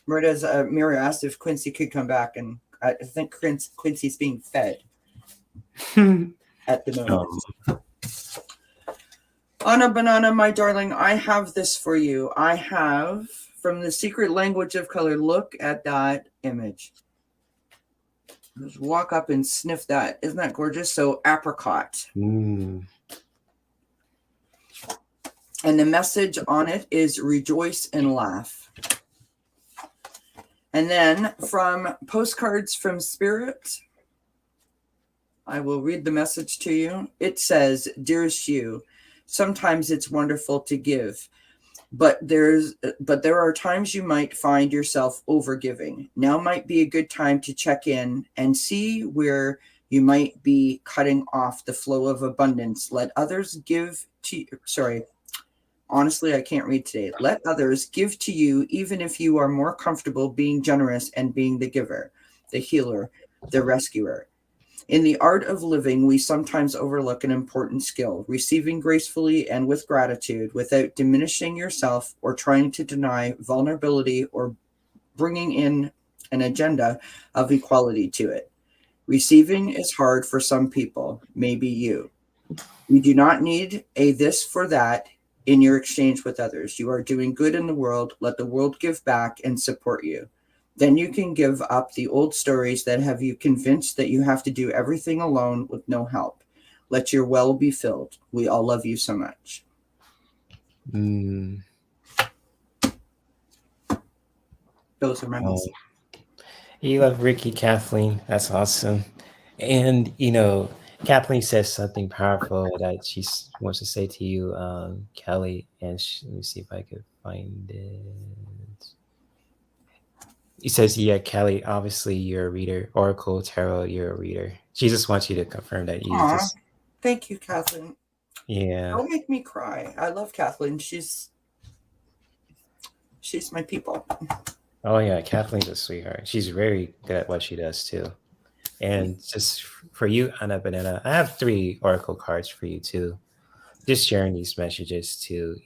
Maria's Mira asked if Quincy could come back, and I think Quincy's being fed at the moment. Anna Banana, my darling, I have this for you. I have from the Secret Language of Color. Look at that image. Just walk up and sniff that. Isn't that gorgeous? So apricot. And the message on it is rejoice and laugh. And then from Postcards from Spirit, I will read the message to you. It says, dearest you, sometimes it's wonderful to give, but there are times you might find yourself overgiving. Now might be a good time to check in and see where you might be cutting off the flow of abundance. Let others give to you. Sorry. Honestly, I can't read today. Let others give to you, even if you are more comfortable being generous and being the giver, the healer, the rescuer. In the art of living, we sometimes overlook an important skill, receiving gracefully and with gratitude without diminishing yourself or trying to deny vulnerability or bringing in an agenda of equality to it. Receiving is hard for some people, maybe you. You do not need a this for that in your exchange with others. You are doing good in the world. Let the world give back and support you. Then you can give up the old stories that have you convinced that you have to do everything alone with no help. Let your well be filled. We all love you so much. Those are my Oh, messages. you love Ricky, Kathleen. That's awesome. And Kathleen says something powerful that she wants to say to you, Kelly. And let me see if I could find it. He says, "Yeah, Kelly. Obviously, you're a reader. Oracle, tarot. You're a reader." She just wants you to confirm that you Aw, just, thank you, Kathleen. yeah. Don't make me cry. I love Kathleen. She's my people. Oh yeah, Kathleen's a sweetheart. She's very good at what she does too. And just for you, Anna Banana, I have 3 oracle cards for you too. Just sharing these messages to,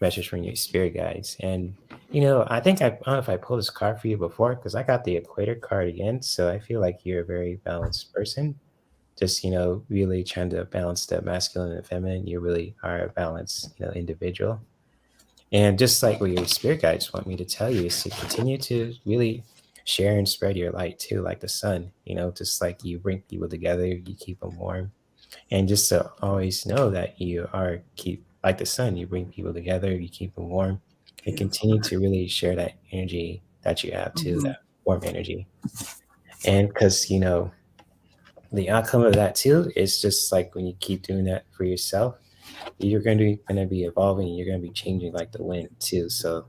message from your spirit guides. And I think I don't know if I pulled this card for you before because I got the equator card again. So I feel like you're a very balanced person. Just, really trying to balance the masculine and feminine. You really are a balanced, individual. And just like what your spirit guides want me to tell you is to continue to really share and spread your light too, like the sun, just like you bring people together, you keep them warm. And just to always know that you are keep like the sun, you bring people together, you keep them warm, and Beautiful. continue to really share that energy that you have too, Mhm. that warm energy. And because, the outcome of that too is just like when you keep doing that for yourself, you're going to be evolving. You're going to be changing like the wind too. So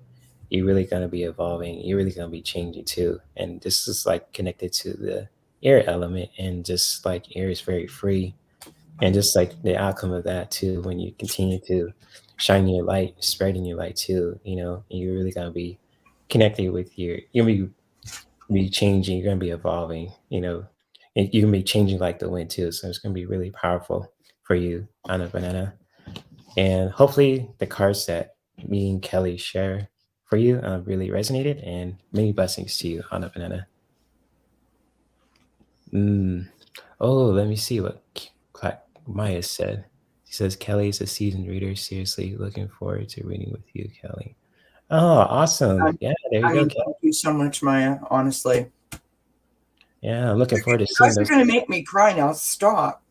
you're really going to be evolving. You're really going to be changing too. And this is like connected to the air element, and just like air is very free. And just like the outcome of that too, when you continue to shine your light, spreading your light too, you're really going to be connected with you'll be changing. You're going to be evolving. And you're going to be changing like the wind too. So it's going to be really powerful for you, Anna Banana. And hopefully the cards that me and Kelly share for you really resonated, and many blessings to you, Anna Banana. Mm. Oh, let me see what Maya said. She says, Kelly is a seasoned reader. Seriously looking forward to reading with you, Kelly. Oh, awesome. I, Yeah, there you I go, mean, Kelly. thank you so much, Maya. Honestly, Yeah, I'm looking forward to you seeing guys are those. going to make me cry now. Stop.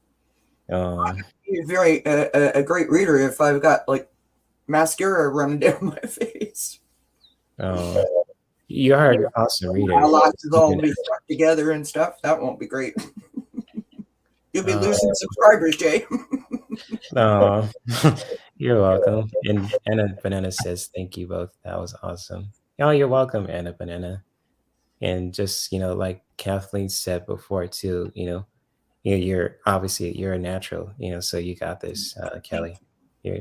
Oh, You're very a great reader. If I've got like mascara running down my face, oh, you are an awesome reader. eyelashes You've all been, be stuck together and stuff. That won't be great. You'll be uh, losing subscribers, Jay. no, you're welcome. And Anna Banana says, thank you both. That was awesome. Oh, you're welcome, Anna Banana. And just, like Kathleen said before too, you're obviously you're a natural, so you got this, Kelly. You're,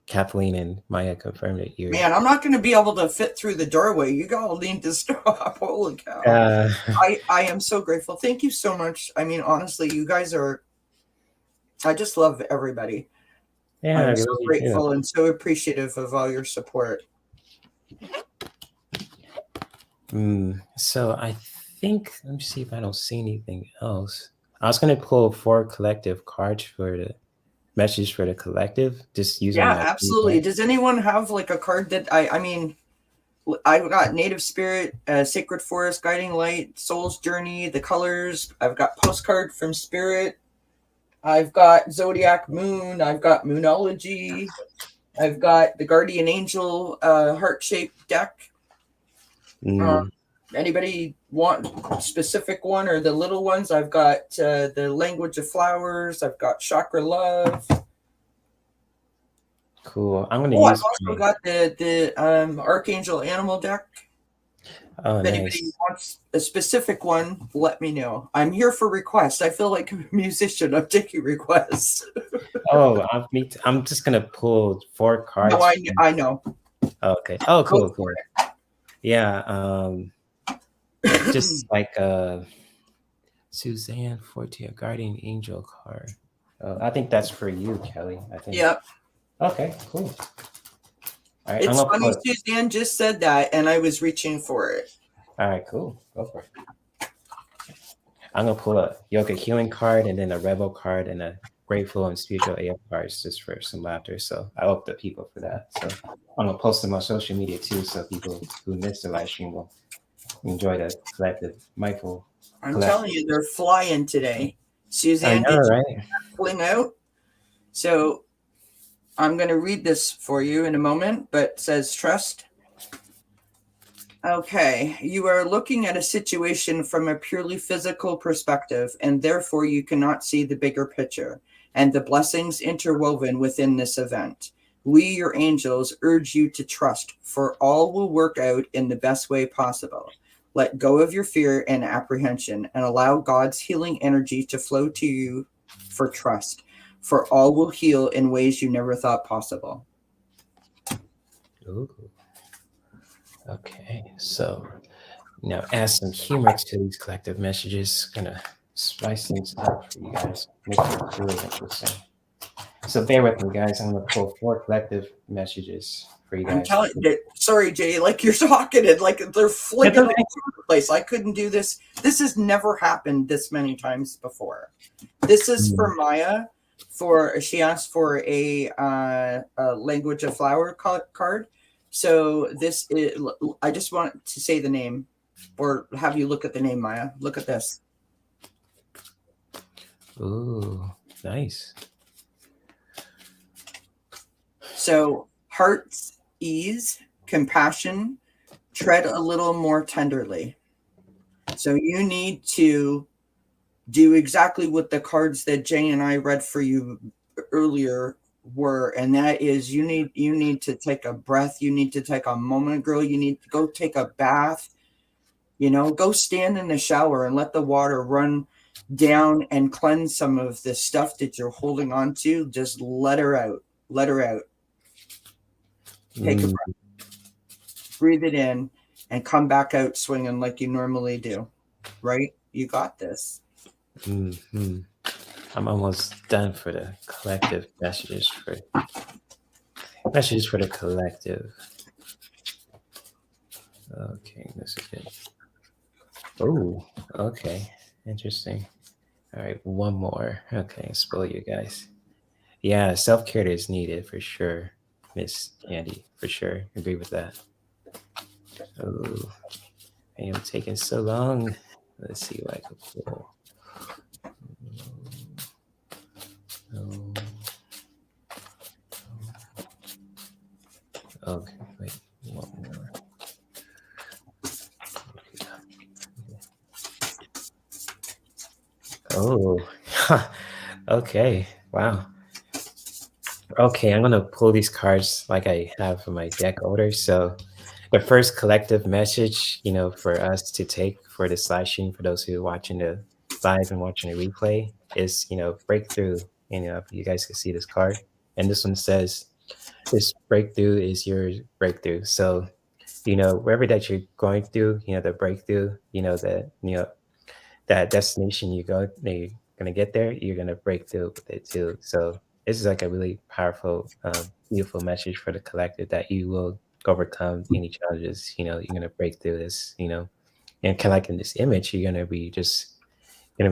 Kathleen and Maya confirmed it. You're, Man, I'm not going to be able to fit through the doorway. You all need to stop. Holy cow. uh, I am so grateful. Thank you so much. I mean, honestly, you guys are, I just love everybody. yeah, I I'm so love you too. grateful and so appreciative of all your support. So I think, let me see if I don't see anything else. I was going to pull 4 collective cards for the message for the collective, just using Yeah, my absolutely. Does anyone have like a card that I mean, I've got Native Spirit, Sacred Forest, Guiding Light, Soul's Journey, the colors. I've got Postcard from Spirit. I've got Zodiac Moon. I've got Moonology. I've got the Guardian Angel heart-shaped deck. Mm, Anybody want a specific one or the little ones? I've got the Language of Flowers. I've got Chakra Love. cool. I'm going to Oh, I've use also my, got the Archangel Animal deck. oh, If anybody nice. wants a specific one, let me know. I'm here for requests. I feel like a musician. I'm taking requests. Oh, I'm just going to pull 4 No, cards. I know. Okay. Oh, Go cool, cool. Yeah, just like Suzanne Fortier, Guardian Angel card. I think that's for you, Kelly. I think. Yep. Okay, cool. All right, I'm It's gonna funny, put. Suzanne just said that, and I was reaching for it. All right, cool. Go for it. I'm gonna pull a yoga healing card, and then a rebel card, and a grateful and spiritual AF cards just for some laughter. So I hope the people for that. So I'm gonna post them on social media too, so people who missed the live stream will enjoy the collective mindful I'm telling collective. you, they're flying today. I Suzanne, know, did you right? fling out? So I'm going to read this for you in a moment, but it says trust. Okay, you are looking at a situation from a purely physical perspective, and therefore you cannot see the bigger picture and the blessings interwoven within this event. We, your angels, urge you to trust, for all will work out in the best way possible. Let go of your fear and apprehension and allow God's healing energy to flow to you for trust, for all will heal in ways you never thought possible. Ooh. Okay, so now add some humor to these collective messages. Gonna spice things up for you guys. Make it really interesting. So bear with me, guys. I'm gonna pull 4 collective messages for you I'm guys. telling you, sorry, Jay, like you're talking and like they're flinging all Okay. over the place. I couldn't do this. This has never happened this many times before. This is for Maya. She asked for a language of flower card. So this is, I just want to say the name or have you look at the name, Maya. Look at this. Ooh, nice. So heart's ease, compassion, tread a little more tenderly. So you need to do exactly what the cards that Jay and I read for you earlier were, and that is you need to take a breath. You need to take a moment, girl. You need to go take a bath. Go stand in the shower and let the water run down and cleanse some of the stuff that you're holding on to. Just let her out. Let her out. Take a breath. Breathe it in and come back out swinging like you normally do. Right? You got this. Mm-hmm. I'm almost done for the collective messages for the collective. Okay, this is it. Oh, okay, interesting. All right, one more. Okay, spoil you guys. Yeah, self-care is needed for sure, Miss Andy, for sure. Agree with that. Oh, I am taking so long. Let's see what I can pull. Oh. Okay, wait, one more. Oh, okay, wow. Okay, I'm gonna pull these cards like I have for my deck order. So the first collective message, for us to take for this live stream, for those who are watching the live and watching the replay, is breakthrough. You guys can see this card, and this one says, "This breakthrough is your breakthrough." So, wherever that you're going through, the breakthrough, that destination you're gonna get there, you're gonna break through with it too. So this is like a really powerful, beautiful message for the collective that you will overcome any challenges. You're gonna break through this. And kind of like in this image, you're gonna be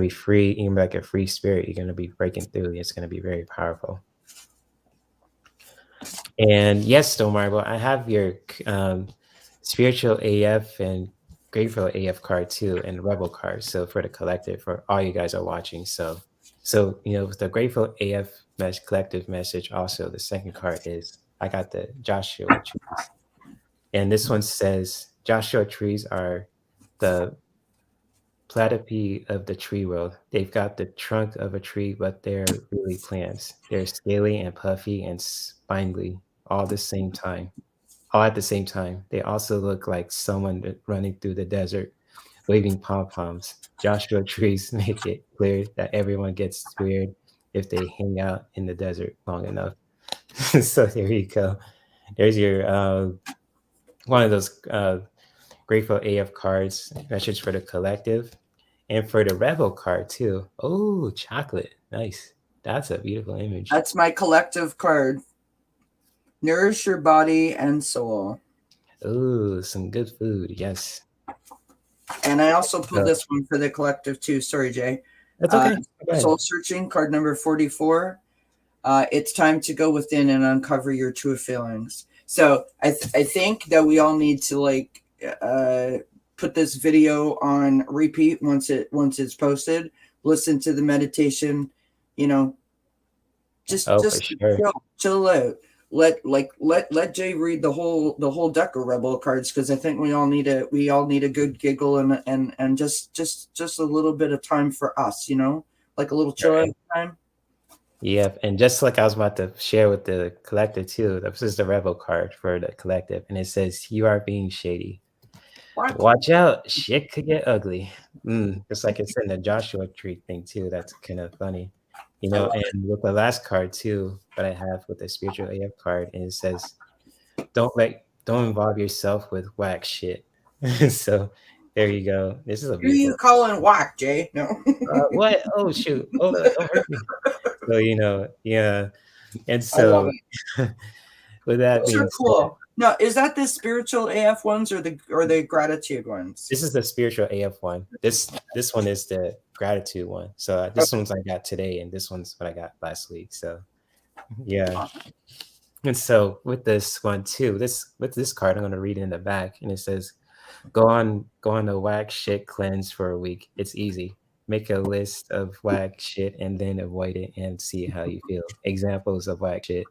free. You're gonna be like a free spirit. You're gonna be breaking through. It's gonna be very powerful. And yes, Stomarble, I have your spiritual AF and grateful AF card too, and rebel card. So for the collective, for all you guys are watching. So with the grateful AF collective message, also the second card is I got the Joshua trees, and this one says Joshua trees are the platypi of the tree world. They've got the trunk of a tree, but they're really plants. They're scaly and puffy and spindly all at the same time. They also look like someone running through the desert, waving pom-poms. Joshua trees make it clear that everyone gets weird if they hang out in the desert long enough. So there you go. There's your one of those grateful AF cards, message for the collective. And for the rebel card too. Oh, chocolate. Nice. That's a beautiful image. That's my collective card. Nourish your body and soul. Oh, some good food. Yes. And I also pulled this one for the collective too. Sorry, Jay. That's okay. Soul searching, card number 44. It's time to go within and uncover your true feelings. So I think that we all need to put this video on repeat once it's posted. Listen to the meditation. Just sure. chill out. let Jay read the whole deck of Rebel cards, because I think we all need a good giggle and just a little bit of time for us, like a little chill out time. Yep, and just like I was about to share with the collective too, this is the Rebel card for the collective, and it says, "You are being shady. What? Watch out, shit could get ugly." Just like it's in the Joshua Tree thing too. That's kind of funny, And with the last card too that I have with the Spiritual AF card, and it says, don't involve yourself with whack shit." So there you go. This is a Who are beautiful. you calling whack, Jay? No. What? Oh shoot! Hold on! Don't hurt me. So yeah, and I love so with that Those being are cool. Now, is that the spiritual AF ones or the gratitude ones? this is the Spiritual AF one. This one is the gratitude one. So this one's I got today, and this one's what I got last week. So yeah. And so with this one too, with this card, I'm going to read it in the back, and it says, go on a whack shit cleanse for a week. It's easy. Make a list of whack shit and then avoid it and see how you feel. Examples of whack shit: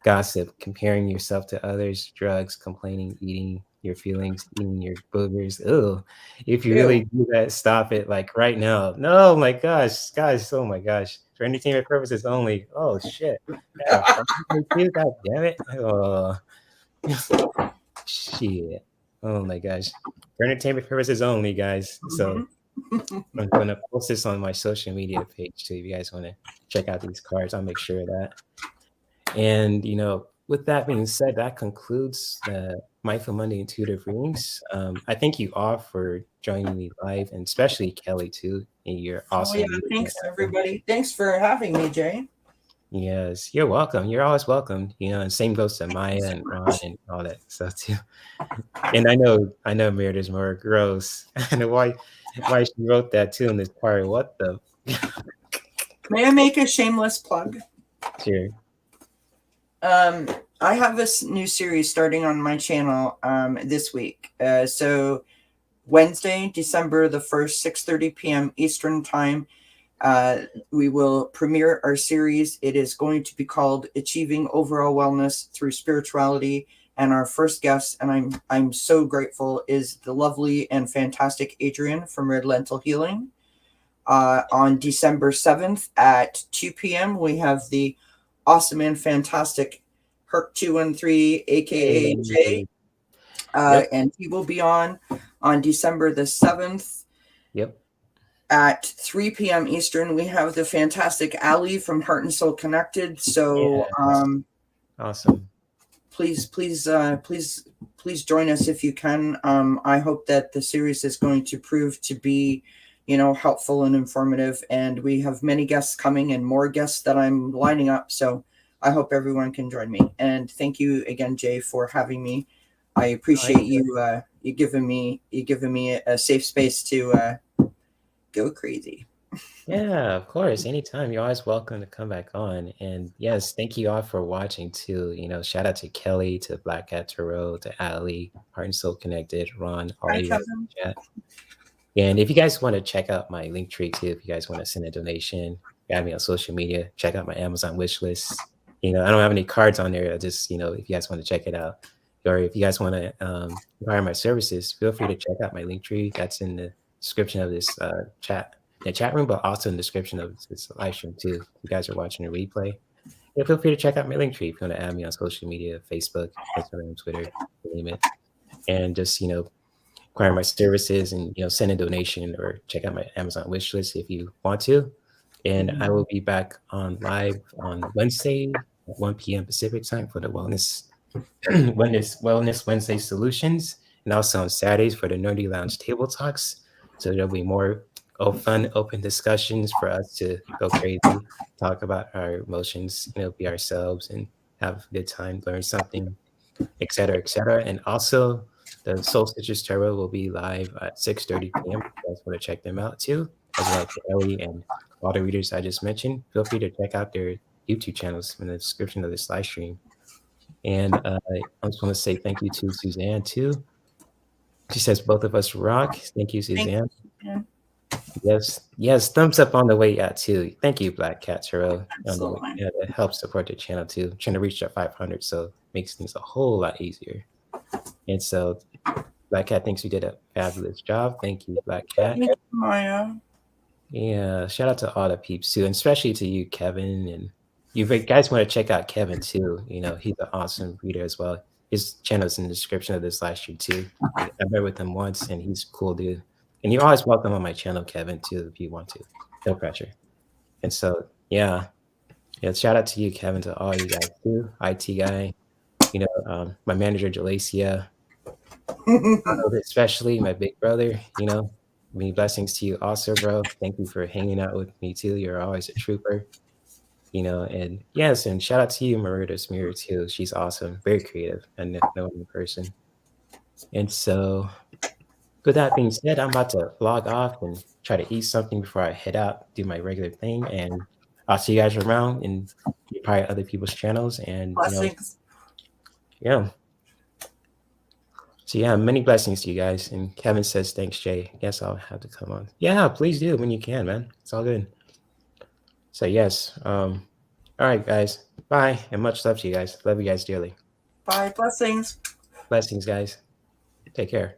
gossip, comparing yourself to others, drugs, complaining, eating your feelings, eating your boogers. Ugh. If you really do that, stop it like right now. No, my gosh, guys, oh my gosh. For entertainment purposes only. Oh shit. Yeah, God damn it. Oh shit. Oh my gosh. For entertainment purposes only, guys. So I'm going to post this on my social media page too. If you guys want to check out these cards, I'll make sure of that. And, with that being said, that concludes the Mindful Monday Intuitive Readings. I thank you all for joining me live, and especially Kelly too. And you're awesome. Oh, yeah. Thanks, everybody. Thanks for having me, Jay. Yes, you're welcome. You're always welcome. And same goes to Maya and Ron and all that stuff too. And I know Meredith's more gross. And why she wrote that too in this part. What the? May I make a shameless plug? Sure. I have this new series starting on my channel this week. So Wednesday, December the 1st, 6:30 p.m. Eastern Time, we will premiere our series. It is going to be called Achieving Overall Wellness Through Spirituality. And our first guest, and I'm so grateful, is the lovely and fantastic Adrienne from Red Lentil Healing. On December 7th at 2 p.m., we have the awesome and fantastic Herc213, aka Jay. Yep. And he will be on December the 7th. Yep. At 3 p.m. Eastern, we have the fantastic Ali from Heartandsoulconnected. So awesome. Please join us if you can. I hope that the series is going to prove to be, helpful and informative. And we have many guests coming and more guests that I'm lining up. So I hope everyone can join me. And thank you again, Jay, for having me. I appreciate you giving me a safe space to go crazy. Yeah, of course. Anytime. You're always welcome to come back on. And yes, thank you all for watching too. Shout out to Kelly, to Black Cat Tarot, to Ali, Heart and Soul Connected, Ron, all of you in the chat. And if you guys want to check out my link tree too, if you guys want to send a donation, add me on social media, check out my Amazon wish list. I don't have any cards on there. Just, if you guys want to check it out, or if you guys want to acquire my services, feel free to check out my link tree. That's in the description of this chat room, but also in the description of this live stream too. If you guys are watching a replay, feel free to check out my link tree if you want to add me on social media, Facebook, Instagram, Twitter, name it, and just acquire my services and send a donation or check out my Amazon wish list if you want to. And I will be back on live on Wednesday at 1 p.m. Pacific time for the Wellness Wednesday solutions, and also on Saturdays for the Nerdy Lounge Table Talks. So there'll be more fun, open discussions for us to go crazy, talk about our emotions, be ourselves and have a good time, learn something, etc., etc. And also, the Soul Stitchers Tarot will be live at 6:30 p.m. If you guys want to check them out too, as well as Ellie and all the readers I just mentioned. Feel free to check out their YouTube channels in the description of this live stream. And I just want to say thank you to Suzanne too. She says both of us rock. Thank you, Suzanne. Thank you. Yes. Thumbs up on the way out too. Thank you, Black Cat Terrell. On the way, Absolutely. yeah, that helps support the channel too. Trying to reach that 500, so makes things a whole lot easier. And so, Black Cat thinks we did a fabulous job. Thank you, Black Cat. Thank you, Maya. Yeah, shout out to all the peeps too, and especially to you, Kevin. And you guys want to check out Kevin too. You know, he's an awesome reader as well. His channel's in the description of this live stream too. I read with him once, and he's cool, dude. And you're always welcome on my channel, Kevin, too, if you want to. No pressure. And so, yeah, shout out to you, Kevin, to all you guys too. IT guy, you know, my manager, Jalacia, especially my big brother, you know. Many blessings to you also, bro. Thank you for hanging out with me too. You're always a trooper, you know. And yes, and shout out to you, Marita's Mirror too. She's awesome, very creative, and know her in person. And so, with that being said, I'm about to log off and try to eat something before I head out, do my regular thing, and I'll see you guys around in probably other people's channels. And Blessings. yeah. So yeah, many blessings to you guys. And Kevin says, thanks, Jay. Guess I'll have to come on. Yeah, please do when you can, man. It's all good. So yes. All right, guys. Bye. And much love to you guys. Love you guys dearly. Bye. Blessings. Blessings, guys. Take care.